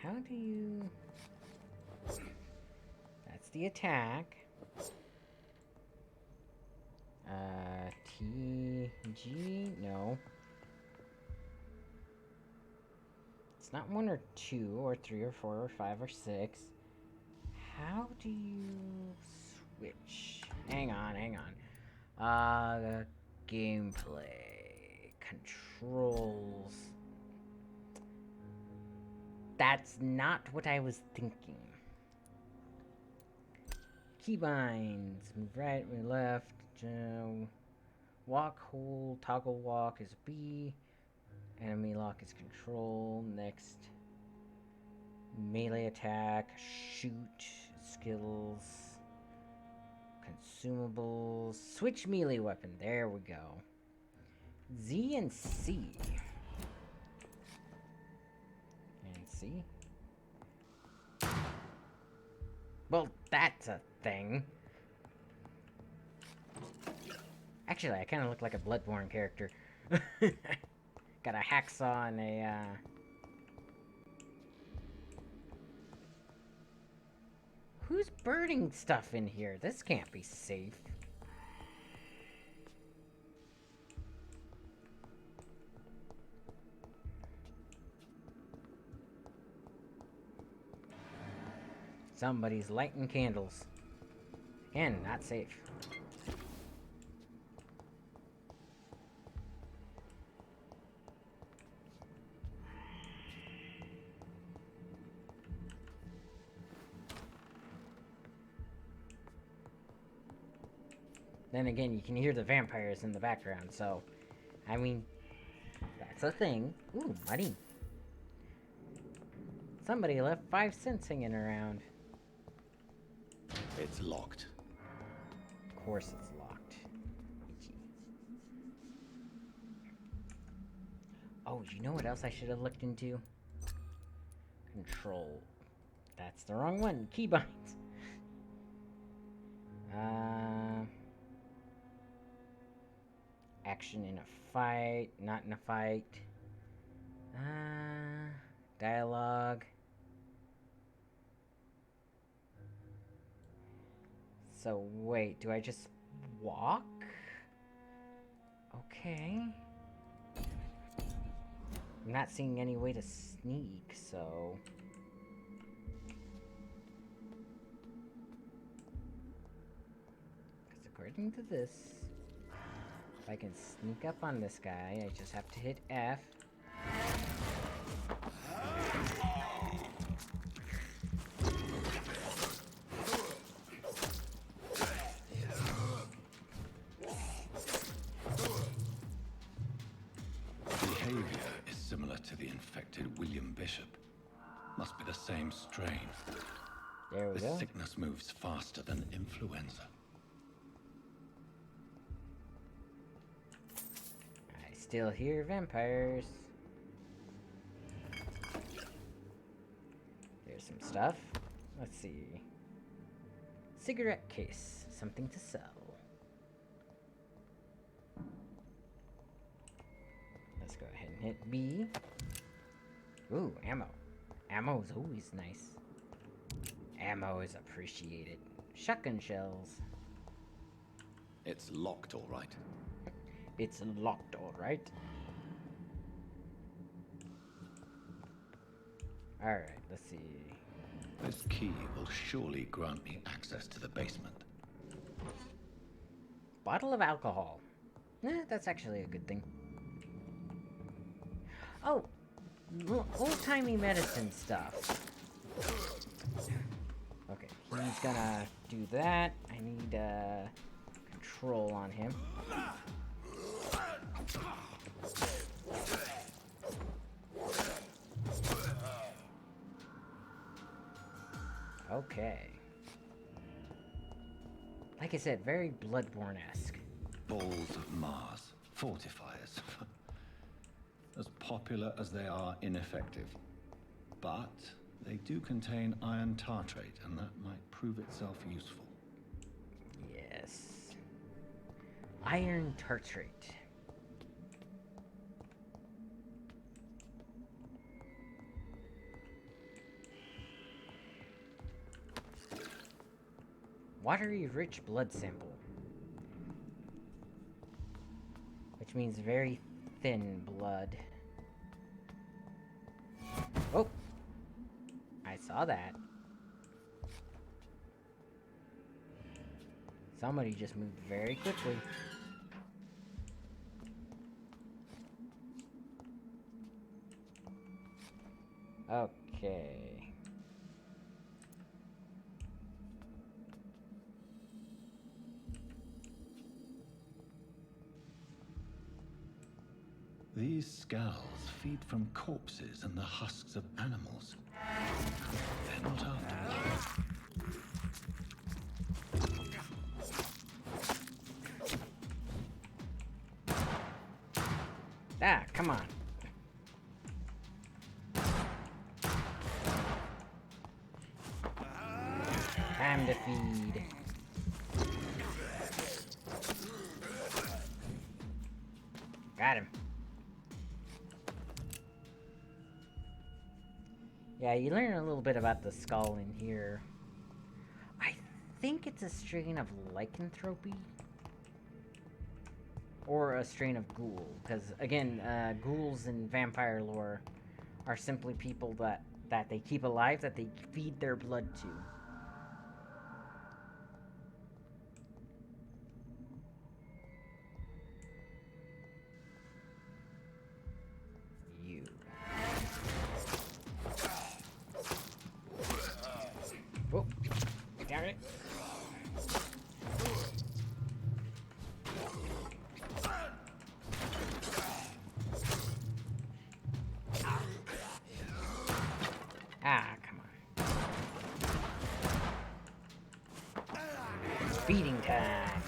how do you... that's the attack. TG? No. It's not 1 or 2 or 3 or 4 or 5 or 6. How do you switch? Hang on. Gameplay. Controls. That's not what I was thinking. Keybinds. Move right, move left. Walk, hold, toggle walk is B. Enemy lock is control. Next. Melee attack. Shoot. Skills. Consumables. Switch melee weapon. There we go. Z and C. And C. Well, that's a thing. Actually, I kind of look like a Bloodborne character. got a hacksaw and a, Who's burning stuff in here? This can't be safe. Somebody's lighting candles. Again, not safe. Then again, you can hear the vampires in the background, so... I mean, that's a thing. Ooh, money. Somebody left 5 cents hanging around. It's locked. Of course it's locked. Oh, you know what else I should have looked into? Control. That's the wrong one. Keybinds. Action in a fight, not in a fight. Dialogue. So wait, do I just walk? Okay. I'm not seeing any way to sneak, so... Because according to this, if I can sneak up on this guy, I just have to hit F. Behavior is similar to the infected William Bishop. Must be the same strain. There we go. The sickness moves faster than influenza. I still hear vampires. There's some stuff. Let's see. Cigarette case. Something to sell. Let's go ahead and hit B. Ooh, ammo. Ammo is always nice. Ammo is appreciated. Shotgun shells. It's locked, all right. It's locked, all right. Alright, let's see. This key will surely grant me access to the basement. Bottle of alcohol. That's actually a good thing. Oh, old-timey medicine stuff. Okay, he's gonna do that. I need control on him. Okay. Like I said, very Bloodborne-esque. Balls of Mars, fortifiers. As popular as they are ineffective. But they do contain iron tartrate, and that might prove itself useful. Yes. Iron tartrate. Watery rich blood sample. Which means very thin blood. Oh! I saw that. Somebody just moved very quickly. Okay. These skulls feed from corpses and the husks of animals. They're not after me. Ah, come on. Time to feed. Got him. Yeah, you learn a little bit about the skull in here. I think it's a strain of lycanthropy. Or a strain of ghoul. Because, again, ghouls in vampire lore are simply people that they keep alive, that they feed their blood to. You. Oh, damn it. Ah, come on. Feeding time.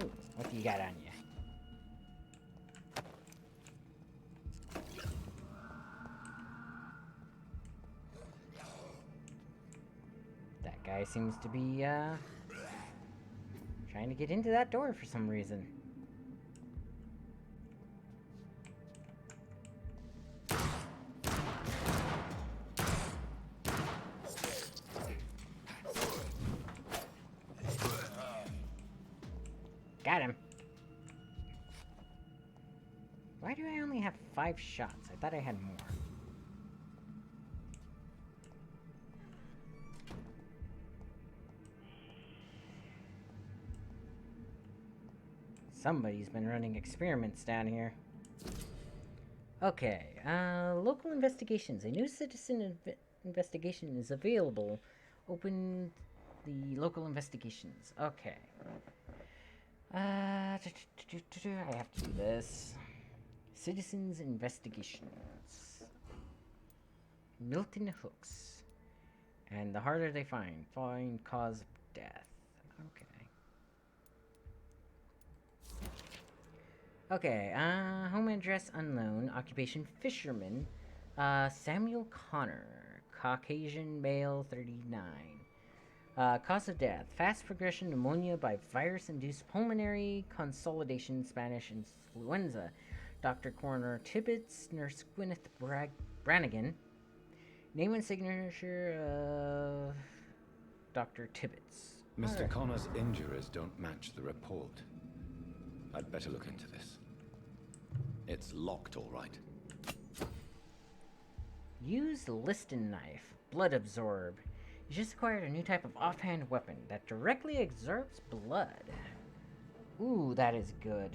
Ooh, what do you got on you? That guy seems to be, trying to get into that door for some reason. Got him. Why do I only have 5 shots? I thought I had more. Somebody's been running experiments down here. Okay, local investigations. A new citizen investigation is available. Open the local investigations. Okay. I have to do this. Citizens investigations. Milton Hooks. And the harder they find cause of death. Okay. Okay, home address unknown, occupation fisherman, Samuel Connor, Caucasian male, 39. Cause of death, fast progression pneumonia by virus-induced pulmonary consolidation, Spanish influenza. Dr. Coroner Tibbetts, Nurse Gwyneth Brannigan. Name and signature of Dr. Tibbetts. Mr. Right. Connor's injuries don't match the report. I'd better look into this. It's locked, all right. Use Liston knife. Blood absorb. You just acquired a new type of offhand weapon that directly absorbs blood. Ooh, that is good.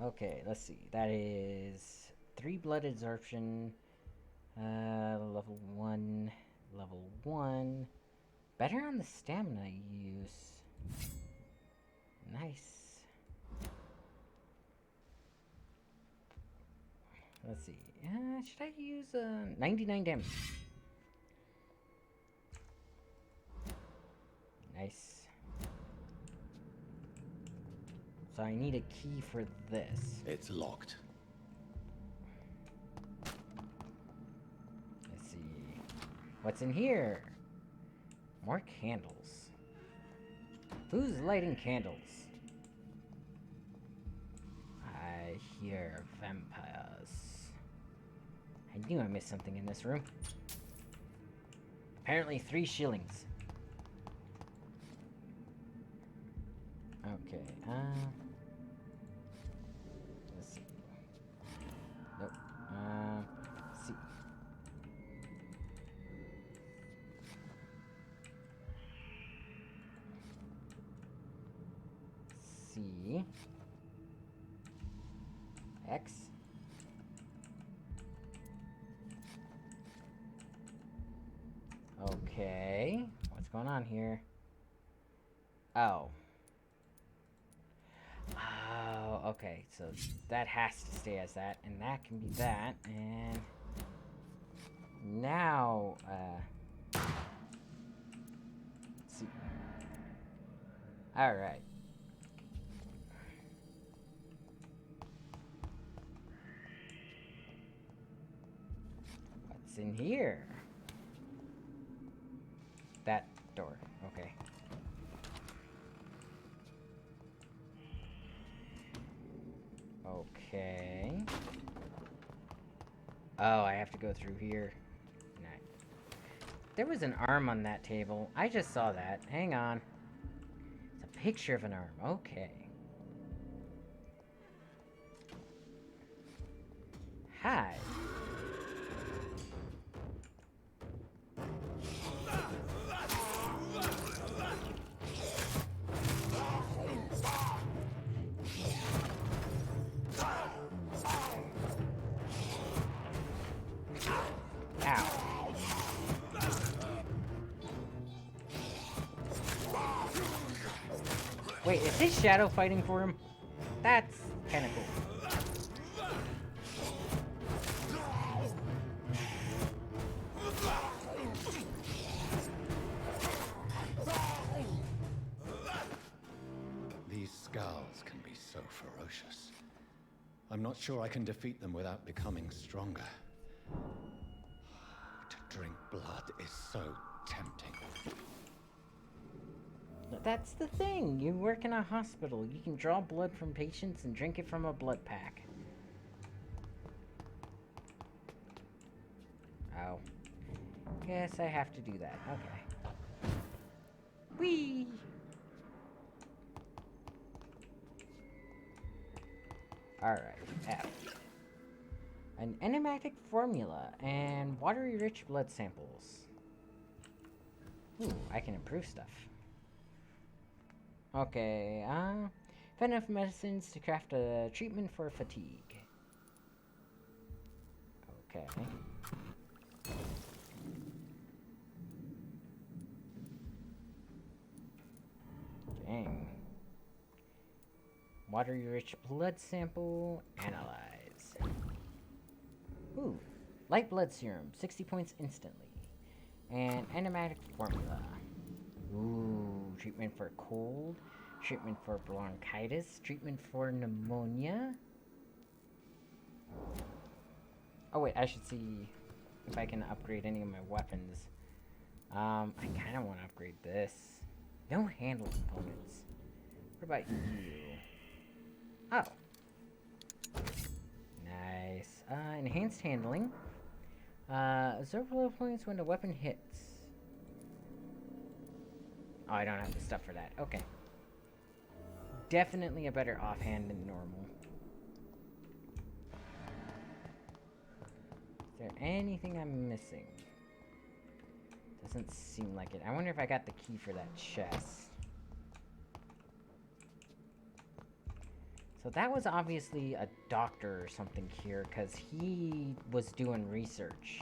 Okay, let's see. That is 3 blood absorption. Level 1. Level 1. Better on the stamina use. Nice. Let's see. Should I use 99 damage? Nice. So I need a key for this. It's locked. Let's see. What's in here? More candles. Who's lighting candles? I hear vampires. I knew I missed something in this room. Apparently 3 shillings. Okay, let's see. Nope. Let's see. C. X. Okay. What's going on here? Oh. Oh, okay. So that has to stay as that, and that can be that, and now, let's see. Alright. What's in here? That door. Okay. Okay. Oh, I have to go through here. Nice. There was an arm on that table. I just saw that. Hang on. It's a picture of an arm. Okay. Hi. Ow. Wait, is his shadow fighting for him? That's kind of cool. These skulls can be so ferocious. I'm not sure I can defeat them without becoming stronger. To drink blood is so tempting. That's the thing. You work in a hospital. You can draw blood from patients and drink it from a blood pack. Oh. Guess I have to do that. Okay. Whee! Alright, F. An enigmatic formula and watery-rich blood samples. Ooh, I can improve stuff. Okay, found enough medicines to craft a treatment for fatigue. Okay. Dang. Watery-rich blood sample, analyze. Ooh, light blood serum, 60 points instantly. And enigmatic formula. Ooh, treatment for cold, treatment for bronchitis, treatment for pneumonia. Oh wait, I should see if I can upgrade any of my weapons. I kind of want to upgrade this. No handle components. What about you? Oh. Nice. Enhanced handling. Absorb blow points when the weapon hits. Oh, I don't have the stuff for that. Okay. Definitely a better offhand than normal. Is there anything I'm missing? Doesn't seem like it. I wonder if I got the key for that chest. So that was obviously a doctor or something here, because he was doing research.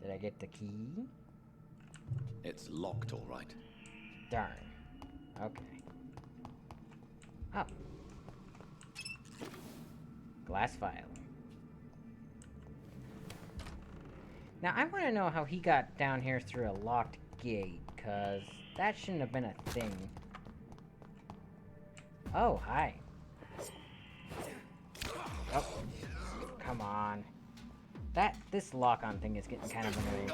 Did I get the key? It's locked, all right. Darn. Okay. Oh. Glass vial. Now, I want to know how he got down here through a locked gate, because that shouldn't have been a thing. Oh, hi. Oh. Come on. This lock-on thing is getting kind of annoying.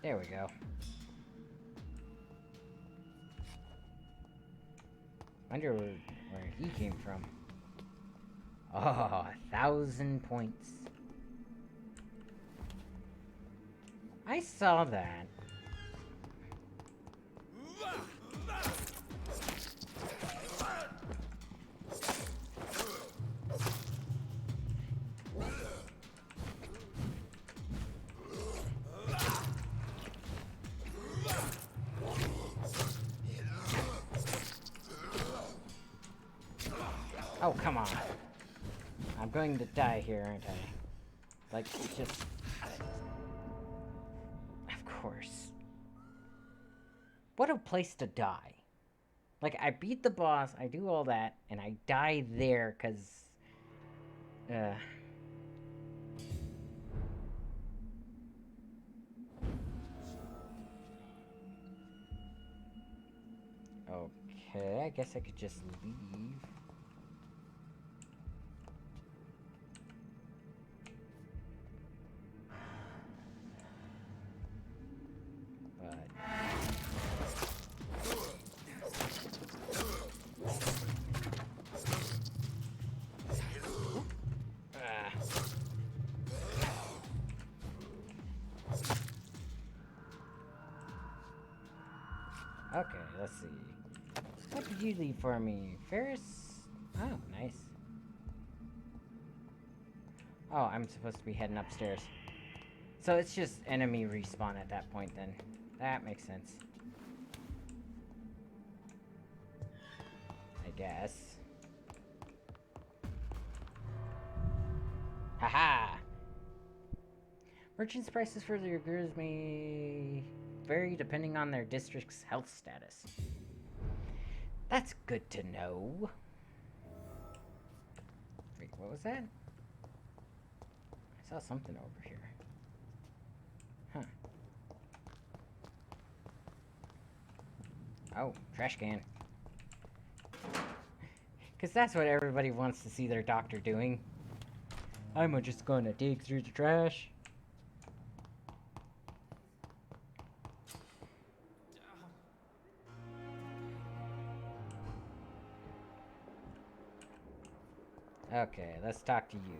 There we go. Wonder where he came from. Oh, 1,000 points. I saw that. Oh, come on. I'm going to die here, aren't I? Like, just... Of course. What a place to die. Like, I beat the boss, I do all that, and I die there because Okay, I guess I could just leave. But okay, let's see. What did you leave for me? Ferris? Oh, nice. Oh, I'm supposed to be heading upstairs. So it's just enemy respawn at that point then. That makes sense. I guess. Haha! Merchants' prices for their goods may vary depending on their district's health status. That's good to know. Wait, what was that? I saw something over here. Huh. Oh, trash can. Because that's what everybody wants to see their doctor doing. I'm just gonna dig through the trash. Okay, let's talk to you.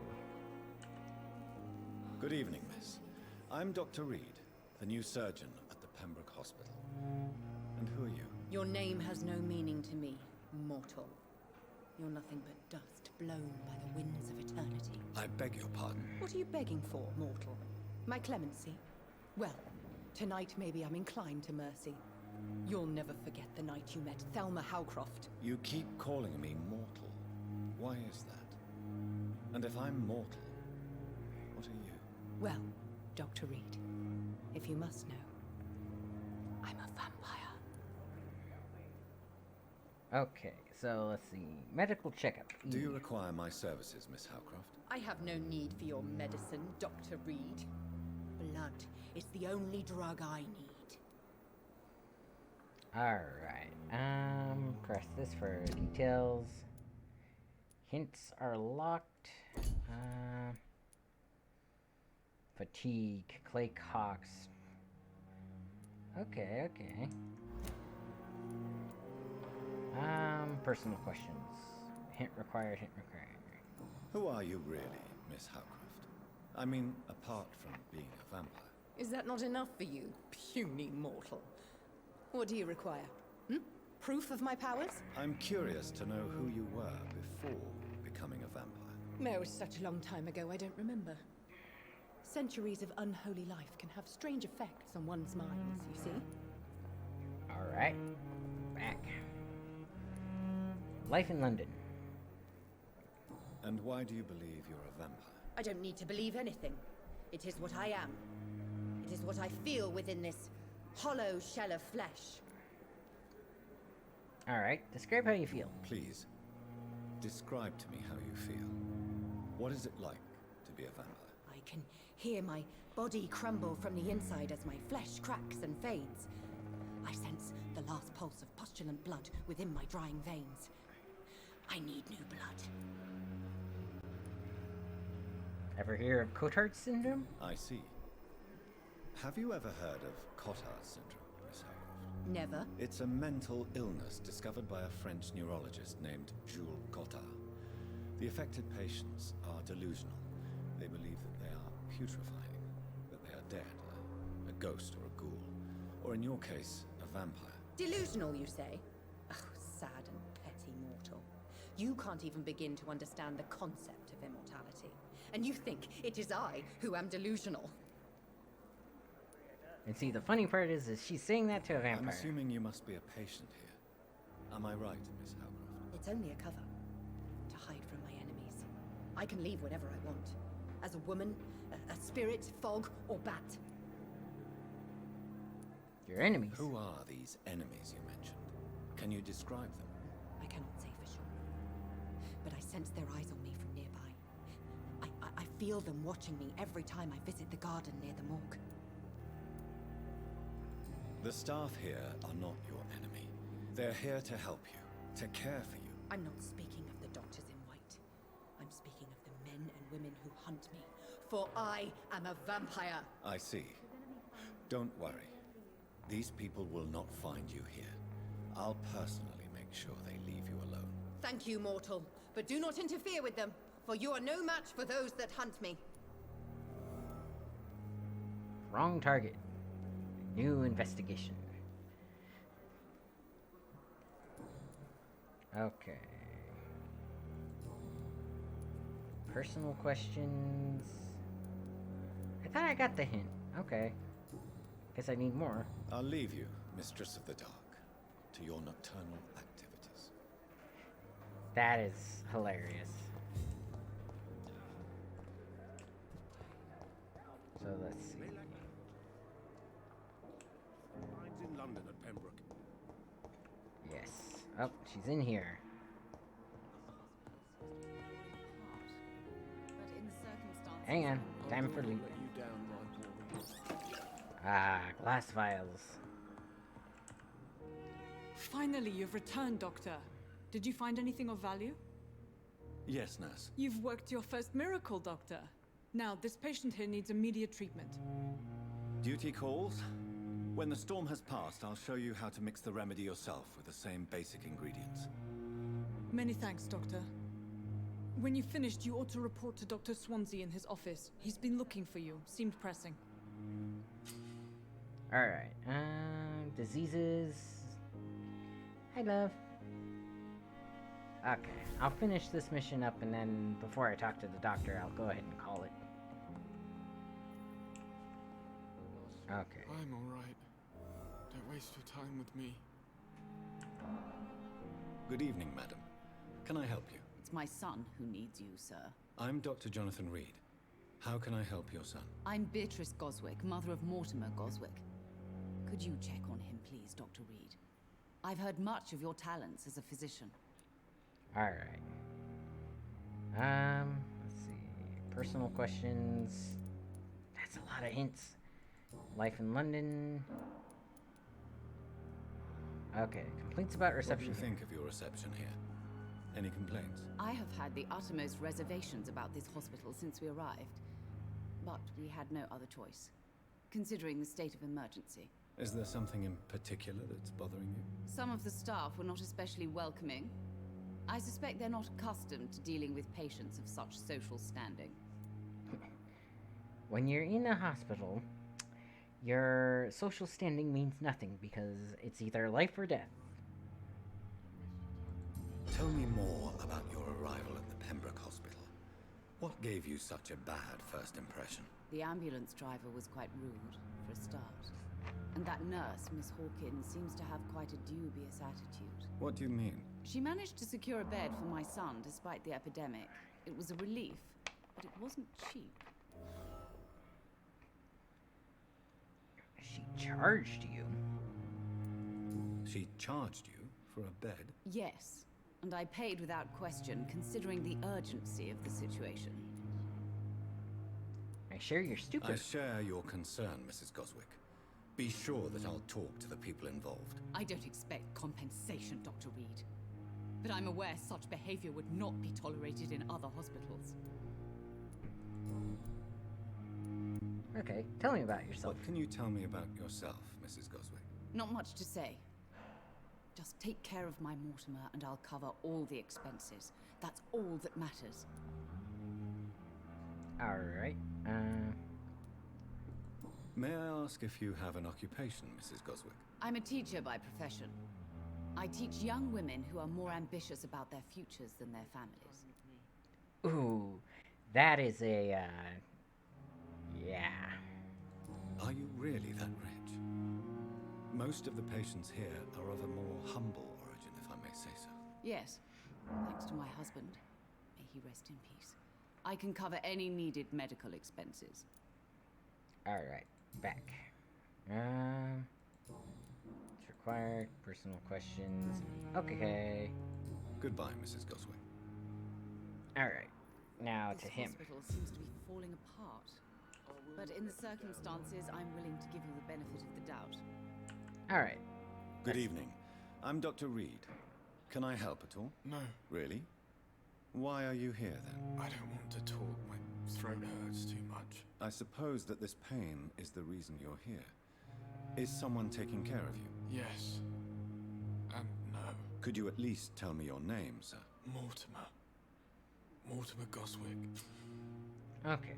Good evening, miss. I'm Dr. Reed, the new surgeon at the Pembroke Hospital. And who are you? Your name has no meaning to me, mortal. You're nothing but dust blown by the winds of eternity. I beg your pardon. What are you begging for, mortal? My clemency? Well, tonight maybe I'm inclined to mercy. You'll never forget the night you met Thelma Howcroft. You keep calling me mortal. Why is that? And if I'm mortal, what are you? Well, Dr. Reed, if you must know, I'm a vampire. Okay, so let's see. Medical checkup. Do you require my services, Miss Howcroft? I have no need for your medicine, Dr. Reed. Blood is the only drug I need. Alright, press this for details. Hints are locked. Fatigue, clay cocks. Okay. Personal questions. Hint required. Who are you really, Miss Howcroft? I mean, apart from being a vampire. Is that not enough for you, puny mortal? What do you require? Proof of my powers? I'm curious to know who you were before becoming a vampire. No, it's such a long time ago, I don't remember. Centuries of unholy life can have strange effects on one's minds, you see? Alright. Back. Life in London. And why do you believe you're a vampire? I don't need to believe anything. It is what I am. It is what I feel within this hollow shell of flesh. Alright, describe how you feel. Please, describe to me how you feel. What is it like to be a vampire? I can hear my body crumble from the inside as my flesh cracks and fades. I sense the last pulse of postulant blood within my drying veins. I need new blood. Ever hear of Cotard syndrome? I see. Have you ever heard of Cotard syndrome, Miss Howcroft? Never. It's a mental illness discovered by a French neurologist named Jules Cotard. The affected patients are delusional. They believe that they are putrefying, that they are dead, a ghost or a ghoul, or in your case, a vampire. Delusional, you say? Oh, sad and petty mortal. You can't even begin to understand the concept of immortality. And you think it is I who am delusional. And see, the funny part is she's saying that to a vampire. I'm assuming you must be a patient here. Am I right, Miss Howcroft? It's only a cover. To hide from my enemies. I can leave whatever I want. As a woman, a spirit, fog, or bat. Your enemies? Who are these enemies you mentioned? Can you describe them? I cannot say for sure. But I sense their eyes on me from nearby. feel them watching me every time I visit the garden near the morgue. The staff here are not your enemy. They're here to help you, to care for you. I'm not speaking of the doctors in white. I'm speaking of the men and women who hunt me. For I am a vampire. I see. Don't worry. These people will not find you here. I'll personally make sure they leave you alone. Thank you, mortal. But do not interfere with them, for you are no match for those that hunt me. Wrong target. New investigation. Okay. Personal questions. I thought I got the hint. Okay. Guess I need more. I'll leave you, Mistress of the Dark, to your nocturnal activities. That is hilarious. So let's see. Mine's in London at Pembroke. Yes. Oh, she's in here. Hang on. Time for loot. Ah, glass vials. Finally, you've returned, Doctor. Did you find anything of value? Yes, nurse. You've worked your first miracle, Doctor. Now, this patient here needs immediate treatment. Duty calls. When the storm has passed, I'll show you how to mix the remedy yourself with the same basic ingredients. Many thanks, Doctor. When you've finished, you ought to report to Dr. Swansea in his office. He's been looking for you. Seemed pressing. Alright. Diseases. Hi, love. Okay. I'll finish this mission up, and then before I talk to the doctor, I'll go ahead and call it. Okay. I'm alright. Don't waste your time with me. Good evening, madam. Can I help you? It's my son who needs you, sir. I'm Dr. Jonathan Reed. How can I help your son? I'm Beatrice Goswick, mother of Mortimer Goswick. Could you check on him, please, Dr. Reed? I've heard much of your talents as a physician. Alright. Let's see. Personal questions. That's a lot of hints. Life in London. Okay. Complaints about reception. What do you think of your reception here? Any complaints? I have had the uttermost reservations about this hospital since we arrived. But we had no other choice, considering the state of emergency. Is there something in particular that's bothering you? Some of the staff were not especially welcoming. I suspect they're not accustomed to dealing with patients of such social standing. When you're in a hospital, your social standing means nothing because it's either life or death. Tell me more about your arrival at the Pembroke Hospital. What gave you such a bad first impression? The ambulance driver was quite rude, for a start. And that nurse, Miss Hawkins, seems to have quite a dubious attitude. What do you mean? She managed to secure a bed for my son despite the epidemic. It was a relief, but it wasn't cheap. She charged you? She charged you for a bed? Yes, and I paid without question, considering the urgency of the situation. I share your stupid. I share your concern, Mrs. Goswick. Be sure that I'll talk to the people involved. I don't expect compensation, Dr. Reed. But I'm aware such behavior would not be tolerated in other hospitals. Okay, tell me about yourself. What can you tell me about yourself, Mrs. Goswick? Not much to say. Just take care of my Mortimer and I'll cover all the expenses. That's all that matters. Alright, May I ask if you have an occupation, Mrs. Goswick? I'm a teacher by profession. I teach young women who are more ambitious about their futures than their families. Ooh, that is a, yeah. Are you really that rich? Most of the patients here are of a more humble origin, if I may say so. Yes, thanks to my husband. May he rest in peace. I can cover any needed medical expenses. Alright, back. It's required. Personal questions. Okay. Goodbye, Mrs. Goswick. Alright. now This to him. hospital seems to be falling apart. But in the circumstances, I'm willing to give you the benefit of the doubt. All right. Good evening. I'm Dr. Reed. Can I help at all? No. Really? Why are you here then? I don't want to talk. My throat hurts too much. I suppose that this pain is the reason you're here. Is someone taking care of you? Yes. And no. Could you at least tell me your name, sir? Mortimer. Mortimer Goswick. Okay.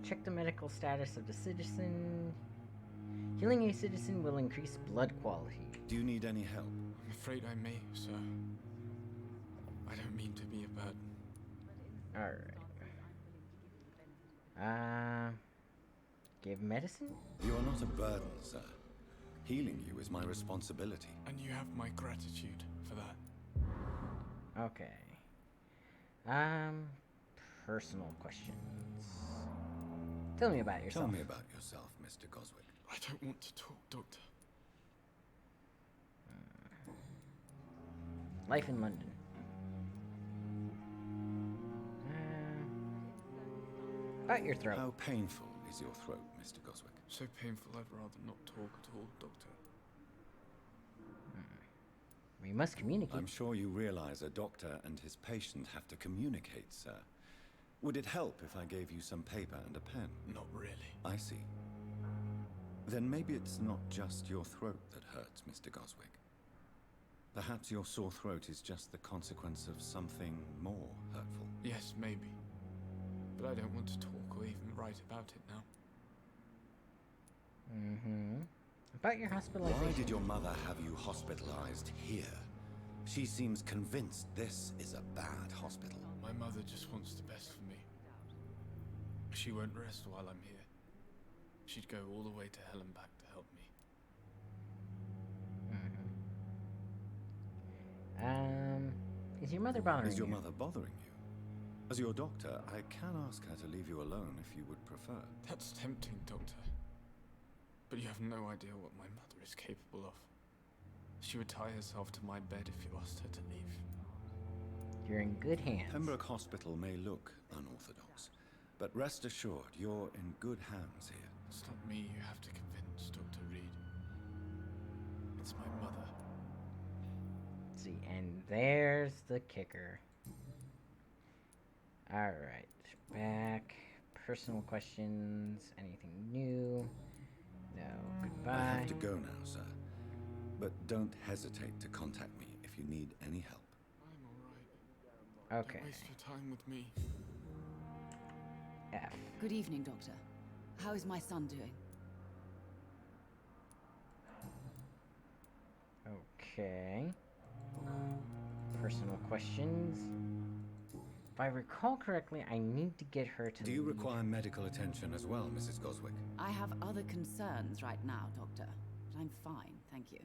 Check the medical status of the citizen. Healing a citizen will increase blood quality. Do you need any help? I'm afraid I may, sir. I don't mean to be a burden. Alright. Give medicine? You are not a burden, sir. Healing you is my responsibility. And you have my gratitude for that. Okay. Personal questions. Tell me about yourself. Tell me about yourself, Mr. Goswick. I don't want to talk, Doctor. Life in London. About your throat. How painful is your throat, Mr. Goswick? So painful I'd rather not talk at all, Doctor. We must communicate. I'm sure you realize a doctor and his patient have to communicate, sir. Would it help if I gave you some paper and a pen? Not really. I see. Then maybe it's not just your throat that hurts, Mr. Goswick. Perhaps your sore throat is just the consequence of something more hurtful. Yes, maybe. But I don't want to talk or even write about it now. About your hospitalization. Why did your mother have you hospitalized here? She seems convinced this is a bad hospital. My mother just wants the best for me. She won't rest while I'm here. She'd go all the way to hell and back to help me. Is your mother bothering you? Is your mother bothering you? As your doctor, I can ask her to leave you alone if you would prefer. That's tempting, Doctor. But you have no idea what my mother is capable of. She would tie herself to my bed if you asked her to leave. You're in good hands. Pembroke Hospital may look unorthodox, but rest assured, you're in good hands here. It's not me you have to convince, Dr. Reed. It's my mother. See, and there's the kicker. Alright, back. Personal questions. Anything new? No, goodbye. I have to go now, sir. But don't hesitate to contact me if you need any help. I'm alright. Okay. Don't waste your time with me. F. Good evening, Doctor. How is my son doing? Okay. Personal questions. If I recall correctly, I need to get her to Do you require medical attention as well, Mrs. Goswick? I have other concerns right now, Doctor. But I'm fine, thank you.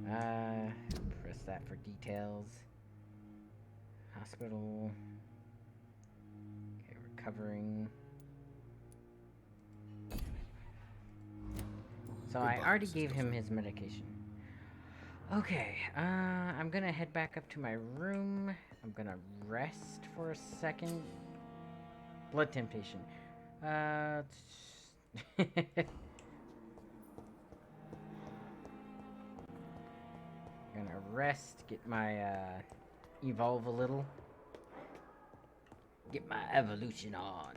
Yeah. Press that for details. Hospital. Okay, recovering. So I already gave him his medication. Okay, I'm gonna head back up to my room. I'm gonna rest for a second. Blood temptation. Gonna rest, get my, evolve a little. Get my evolution on.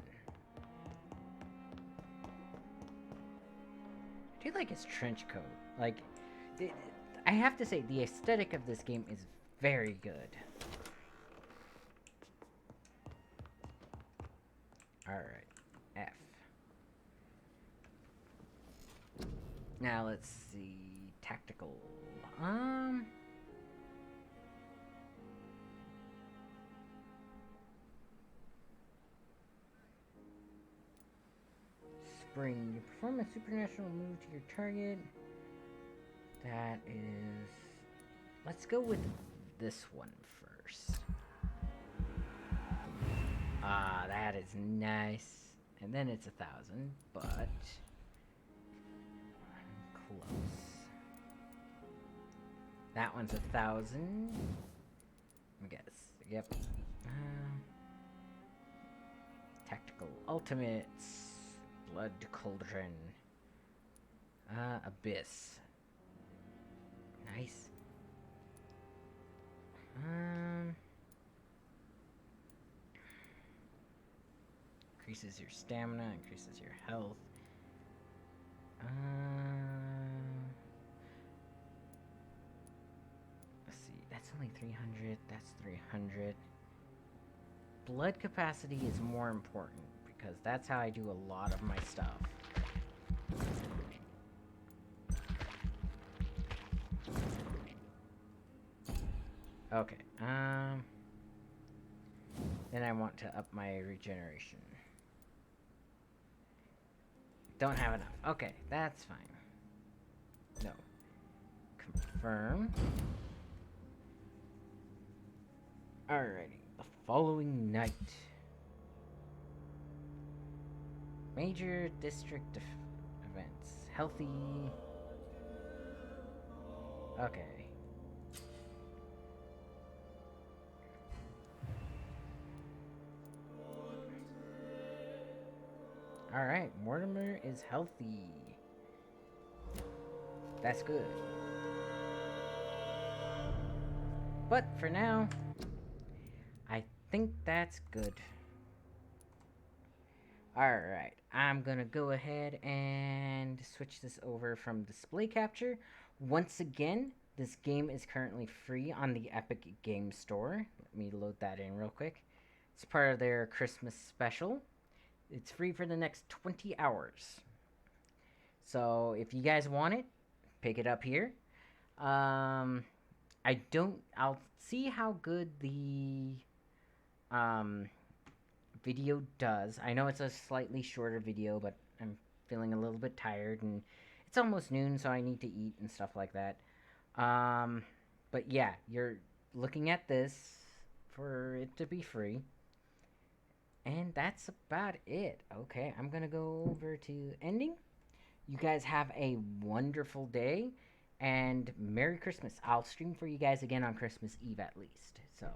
I do like his trench coat. Like, I have to say, the aesthetic of this game is very good. Alright, F. Now let's see, tactical. Spring. You perform a supernatural move to your target. That is... Let's go with this one first. Ah, that is nice. And then it's 1,000, but... close. That one's 1,000. I guess. Yep. Tactical Ultimates. Blood Cauldron. Abyss. Nice. Increases your stamina, increases your health. Let's see, that's only 300, that's 300. Blood capacity is more important because that's how I do a lot of my stuff. Okay, then I want to up my regeneration. Don't have enough. Okay, that's fine. No. Confirm. Alrighty. The following night. Major district events. Healthy. Okay. Alright, Mortimer is healthy. That's good. But for now, I think that's good. Alright, I'm gonna go ahead and switch this over from display capture. Once again, this game is currently free on the Epic Game Store. Let me load that in real quick. It's part of their Christmas special. It's free for the next 20 hours. So if you guys want it, pick it up here. I'll see how good the video does. I know it's a slightly shorter video, but I'm feeling a little bit tired and it's almost noon, so I need to eat and stuff like that. But yeah, you're looking at this for it to be free. And that's about it. Okay, I'm gonna go over to ending. You guys have a wonderful day, and Merry Christmas. I'll stream for you guys again on Christmas Eve at least. So.